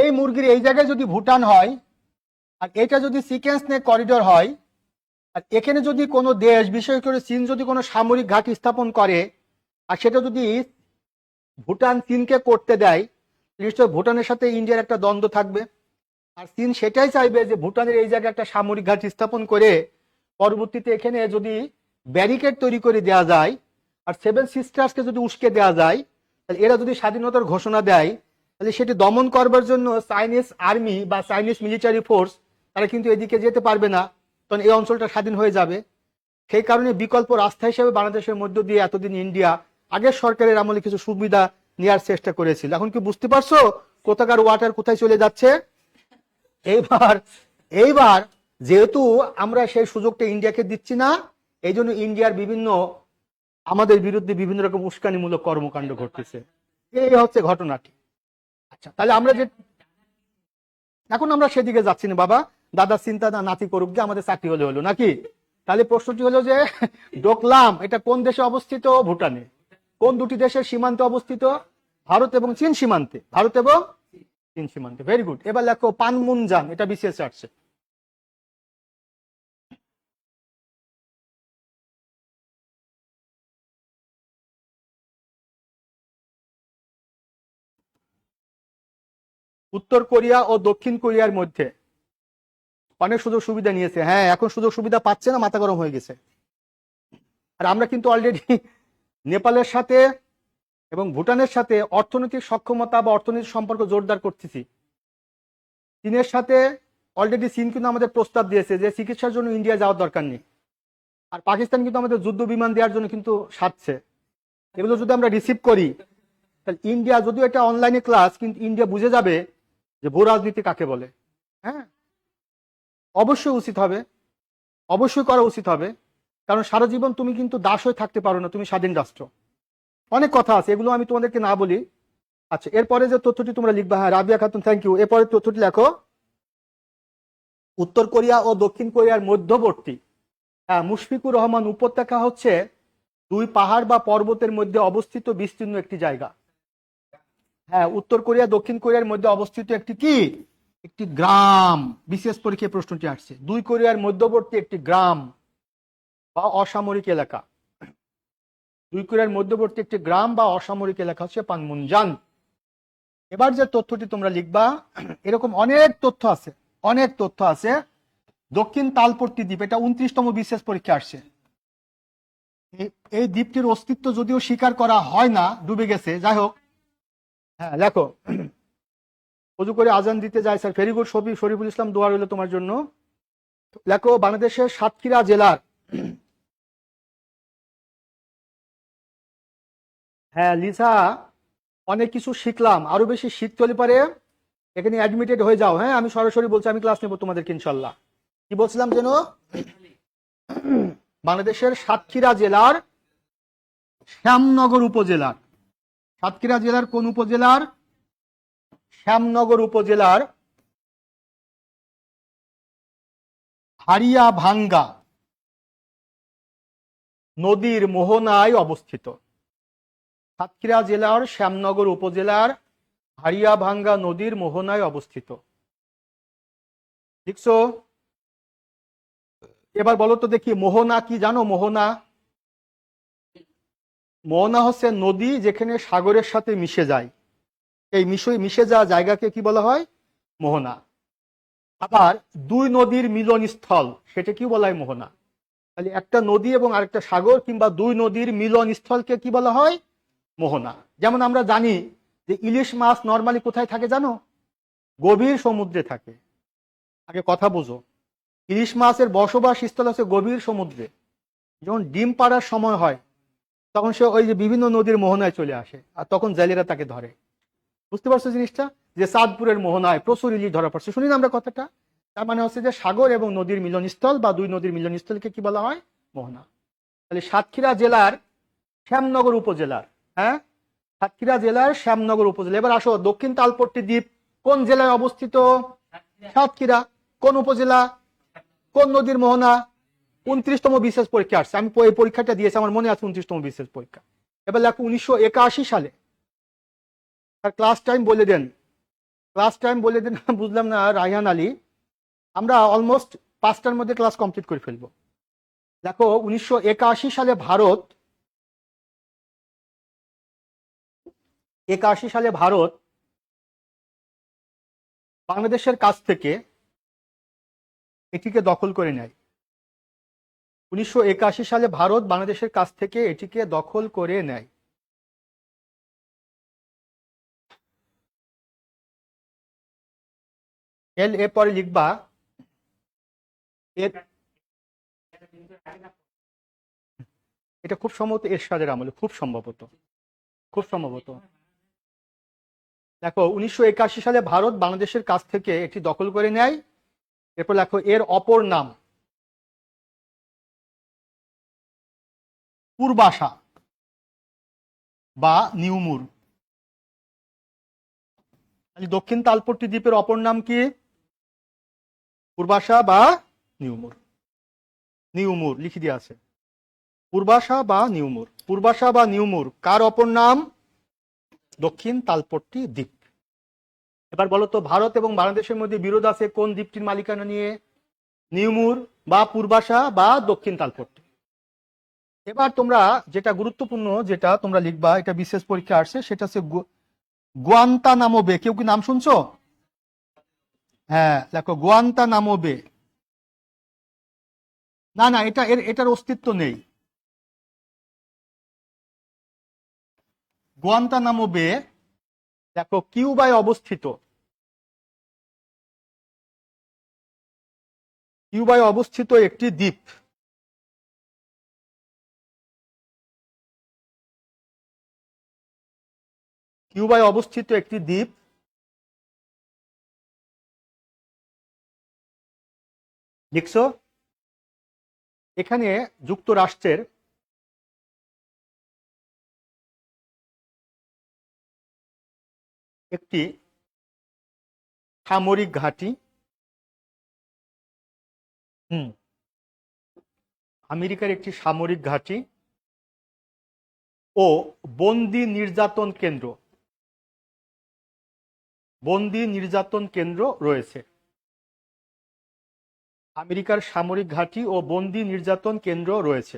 এই মুরগির এই জায়গায় যদি ভুটান হয়, আর এটা যদি সিকেন্স নে করিডোর হয়, আর এখানে যদি কোনো দেশ, বিশেষ করে চীন যদি কোনো সামরিক ঘাঁটি স্থাপন করে, আর সেটা যদি ভুটান চীনকে করতে দেয়, নিশ্চয় ভুটানের সাথে ইন্ডিয়ার একটা দ্বন্দ্ব থাকবে। আর চীন সেটাই চাইবে যে ভুটানের এই জায়গায় একটা সামরিক ঘাঁটি স্থাপন করে পরবর্তীতে এখানে যদি ব্যারিকেড তৈরি করে দেওয়া যায়, আর 7 সিস্টার্সকে যদি উস্কে দেওয়া যায়, তাহলে এরা যদি স্বাধীনতার ঘোষণা দেয়, তাহলে সেটি দমন করবার জন্য চাইনিজ আর্মি বা চাইনিজ মিলিটারি ফোর্স তারা কিন্তু এদিকে যেতে পারবে না, তখন এই অঞ্চলটা স্বাধীন হয়ে যাবে। সেই কারণে বিকল্প রাস্তা হিসেবে বাংলাদেশের মধ্য দিয়ে এতদিন ইন্ডিয়া আগের সরকারের আমলে কিছু সুবিধা নেওয়ার চেষ্টা করেছিল। এখন কি বুঝতে পারছো কোথাকার ওয়াটার কোথায় চলে যাচ্ছে? এইবার এইবার যেহেতু আমরা সেই সুযোগটা ইন্ডিয়াকে দিচ্ছি না, এই জন্য ইন্ডিয়ার বিভিন্ন আমাদের বিরুদ্ধে বিভিন্ন রকম উস্কানিমূলক কর্মকাণ্ড ঘটতেছে। এই হচ্ছে ঘটনাটি। আচ্ছা, তাহলে আমরা যে এখন আমরা সেদিকে যাচ্ছি না বাবা, দাদা চিন্তা না নাতি করুক, যে আমাদের চাকরি হলে হলো নাকি। তাহলে প্রশ্নটি হলো যে ডোকলাম এটা কোন দেশে অবস্থিত? ভুটানে। কোন দুটি দেশের সীমান্তে অবস্থিত? ভারত এবং চীন সীমান্তে। ভারত এবং চীন সীমান্তে, ভেরি গুড। এবার লেখো পানমুনজাং, এটা বিসিএস আসছে। উত্তর কোরিয়া ও দক্ষিণ কোরিয়ার মধ্যে অনেক সুযোগ সুবিধা নিয়েছে। হ্যাঁ, এখন সুযোগ সুবিধা পাচ্ছে না, মাথা গরম হয়ে গেছে। আর আমরা কিন্তু অলরেডি নেপালের সাথে এবং ভুটানের সাথে অর্থনৈতিক সক্ষমতা বা অর্থনৈতিক সম্পর্ক জোরদার করতেছি। চীনের সাথে অলরেডি চীন কিন্তু আমাদের প্রস্তাব দিয়েছে যে চিকিৎসার জন্য ইন্ডিয়া যাওয়ার দরকার নেই। আর পাকিস্তান কিন্তু আমাদের যুদ্ধ বিমান দেওয়ার জন্য কিন্তু সাধছে। এগুলো যদি আমরা রিসিভ করি, তাহলে ইন্ডিয়া, যদিও এটা অনলাইনে ক্লাস, কিন্তু ইন্ডিয়া বুঝে যাবে যে ভূ রাজনীতি কাকে বলে। হ্যাঁ, অবশ্যই উচিত হবে, অবশ্যই করা উচিত হবে। কারণ সারা জীবন তুমি কিন্তু দাস হয়ে থাকতে পারো না, তুমি স্বাধীন রাষ্ট্র। অনেক কথা আছে, এগুলো আমি তোমাদেরকে না বলি। আচ্ছা, এরপরে যে তথ্যটি তোমরা লিখবা, হ্যাঁ রাবিয়া খাতুন, থ্যাংক ইউ। এরপরে তথ্যটি লেখো, উত্তর কোরিয়া ও দক্ষিণ কোরিয়ার মধ্যবর্তী মুশফিকুর রহমান উপত্যকা হচ্ছে দুই পাহাড় বা পর্বতের মধ্যে অবস্থিত বিস্তীর্ণ একটি জায়গা। হ্যাঁ, উত্তর কোরিয়া দক্ষিণ কোরিয়ার মধ্যে অবস্থিত একটি কি? একটি গ্রাম। বিশেষ পরীক্ষায় প্রশ্নটি আসছে, দুই কোরিয়ার মধ্যবর্তী একটি গ্রাম বা অসামরিক এলাকা। দুই কোরিয়ার মধ্যবর্তী একটি গ্রাম বা অসামরিক এলাকা হচ্ছে পানমুনজাং। এবার যে তথ্যটি তোমরা লিখবা, এরকম অনেক তথ্য আছে, অনেক তথ্য আছে। দক্ষিণ তালপট্টি দ্বীপ, এটা 29তম বিশেষ পরীক্ষা আসছে। এই দ্বীপটির অস্তিত্ব যদিও স্বীকার করা হয় না, ডুবে গেছে, যাই হোক। হ্যাঁ লেখো, অজু করে আজান দিতে যায় sir, very good. Shariful Islam, দোয়া রইল তোমার জন্য। লেখো, বাংলাদেশের সাতক্ষীরা জেলার, হ্যাঁ লিসা, অনেক কিছু শিখলাম, আরো বেশি শিখতে হলে পারে এখানে অ্যাডমিটেড হয়ে যাও। হ্যাঁ, আমি সরাসরি বলছি, আমি ক্লাস নেবো তোমাদেরকে ইনশাল্লাহ। কি বলছিলাম যেন? বাংলাদেশের সাতক্ষীরা জেলার শ্যামনগর উপজেলার, সাতক্ষীরা জেলার কোন উপজেলার? শ্যামনগর উপজেলার হারিয়াভাঙ্গা নদীর মোহনায় অবস্থিত। সাতক্ষীরা জেলার শ্যামনগর উপজেলার হারিয়াভাঙ্গা নদীর মোহনায় অবস্থিত। দেখছো? এবার বলো তো দেখি মোহনা কি জানো? মোহনা মোহনা হচ্ছে নদী যেখানে সাগরের সাথে মিশে যায়। এই মিশে যাওয়া জায়গাকে কি বলা হয়? মোহনা। আবার দুই নদীর মিলনস্থল, সেটা কি বলা হয়? মোহনা। তাহলে একটা নদী এবং আরেকটা সাগর কিংবা দুই নদীর মিলনস্থলকে কি বলা হয়? মোহনা। যেমন আমরা জানি যে ইলিশ মাছ নর্মালি কোথায় থাকে জানো? গভীর সমুদ্রে থাকে। আগে কথা বোঝো, ইলিশ মাছের বসবাস স্থল হচ্ছে গভীর সমুদ্রে। যখন ডিম পাড়ার সময় হয় তখন সে ওই যে বিভিন্ন নদীর মোহনায় চলে আসে, আর তখন জেলেরা তাকে ধরে। বুঝতে পারছো জিনিসটা? যে চাঁদপুরের মোহনায় প্রচুর ইলিশ ধরা পড়ছে, শুনি না আমরা কথাটা? তার মানে হচ্ছে যে সাগর এবং নদীর মিলনস্থল বা দুই নদীর মিলনস্থলকে কি বলা হয়? মোহনা। তাহলে সাতক্ষীরা জেলার শ্যামনগর উপজেলার, হ্যাঁ, সাতক্ষীরা জেলার শ্যামনগর উপজেলা। এবার আসো, দক্ষিণ তালপট্টি দ্বীপ কোন জেলায় অবস্থিত? সাতক্ষীরা। কোন উপজেলা? কোন নদীর মোহনা? 29তম বিশেষ পরীক্ষা আসছে, আমি এই পরীক্ষাটা দিয়েছি, আমার মনে আছে 29তম বিশেষ পরীক্ষা। এবার দেখো 1981 সালে, আর ক্লাস টাইম বলে দেন, ক্লাস টাইম বলে দেন। বুঝলাম না রায়হান আলী, আমরা অলমোস্ট 5টার মধ্যে ক্লাস কমপ্লিট করে ফেলবো। দেখো 1981 সালে ভারত, 81 সালে ভারত বাংলাদেশের কাছ থেকে এটিকে দখল করে নেয়। 1981 সালে ভারত বাংলাদেশের কাছ থেকে এটিকে দখল করে নেয়। এর পরে লিখবা এটা খুব সম্ভবত এরশাদের আমলে, খুব সম্ভবত, খুব সম্ভবত। দেখো 1981 সালে ভারত বাংলাদেশের কাছ থেকে এটি দখল করে নেয়। এরপর দেখো এর অপর নাম পূর্বাশা বা নিউমুর। দক্ষিণ তালপট্টি দ্বীপের অপর নাম কি? পূর্বাশা বা নিউমুর। নিউমুর লিখে দিয়ে আছে, পূর্বাশা বা নিউমুর। পূর্বাশা বা নিউমুর কার অপর নাম? দক্ষিণ তালপট্টি দ্বীপ। এবার বলো তো, ভারত এবং বাংলাদেশের মধ্যে বিরোধ আছে কোন দ্বীপটির মালিকানা নিয়ে? নিউমুর বা পূর্বাশা বা দক্ষিণ তালপট্টি। এবার তোমরা যেটা গুরুত্বপূর্ণ যেটা তোমরা লিখবা, এটা বিশেষ পরীক্ষা আসছে, সেটা হচ্ছে গুয়ান্তানামো বে। কেউ কি নাম শুনছো? হ্যাঁ, দেখো গুয়ান্তানামো বে। না না, এটার অস্তিত্ব নেই। গুয়ান্তানামো বে দেখো কিউবায় অবস্থিত। কিউবায় অবস্থিত একটি দ্বীপ। কিউবায় অবস্থিত একটি দ্বীপ। দেখছো? এখানে যুক্তরাষ্ট্রের একটি সামরিক ঘাঁটি, আমেরিকার একটি সামরিক ঘাঁটি ও বন্দি নির্যাতন কেন্দ্র, বন্দি নির্যাতন কেন্দ্র রয়েছে। আমেরিকার সামরিক ঘাঁটি ও বন্দি নির্যাতন কেন্দ্র রয়েছে।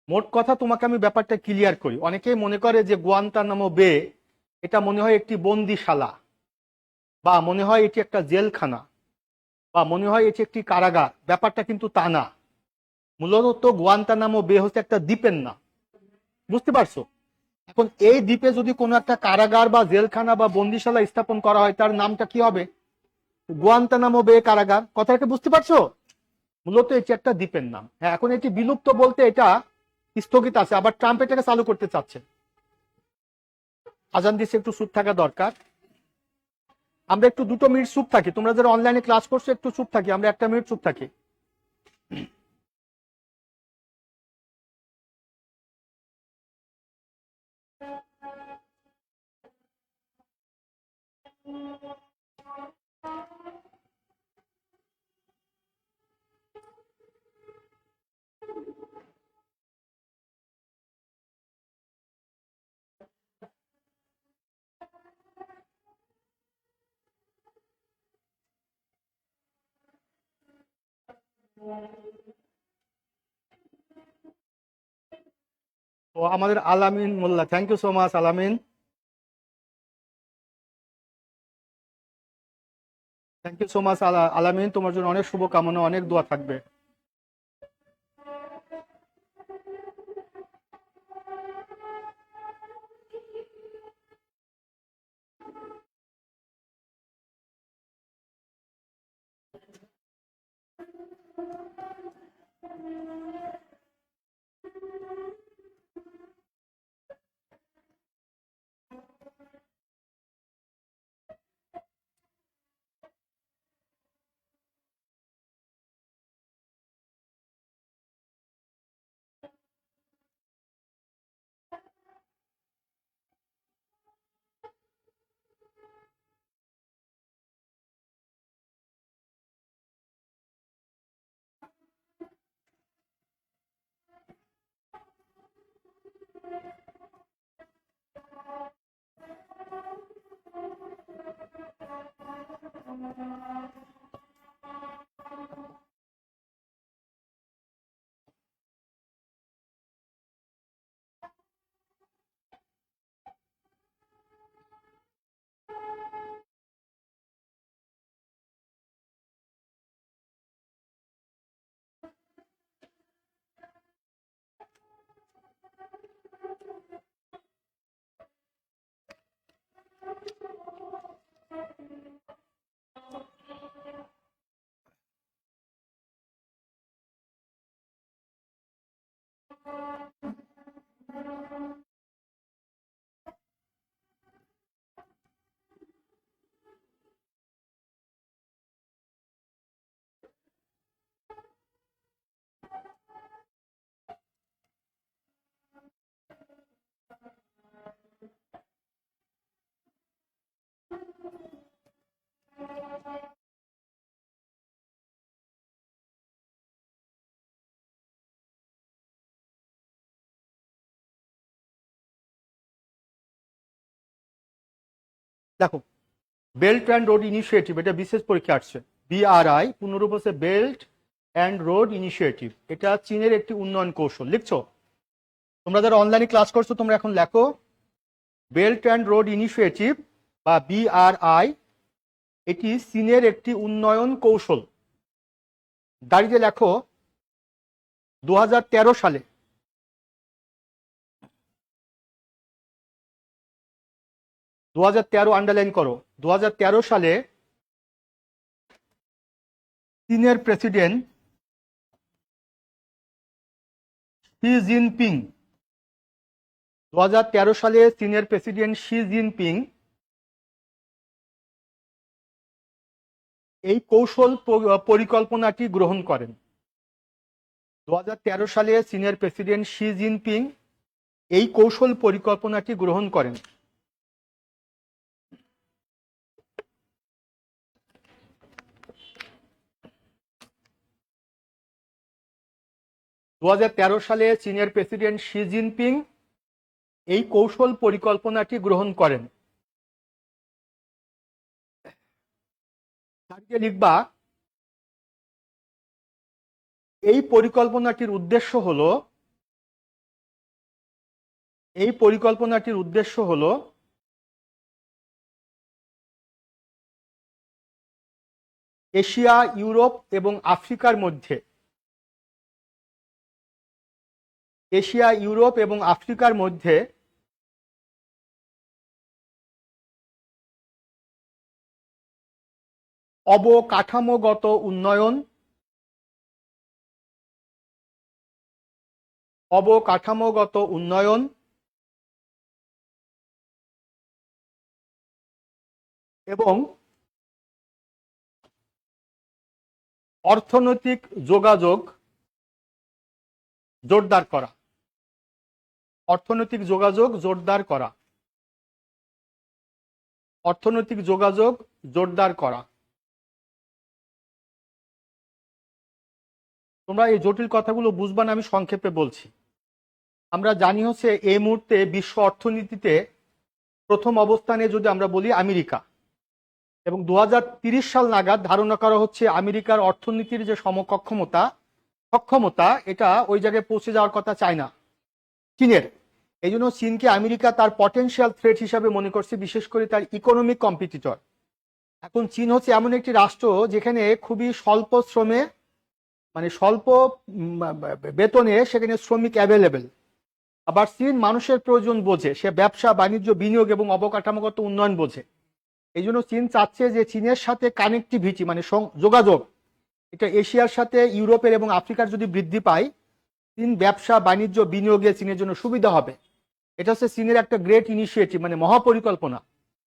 মোট কথা তোমাকে আমি ব্যাপারটা ক্লিয়ার করি। অনেকেই মনে করে যে গুয়ান্তানামো বে এটা মনে হয় একটি বন্দিশালা, বা মনে হয় এটি একটা জেলখানা, বা মনে হয় এটি একটি কারাগার। ব্যাপারটা কিন্তু তা না। মূলত গুয়ান্তানামো বে হচ্ছে একটা দ্বীপের নাম। বুঝতে পারছো? এখন এই দ্বীপে যদি কোনো একটা কারাগার বা জেলখানা বা বন্দিশালা স্থাপন করা হয়, তার নামটা কি হবে? গুয়ান্তানামো বে কারাগার। কথাটা বুঝতে পারছো? মূলত এটি একটা দ্বীপের নাম। হ্যাঁ, এখন এটি বিলুপ্ত বলতে এটা স্থগিত আছে, আবার ট্রাম্প এটাকে চালু করতে চাচ্ছে। আজান দিচ্ছে, একটু চুপ থাকা দরকার। আমরা একটু 2 মিনিট চুপ থাকি। তোমরা যারা অনলাইনে ক্লাস করছো একটু চুপ থাকি, আমরা 1 মিনিট চুপ থাকি। ও আমাদের আলামিন মোল্লা, থ্যাংক ইউ সো মাচ আলামিন, থ্যাংক ইউ সো মাচ আলামিন, তোমার জন্য অনেক শুভকামনা, অনেক দোয়া থাকবে। দেখো, বেল্ট অ্যান্ড রোড ইনিশিয়েটিভ, এটা বিশেষ পরীক্ষা আসছে, BRI পূর্ণরূপ হচ্ছে বেল্ট অ্যান্ড রোড ইনিশিয়েটিভ, এটা চীনের একটি উন্নয়ন কৌশল। লিখছো? তোমরা যারা অনলাইনে ক্লাস করছো তোমরা এখন লেখো বেল্ট অ্যান্ড রোড ইনিশিয়েটিভ বা BRI, এটি চীনের একটি উন্নয়ন কৌশল। দাঁড়িয়ে লেখো 2013 সালে 2013 আন্ডারলাইন করো, 2013 সালে চীনের প্রেসিডেন্ট শি জিনপিং, 2013 সালে চীনের প্রেসিডেন্ট শি জিনপিং এই কৌশল পরিকল্পনাটি গ্রহণ করেন। 2013 সালে চীনের প্রেসিডেন্ট শি জিনপিং এই কৌশল পরিকল্পনাটি গ্রহণ করেন। সালে চীনের প্রেসিডেন্ট শি জিনপিং এই কৌশল পরিকল্পনাটি গ্রহণ করেন। লিখবা এই পরিকল্পনাটির উদ্দেশ্য হলো এশিয়া, ইউরোপ এবং আফ্রিকার মধ্যে অবকাঠামোগত উন্নয়ন এবং অর্থনৈতিক যোগাযোগ জোরদার করা। তোমরা এই জটিল কথাগুলো বুঝবা না, আমি সংক্ষেপে বলছি। আমরা জানি হচ্ছে এই মুহূর্তে বিশ্ব অর্থনীতিতে প্রথম অবস্থানে যদি আমরা বলি আমেরিকা, এবং 2030 সাল নাগাদ ধারণা করা হচ্ছে আমেরিকার অর্থনীতির যে সক্ষমতা এটা ওই জায়গায় পৌঁছে যাওয়ার কথা চায় না চীনের। এই জন্য চীনকে আমেরিকা তার পটেনশিয়াল থ্রেট হিসাবে মনে করছে, বিশেষ করে তার ইকোনমিক কম্পিটিটর। এখন চীন হচ্ছে এমন একটি রাষ্ট্র যেখানে খুবই স্বল্প শ্রমে, মানে স্বল্প বেতনে সেখানে শ্রমিক অ্যাভেলেবেল। আবার চীন মানুষের প্রয়োজন বোঝে, সে ব্যবসা বাণিজ্য বিনিয়োগ এবং অবকাঠামোগত উন্নয়ন বোঝে। এই জন্য চীন চাচ্ছে যে চীনের সাথে কানেক্টিভিটি মানে যোগাযোগ, এটা এশিয়ার সাথে ইউরোপের এবং আফ্রিকার যদি বৃদ্ধি পায়, চীন ব্যবসা বাণিজ্য বিনিয়োগে চীনের জন্য সুবিধা হবে। এটা হচ্ছে চীনের একটা গ্রেট ইনিশিয়েটিভ, মানে মহাপরিকল্পনা।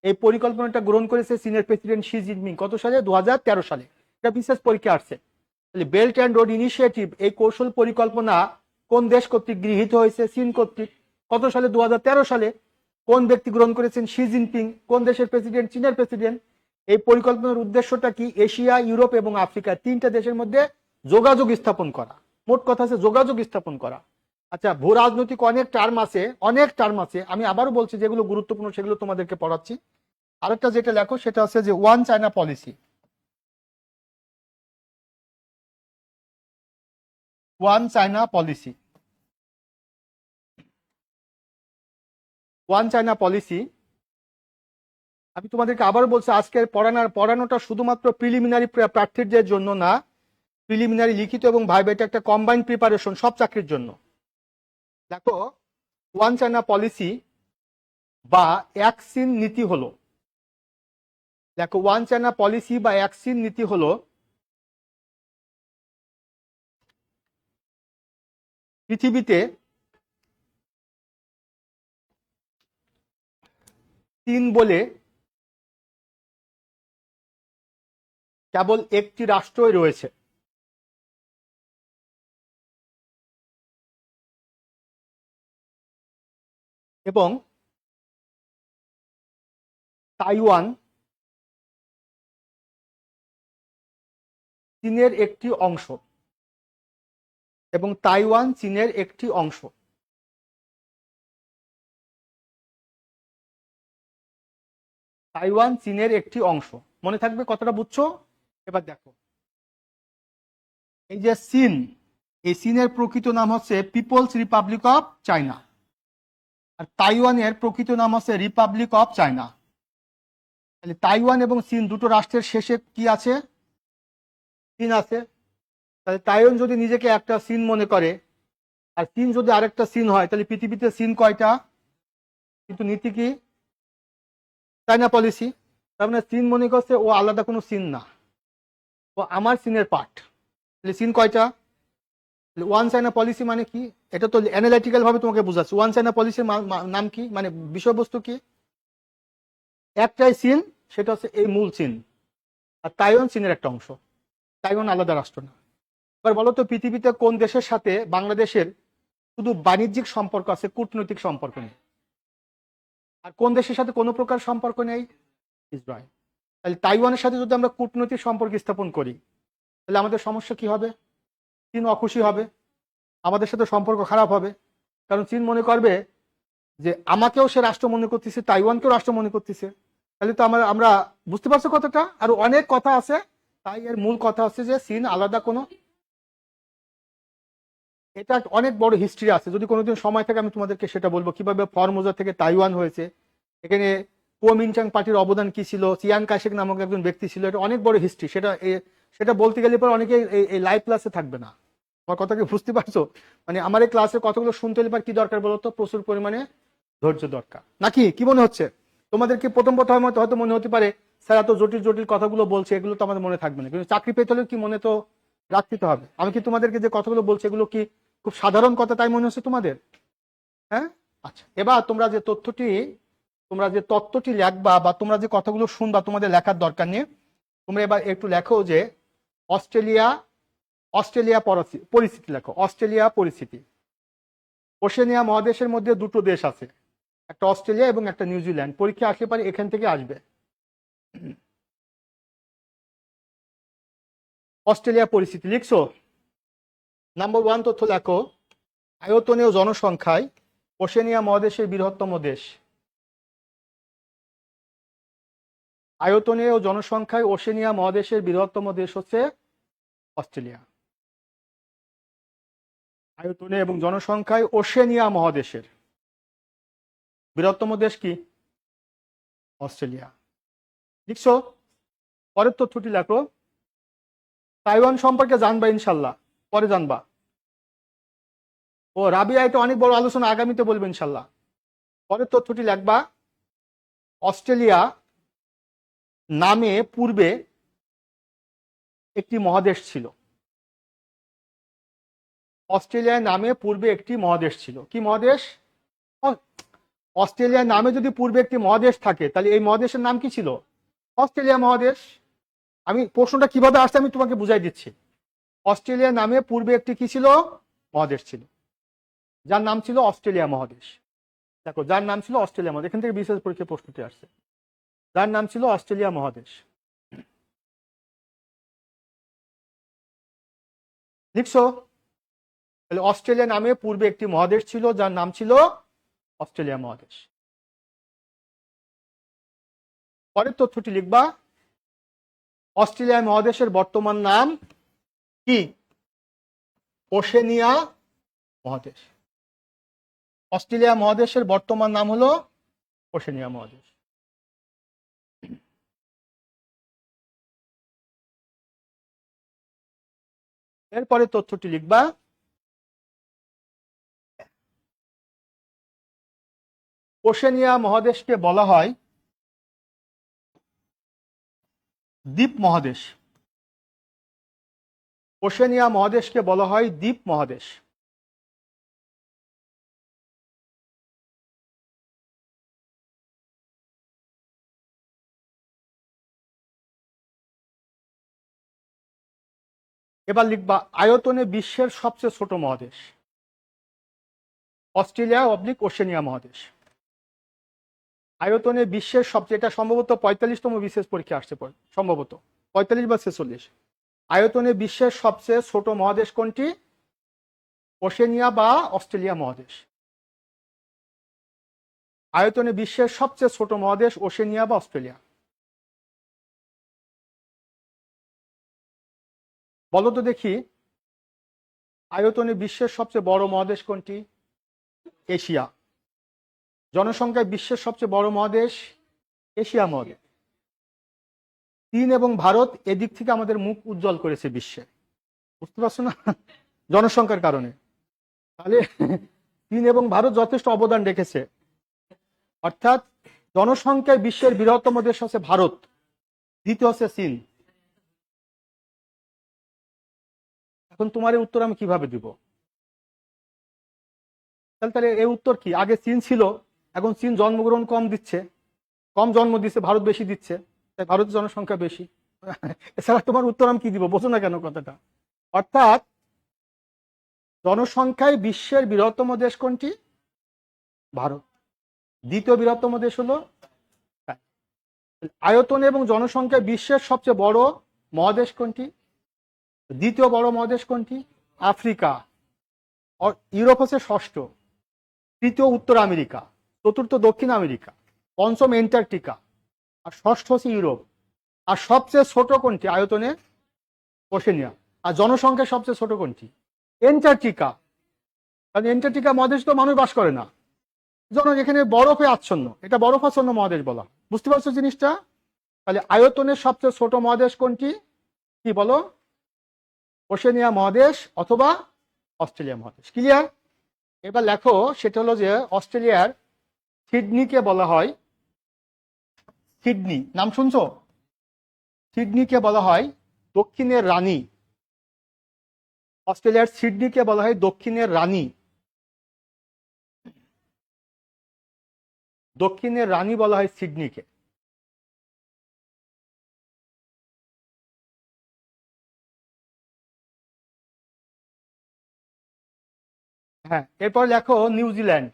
এই পরিকল্পনাটা গ্রহণ করেছে চীনের প্রেসিডেন্ট শি জিনপিং কত সালে? 2013 সালে। এটা বিশেষ পরীক্ষা আসছে। বেল্ট অ্যান্ড রোড ইনিশিয়েটিভ, এই কৌশল পরিকল্পনা কোন দেশ কর্তৃক গৃহীত হয়েছে? চীন কর্তৃক। কত সালে? 2013 সালে। কোন ব্যক্তি গ্রহণ করেছেন? Xi Jinping. কোন দেশের প্রেসিডেন্ট? চীনের প্রেসিডেন্ট। এই পরিকল্পনার উদ্দেশ্যটা কি? এশিয়া, ইউরোপ এবং আফ্রিকা তিনটা দেশের মধ্যে যোগাযোগ স্থাপন করা। মোট কথা আছে যোগাযোগ স্থাপন করা। আচ্ছা, ভূ রাজনৈতিক অনেক টার্ম আছে, আমি আবারও বলছি যেগুলো গুরুত্বপূর্ণ সেগুলো তোমাদেরকে পড়াচ্ছি। আরেকটা যেটা লেখো সেটা হচ্ছে যে one China policy. One China policy, one China policy. আমি তোমাদেরকে আবারও বলছি, আজকের পড়ানোটা শুধুমাত্র প্রিলিমিনারি প্রার্থীদের জন্য না, প্রিলিমিনারি লিখিত এবং ভাইভা, এটা একটা কম্বাইন্ড প্রিপারেশন সব চাকরির জন্য। দেখো, ওয়ান চায়না পলিসি বা এক চীন নীতি হলো, দেখো ওয়ান চায়না পলিসি বা এক চীন নীতি হলো পৃথিবীতে চীন বলে কেবল একটি রাষ্ট্রই রয়েছে। এবং তাইওয়ান চীনের একটি অংশ, এবং তাইওয়ান চীনের একটি অংশ। তাইওয়ান চীনের একটি অংশ, মনে থাকবে কথাটা, বুঝছো? এবার দেখো, এই যে চীন, এই চীনের প্রকৃত নাম হচ্ছে পিপলস রিপাবলিক অফ চায়না, আর তাইওয়ানের প্রকৃত নাম হচ্ছে রিপাবলিক অফ চায়না। তাহলে তাইওয়ান এবং চীন দুটো রাষ্ট্রের শেষে কি আছে? চীন আছে। তাহলে তাইওয়ান যদি নিজেকে একটা চীন মনে করে, আর চীন যদি আরেকটা চীন হয়, তাহলে পৃথিবীতে চীন কয়টা? কিন্তু নীতি কি? China policy. তার মানে চীন মনে করছে ও আলাদা কোনো চীন না, ও আমার চীনের পার্ট। তাহলে চীন কয়টা? ওয়ান চায়না পলিসি মানে কি? এটা তো অ্যানালাইটিক্যাল ভাবে তোমাকে বোঝাচ্ছে। ওয়ান চায়না পলিসির নাম কি, মানে বিষয়বস্তু কি? একটাই চীন, সেটা হচ্ছে এই মূল চীন, আর তাইওয়ান চীনের একটা অংশ। তাইওয়ান আলাদা রাষ্ট্র না। এবার বলো তো, পৃথিবীতে কোন দেশের সাথে বাংলাদেশের শুধু বাণিজ্যিক সম্পর্ক আছে, কূটনৈতিক সম্পর্ক নেই? আর কোন দেশের সাথে কোনো প্রকার সম্পর্ক নেই? ইসরায়েল। তাহলে তাইওয়ানের সাথে যদি আমরা কূটনৈতিক সম্পর্ক স্থাপন করি, তাহলে আমাদের সমস্যা কি হবে? চীন অখুশি হবে, আমাদের সাথে সম্পর্ক খারাপ হবে। কারণ চীন মনে করবে যে আমাকেও সে রাষ্ট্র মনে করতেছে, তাইওয়ানকেও রাষ্ট্র মনে করতেছে। তাহলে তো আমরা বুঝতে পারছো কথাটা? আর অনেক কথা আছে। তাই এর মূল কথা হচ্ছে যে চীন আলাদা কোনো, এটা অনেক বড় হিস্ট্রি আছে। যদি কোনোদিন সময় থাকে আমি তোমাদেরকে সেটা বলবো, কিভাবে ফরমোজা থেকে তাইওয়ান হয়েছে, এখানে কুওমিনটাং পার্টির অবদান কি ছিল, চিয়াং কাইশেক নামক একজন ব্যক্তি ছিল, এটা অনেক বড় হিস্ট্রি। সেটা বলতে গেলে পর অনেকে এই লাইভ ক্লাসে থাকবে না। আমার কথা কি বুঝতে পারছো? মানে আমার এই ক্লাসের কথাগুলো শুনতে হলে কি দরকার বলো তো? প্রচুর পরিমাণে ধৈর্য দরকার, নাকি? কি মনে হচ্ছে তোমাদেরকে? প্রথম হয়তো মনে হতে পারে স্যার এত জটিল জটিল কথাগুলো বলছে, এগুলো তো আমাদের মনে থাকবে না। কিন্তু চাকরি পেতে হলে কি মনে তো রাখতে হবে। আমি কি তোমাদেরকে যে কথাগুলো বলছি এগুলো কি খুব সাধারণ কথা তাই মনে হচ্ছে তোমাদের? হ্যাঁ। আচ্ছা, এবার তোমরা যে তত্ত্বটি লেখবা বা তোমরা যে কথাগুলো শুনবা, তোমাদের লেখার দরকার নেই। তোমরা এবার একটু লেখো যে অস্ট্রেলিয়া পরিস্থিতি লেখো। অস্ট্রেলিয়া পরিস্থিতি। ওশেনিয়া মহাদেশের মধ্যে দুটো দেশ আছে, একটা অস্ট্রেলিয়া এবং একটা নিউজিল্যান্ড। পরীক্ষা আসলে পারে এখান থেকে আসবে। অস্ট্রেলিয়া পরিস্থিতি লিখছো? নাম্বার 1 তথ্য লেখো, আয়তনে ও জনসংখ্যায় ওশেনিয়া মহাদেশের বৃহত্তম দেশ। আয়তনে ও জনসংখ্যায় ওশেনিয়া মহাদেশের বৃহত্তম দেশ হচ্ছে অস্ট্রেলিয়া। আয়তনে এবং জনসংখ্যায় ওশেনিয়া মহাদেশের বৃহত্তম দেশ কি? অস্ট্রেলিয়া। লিখছো? পরের তথ্যটি লেখো। তাইওয়ান সম্পর্কে জানবা ইনশাল্লাহ, পরে জানবা। ও রাবিয়া, এটা অনেক বড় আলোচনা, আগামীতে বলবে ইনশাল্লাহ। পরের তথ্যটি লেখবা। অস্ট্রেলিয়া নামে পূর্বে একটি মহাদেশ ছিল। অস্ট্রেলিয়া নামে পূর্বে একটি মহাদেশ ছিল। কি মহাদেশ? অস্ট্রেলিয়া নামে যদি পূর্বে একটি মহাদেশ থাকে, তাহলে এই মহাদেশের নাম কি ছিল? অস্ট্রেলিয়া মহাদেশ। আমি প্রশ্নটা কিভাবে আসছে আমি তোমাকে বুঝাই দিচ্ছি। অস্ট্রেলিয়া নামে পূর্বে একটি কি ছিল? মহাদেশ ছিল, যার নাম ছিল অস্ট্রেলিয়া মহাদেশ। দেখো, যার নাম ছিল অস্ট্রেলিয়া মহাদেশ, এখান থেকে বিশেষ পরীক্ষা প্রশ্নটি আসছে। যার নাম ছিল অস্ট্রেলিয়া মহাদেশ। লিখছো? তাহলে অস্ট্রেলিয়া নামে পূর্বে একটি মহাদেশ ছিল, যার নাম ছিল অস্ট্রেলিয়া মহাদেশ। পরের তথ্যটি লিখবা। অস্ট্রেলিয়া মহাদেশের বর্তমান নাম কি? ওশেনিয়া মহাদেশ। অস্ট্রেলিয়া মহাদেশের বর্তমান নাম হলো ওশেনিয়া মহাদেশ। এরপরে তথ্যটি লিখবা। ওশেনিয়া মহাদেশকে বলা হয় দ্বীপ মহাদেশ। ওশেনিয়া মহাদেশকে বলা হয় দ্বীপ মহাদেশ। এবার লিখবা আয়তনে বিশ্বের সবচেয়ে ছোট মহাদেশ অস্ট্রেলিয়া অবলিক ওশেনিয়া মহাদেশ। আয়তনে বিশ্বের সবচেয়ে, এটা সম্ভবত 45তম বিশেষ পরীক্ষা আসছে, সম্ভবত 45 বা 46। আয়তনে বিশ্বের সবচেয়ে ছোট মহাদেশ কোনটি? ওশেনিয়া বা অস্ট্রেলিয়া মহাদেশ। আয়তনে বিশ্বের সবচেয়ে ছোট মহাদেশ ওশেনিয়া বা অস্ট্রেলিয়া। বলো তো দেখি, আয়তনে বিশ্বের সবচেয়ে বড় মহাদেশ কোনটি? এশিয়া। জনসংখ্যায় বিশ্বের সবচেয়ে বড় মহাদেশ এশিয়া মহাদেশ। চীন এবং ভারত এদিক থেকে আমাদের মুখ উজ্জ্বল করেছে বিশ্বে, বুঝতে পারছো না? জনসংখ্যার কারণে। তাহলে চীন এবং ভারত যথেষ্ট অবদান রেখেছে। অর্থাৎ জনসংখ্যায় বিশ্বের বৃহত্তম দেশ হচ্ছে ভারত, দ্বিতীয় হচ্ছে চীন। এখন তোমার এই উত্তর আমি কিভাবে দিব? তাহলে এই উত্তর কি? আগে চীন ছিল, এখন চীন জন্মগ্রহণ কম দিচ্ছে, কম জন্ম দিচ্ছে, ভারত বেশি দিচ্ছে, তাই ভারতের জনসংখ্যা বেশি। এছাড়া তোমার উত্তর আমি কি দিব? বোঝো না কেন কথাটা? অর্থাৎ জনসংখ্যায় বিশ্বের বৃহত্তম দেশ কোনটি? ভারত। দ্বিতীয় বৃহত্তম দেশ হলো। আয়তন এবং জনসংখ্যায় বিশ্বের সবচেয়ে বড় মহাদেশ কোনটি? দ্বিতীয় বড় মহাদেশ কোনটি? আফ্রিকা। ইউরোপ হচ্ছে ষষ্ঠ, তৃতীয় উত্তর আমেরিকা, চতুর্থ দক্ষিণ আমেরিকা, পঞ্চম এন্টার্কটিকা, আর ষষ্ঠ হচ্ছে ইউরোপ। আর সবচেয়ে ছোট কোনটি আয়তনে? ওশেনিয়া। আর জনসংখ্যা সবচেয়ে ছোট কোনটি? এন্টার্কটিকা। কারণ এন্টার্কটিকা মহাদেশ তো মানুষ বাস করে না, এখানে বরফে আচ্ছন্ন, এটা বরফাচ্ছন্ন মহাদেশ বলা। বুঝতে পারছো জিনিসটা? তাহলে আয়তনের সবচেয়ে ছোট মহাদেশ কোনটি? কি বলো? ওশেনিয়া মহাদেশ অথবা অস্ট্রেলিয়া মহাদেশ। ক্লিয়ার? এবার লেখো, সেটা হলো যে অস্ট্রেলিয়ার সিডনিকে বলা হয়, সিডনি নাম শুনছো? সিডনিকে বলা হয় দক্ষিণের রানী। অস্ট্রেলিয়ার সিডনিকে বলা হয় দক্ষিণের রানী। দক্ষিণের রানী বলা হয় সিডনিকে। হ্যাঁ, এরপর লেখো নিউজিল্যান্ড।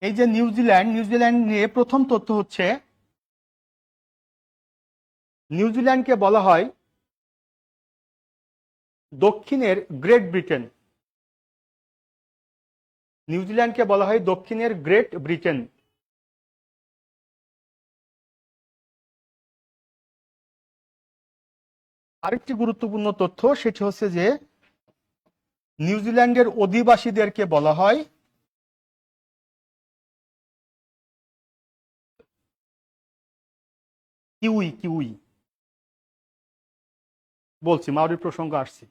এই যে নিউজিল্যান্ড, নিউজিল্যান্ড নিয়ে প্রথম তথ্য হচ্ছে নিউজিল্যান্ডকে বলা হয় দক্ষিণের গ্রেট ব্রিটেন। নিউজিল্যান্ডকে বলা হয় দক্ষিণের গ্রেট ব্রিটেন। আরেকটি গুরুত্বপূর্ণ তথ্য সেটি হচ্ছে যে নিউজিল্যান্ডের অধিবাসীদেরকে বলা হয় কিউই। কিউই বলছি, মাউরির প্রসঙ্গ আসছে।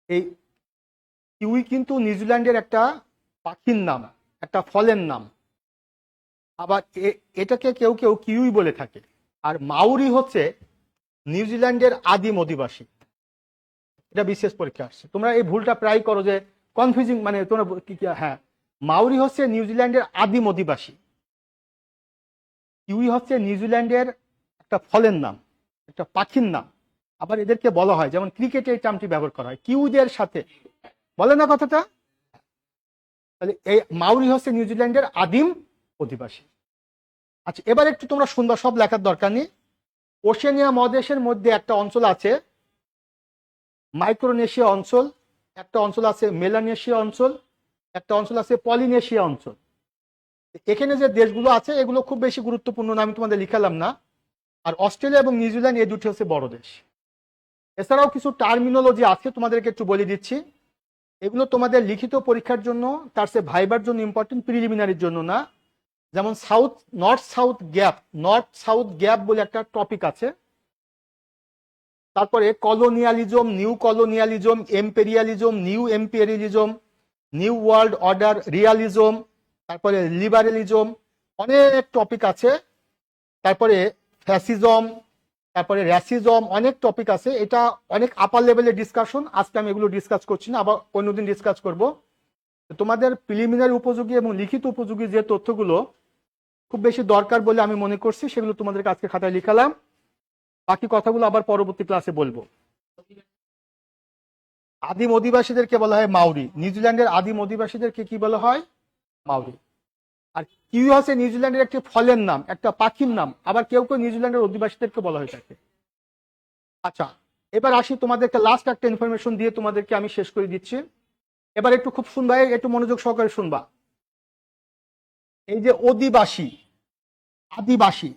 এই কিউই কিন্তু নিউজিল্যান্ডের একটা পাখির নাম, একটা ফলের নাম। আবার এটাকে কেউ কেউ কিউই বলে থাকে। আর মাউরি হচ্ছে নিউজিল্যান্ডের আদিম অধিবাসী। এটা বিশেষ পরীক্ষা আসছে, তোমরা এই ভুলটা প্রায় করো যে কনফিউজিং, মানে তোমরা হ্যাঁ, মাউরি হচ্ছে নিউজিল্যান্ডের আদিম অধিবাসী, কিউই হচ্ছে নিউজিল্যান্ডের একটা ফলের নাম, একটা পাখির নাম। আবার এদেরকে বলা হয়, যেমন ক্রিকেটে এই টার্মটি ব্যবহার করা হয় কিউদের সাথে, বলে না কথাটা? তাহলে এই মাউরি হচ্ছে নিউজিল্যান্ডের আদিম অধিবাসী। আচ্ছা, এবার একটু তোমরা শুনবা, সব লেখার দরকার নেই। ওশেনিয়া মহাদেশের মধ্যে একটা অঞ্চল আছে মাইক্রোনেশিয়া অঞ্চল, একটা অঞ্চল আছে মেলানেশিয়া অঞ্চল, একটা অঞ্চল আছে পলিনেশিয়া অঞ্চল। এখানে যে দেশগুলো আছে এগুলো খুব বেশি গুরুত্বপূর্ণ না, আমি তোমাদের লিখালাম না। আর অস্ট্রেলিয়া এবং নিউজিল্যান্ড এই দুটি হচ্ছে বড় দেশ। এছাড়াও কিছু টার্মিনোলজি আছে, তোমাদেরকে একটু বলে দিচ্ছি। এগুলো তোমাদের লিখিত পরীক্ষার জন্য, তার চেয়ে ভাইবার জন্য ইম্পর্টেন্ট, প্রিলিমিনারির জন্য না। যেমন নর্থ সাউথ গ্যাপ বলে একটা টপিক আছে। তারপরে colonialism, new colonialism, imperialism, new imperialism, new world order, realism, তারপরে লিবারেলিজম, অনেক টপিক আছে। তারপরে ফ্যাসিজম, তারপরে র্যাসিজম, অনেক টপিক আছে। এটা অনেক আপার লেভেলের ডিসকাশন, আজকে আমি এগুলো ডিসকাস করছি না, আবার অন্যদিন ডিসকাস করব। তোমাদের প্রিলিমিনারি উপযোগী এবং লিখিত উপযোগী যে তথ্যগুলো খুব বেশি দরকার বলে আমি মনে করছি, সেগুলো তোমাদেরকে আজকে খাতায় লিখালাম। বাকি কথাগুলো আবার পরবর্তী ক্লাসে বলবো। আদিম অধিবাসীদেরকে বলা হয় মাউরি। নিউজিল্যান্ডের আদিম অধিবাসীদেরকে কি বলা হয়? মাউরি। আর কিউই হচ্ছে নিউজিল্যান্ডের একটি ফলের নাম, একটা পাখির নাম। আবার কেউ কেউ নিউজিল্যান্ডের অধিবাসীদেরকে বলা হয়ে থাকে। আচ্ছা, এবার আসি, তোমাদেরকে লাস্ট একটা ইনফরমেশন দিয়ে তোমাদেরকে আমি শেষ করে দিচ্ছি। এবার একটু খুব শুনবা, একটু মনোযোগ সহকারে শুনবা। এই যে অধিবাসী, আদিবাসী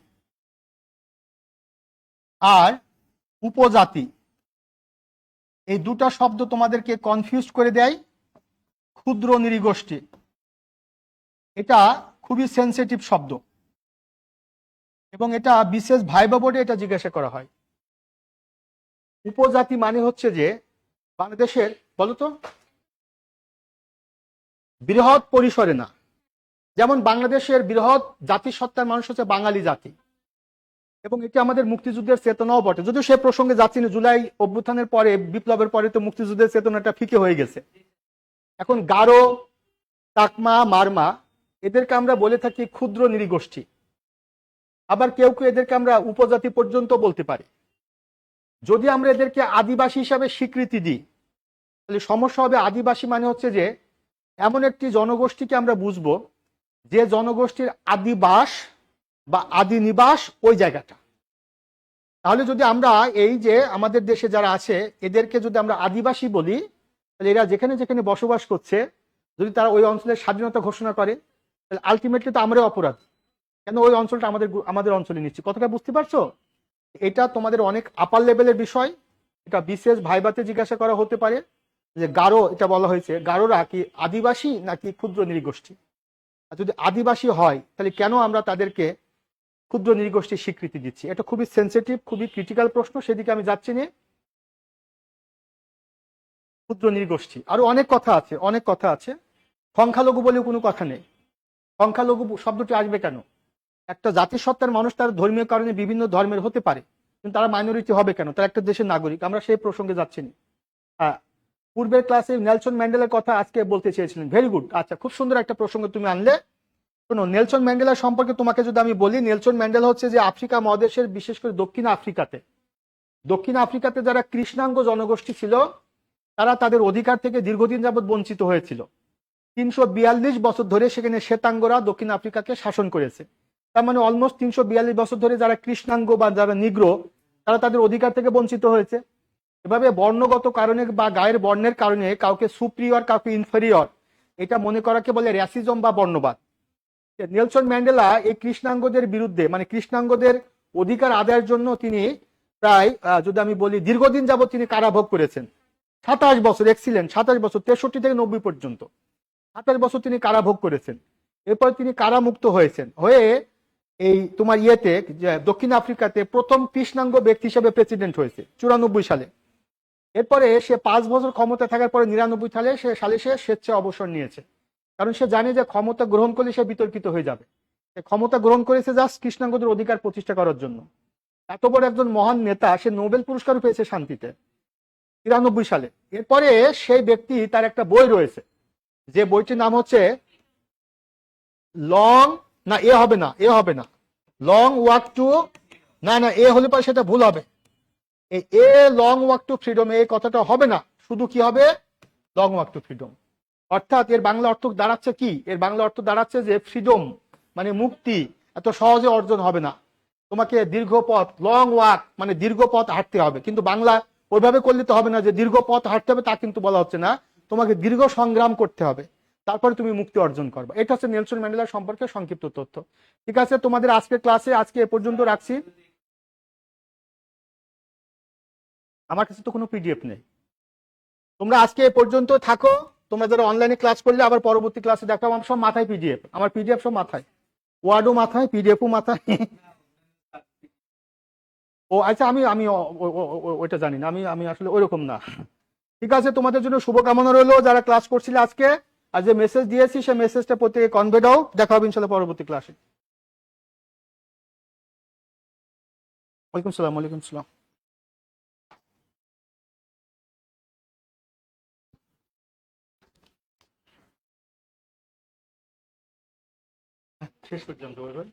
আর উপজাতি, এই দুটা শব্দ তোমাদেরকে কনফিউজ করে দেয়। ক্ষুদ্র নৃগোষ্ঠী, এটা খুবই সেন্সিটিভ শব্দ এবং এটা বিশেষ ভাইবা বোর্ডে এটা জিজ্ঞাসা করা হয়। উপজাতি মানে হচ্ছে যে বাংলাদেশের, বলতো, বৃহৎ পরিসরে না। যেমন বাংলাদেশের বৃহৎ জাতিসত্তার মানুষ হচ্ছে বাঙালি জাতি, এবং এটি আমাদের মুক্তিযুদ্ধের চেতনাও বটে। যদিও সে প্রসঙ্গে যাচ্ছি না, জুলাই অভ্যুত্থানের পরে, বিপ্লবের পরে তো মুক্তিযুদ্ধের চেতনাটা ফিকে হয়ে গেছে। এখন গারো, চাকমা, মারমা, এদেরকে আমরা বলে থাকি ক্ষুদ্র নৃগোষ্ঠী। আবার কেউ কেউ এদেরকে আমরা উপজাতি পর্যন্ত বলতে পারি। যদি আমরা এদেরকে আদিবাসী হিসাবে স্বীকৃতি দিই, তাহলে সমস্যা হবে। আদিবাসী মানে হচ্ছে যে এমন একটি জনগোষ্ঠীকে আমরা বুঝবো যে জনগোষ্ঠীর আদিবাস বা আদি নিবাস ওই জায়গাটা। তাহলে যদি আমরা এই যে আমাদের দেশে যারা আছে এদেরকে যদি আমরা আদিবাসী বলি, তাহলে এরা যেখানে যেখানে বসবাস করছে, যদি তারা ওই অঞ্চলের স্বাধীনতা ঘোষণা করে, তাহলে আলটিমেটলি তো আমরাই অপরাধ। কেন ওই অঞ্চলটা আমাদের অঞ্চলে নিচ্ছি। কথাটা বুঝতে পারছো? এটা তোমাদের অনেক আপার লেভেলের বিষয়। এটা বিশেষ ভাইবাতে জিজ্ঞাসা করা হতে পারে যে গারো, এটা বলা হয়েছে গারোরা কি আদিবাসী নাকি ক্ষুদ্র নৃগোষ্ঠী। আর যদি আদিবাসী হয় তাহলে কেন আমরা তাদেরকে ক্ষুদ্র নৃগোষ্ঠীর স্বীকৃতি দিচ্ছি? এটা খুবই সেন্সিটিভ, খুবই ক্রিটিক্যাল প্রশ্ন, সেদিকে আমি যাচ্ছি না। ক্ষুদ্র নৃগোষ্ঠী, আরো অনেক কথা আছে, অনেক কথা আছে। সংখ্যালঘু বলেও কোনো কথা নেই। সংখ্যালঘু শব্দটি আসবে কেন? একটা জাতিসত্তার মানুষ তার ধর্মীয় কারণে বিভিন্ন ধর্মের হতে পারে, কিন্তু তারা মাইনরিটি হবে কেন? তারা একটা দেশের নাগরিক। আমরা সেই প্রসঙ্গে যাচ্ছি না। হ্যাঁ, পূর্বের ক্লাসে নেলসন ম্যান্ডেলার কথা আজকে বলতে চেয়েছিলেন। Very good. আচ্ছা, খুব সুন্দর একটা প্রসঙ্গ তুমি আনলে। শোনো, নেলসন ম্যান্ডেলা সম্পর্কে তোমাকে যদি আমি বলি, নেলসন ম্যান্ডেলা হচ্ছে যে আফ্রিকা মহাদেশের, বিশেষ করে দক্ষিণ আফ্রিকাতে যারা কৃষ্ণাঙ্গ জনগোষ্ঠী ছিল, তারা তাদের অধিকার থেকে দীর্ঘদিন যাবৎ বঞ্চিত হয়েছিল। 342 বছর ধরে সেখানে শ্বেতাঙ্গরা দক্ষিণ আফ্রিকাকে শাসন করেছে। তার মানে অলমোস্ট 342 বছর ধরে যারা কৃষ্ণাঙ্গ বা যারা নিগ্রো, তারা তাদের অধিকার থেকে বঞ্চিত হয়েছে। এভাবে বর্ণগত কারণে বা গায়ের বর্ণের কারণে কাউকে সুপ্রিয়র কাউকে ইনফেরিয়র, এটা মনে করাকে বলে র্যাসিজম বা বর্ণবাদ। নেলসন ম্যান্ডেলা এই কৃষ্ণাঙ্গদের বিরুদ্ধে, মানে কৃষ্ণাঙ্গদের অধিকার আদায়ের জন্য তিনি প্রায় যদি আমি বলি দীর্ঘদিন যাবত তিনি কারাভোগ করেছেন। 27 বছর, এক্সিলেন্ট, 27 বছর, 63 থেকে 90 পর্যন্ত 27 বছর তিনি কারাভোগ করেছেন। এরপর তিনি কারামুক্ত হয়েছেন, হয়ে এই তোমার ইয়েতে দক্ষিণ আফ্রিকাতে প্রথম কৃষ্ণাঙ্গ ব্যক্তি হিসেবে প্রেসিডেন্ট হয়েছে 94 সালে। এরপরে সে 5 বছর ক্ষমতা থাকার পরে 99 সালে সে স্বেচ্ছায় অবসর নিয়েছে, কারণ সে জানে যে ক্ষমতা গ্রহণ করলে সে বিতর্কিত হয়ে যাবে। ক্ষমতা গ্রহণ করেছে জাস্ট কৃষ্ণাঙ্গদের অধিকার প্রতিষ্ঠা করার জন্য। এত বড় একজন মহান নেতা, সে নোবেল পুরস্কার পেয়েছে শান্তিতে 93 সালে। এরপরে সেই ব্যক্তি, তার একটা বই রয়েছে, যে বইটির নাম হচ্ছে লং, না এ হবে না, এ হবে না, লং ওয়াক টু, না না এ হলে পরে সেটা ভুল হবে। A long walk two freedom, এই কথাটা হবে না, শুধু কি হবে লং ওয়াক টু ফ্রিডম। অর্থাৎ এর বাংলা অর্থ দাঁড়াচ্ছে কি, এর বাংলা অর্থ দাঁড়াচ্ছে যে ফ্রিডম মানে মুক্তি এত সহজে অর্জন হবে না, তোমাকে দীর্ঘ পথ, লং ওয়াক মানে দীর্ঘ পথ হাঁটতে হবে। কিন্তু বাংলা ওইভাবে করলে তো হবে না যে দীর্ঘ পথ হাঁটতে হবে, তা কিন্তু বলা হচ্ছে না, তোমাকে দীর্ঘ সংগ্রাম করতে হবে, তারপরে তুমি মুক্তি অর্জন করবে। এটা হচ্ছে নেলসন ম্যান্ডেলার সম্পর্কে সংক্ষিপ্ত তথ্য। ঠিক আছে, তোমাদের আজকের ক্লাসে আজকে এ পর্যন্ত রাখছি। আমার কাছে তো কোনো পিডিএফ নেই, তোমরা আজকে এ পর্যন্ত থাকো। তোমরা যারা অনলাইনে ক্লাস করলে আবার পরবর্তী ক্লাসে দেখো। আমার সব মাথায় পিডিএফ, আমার পিডিএফ সব মাথায়, ওয়ার্ডও মাথায়, পিডিএফও মাথায়। ও আচ্ছা, আমি আমি ওইটা জানি না, আমি আমি আসলে ওইরকম না। ঠিক আছে, তোমাদের জন্য শুভকামনা রইলো যারা ক্লাস করছিলে আজকে। আর যে মেসেজ দিয়েছি সেই মেসেজটা প্রত্যেকে কনভে দাও। দেখা হবে ইনশাল্লাহ পরবর্তী ক্লাসে। ওয়ালাইকুম সালাম। ওয়ালাইকুম সালাম। শেষ পর্যন্ত বলবেন।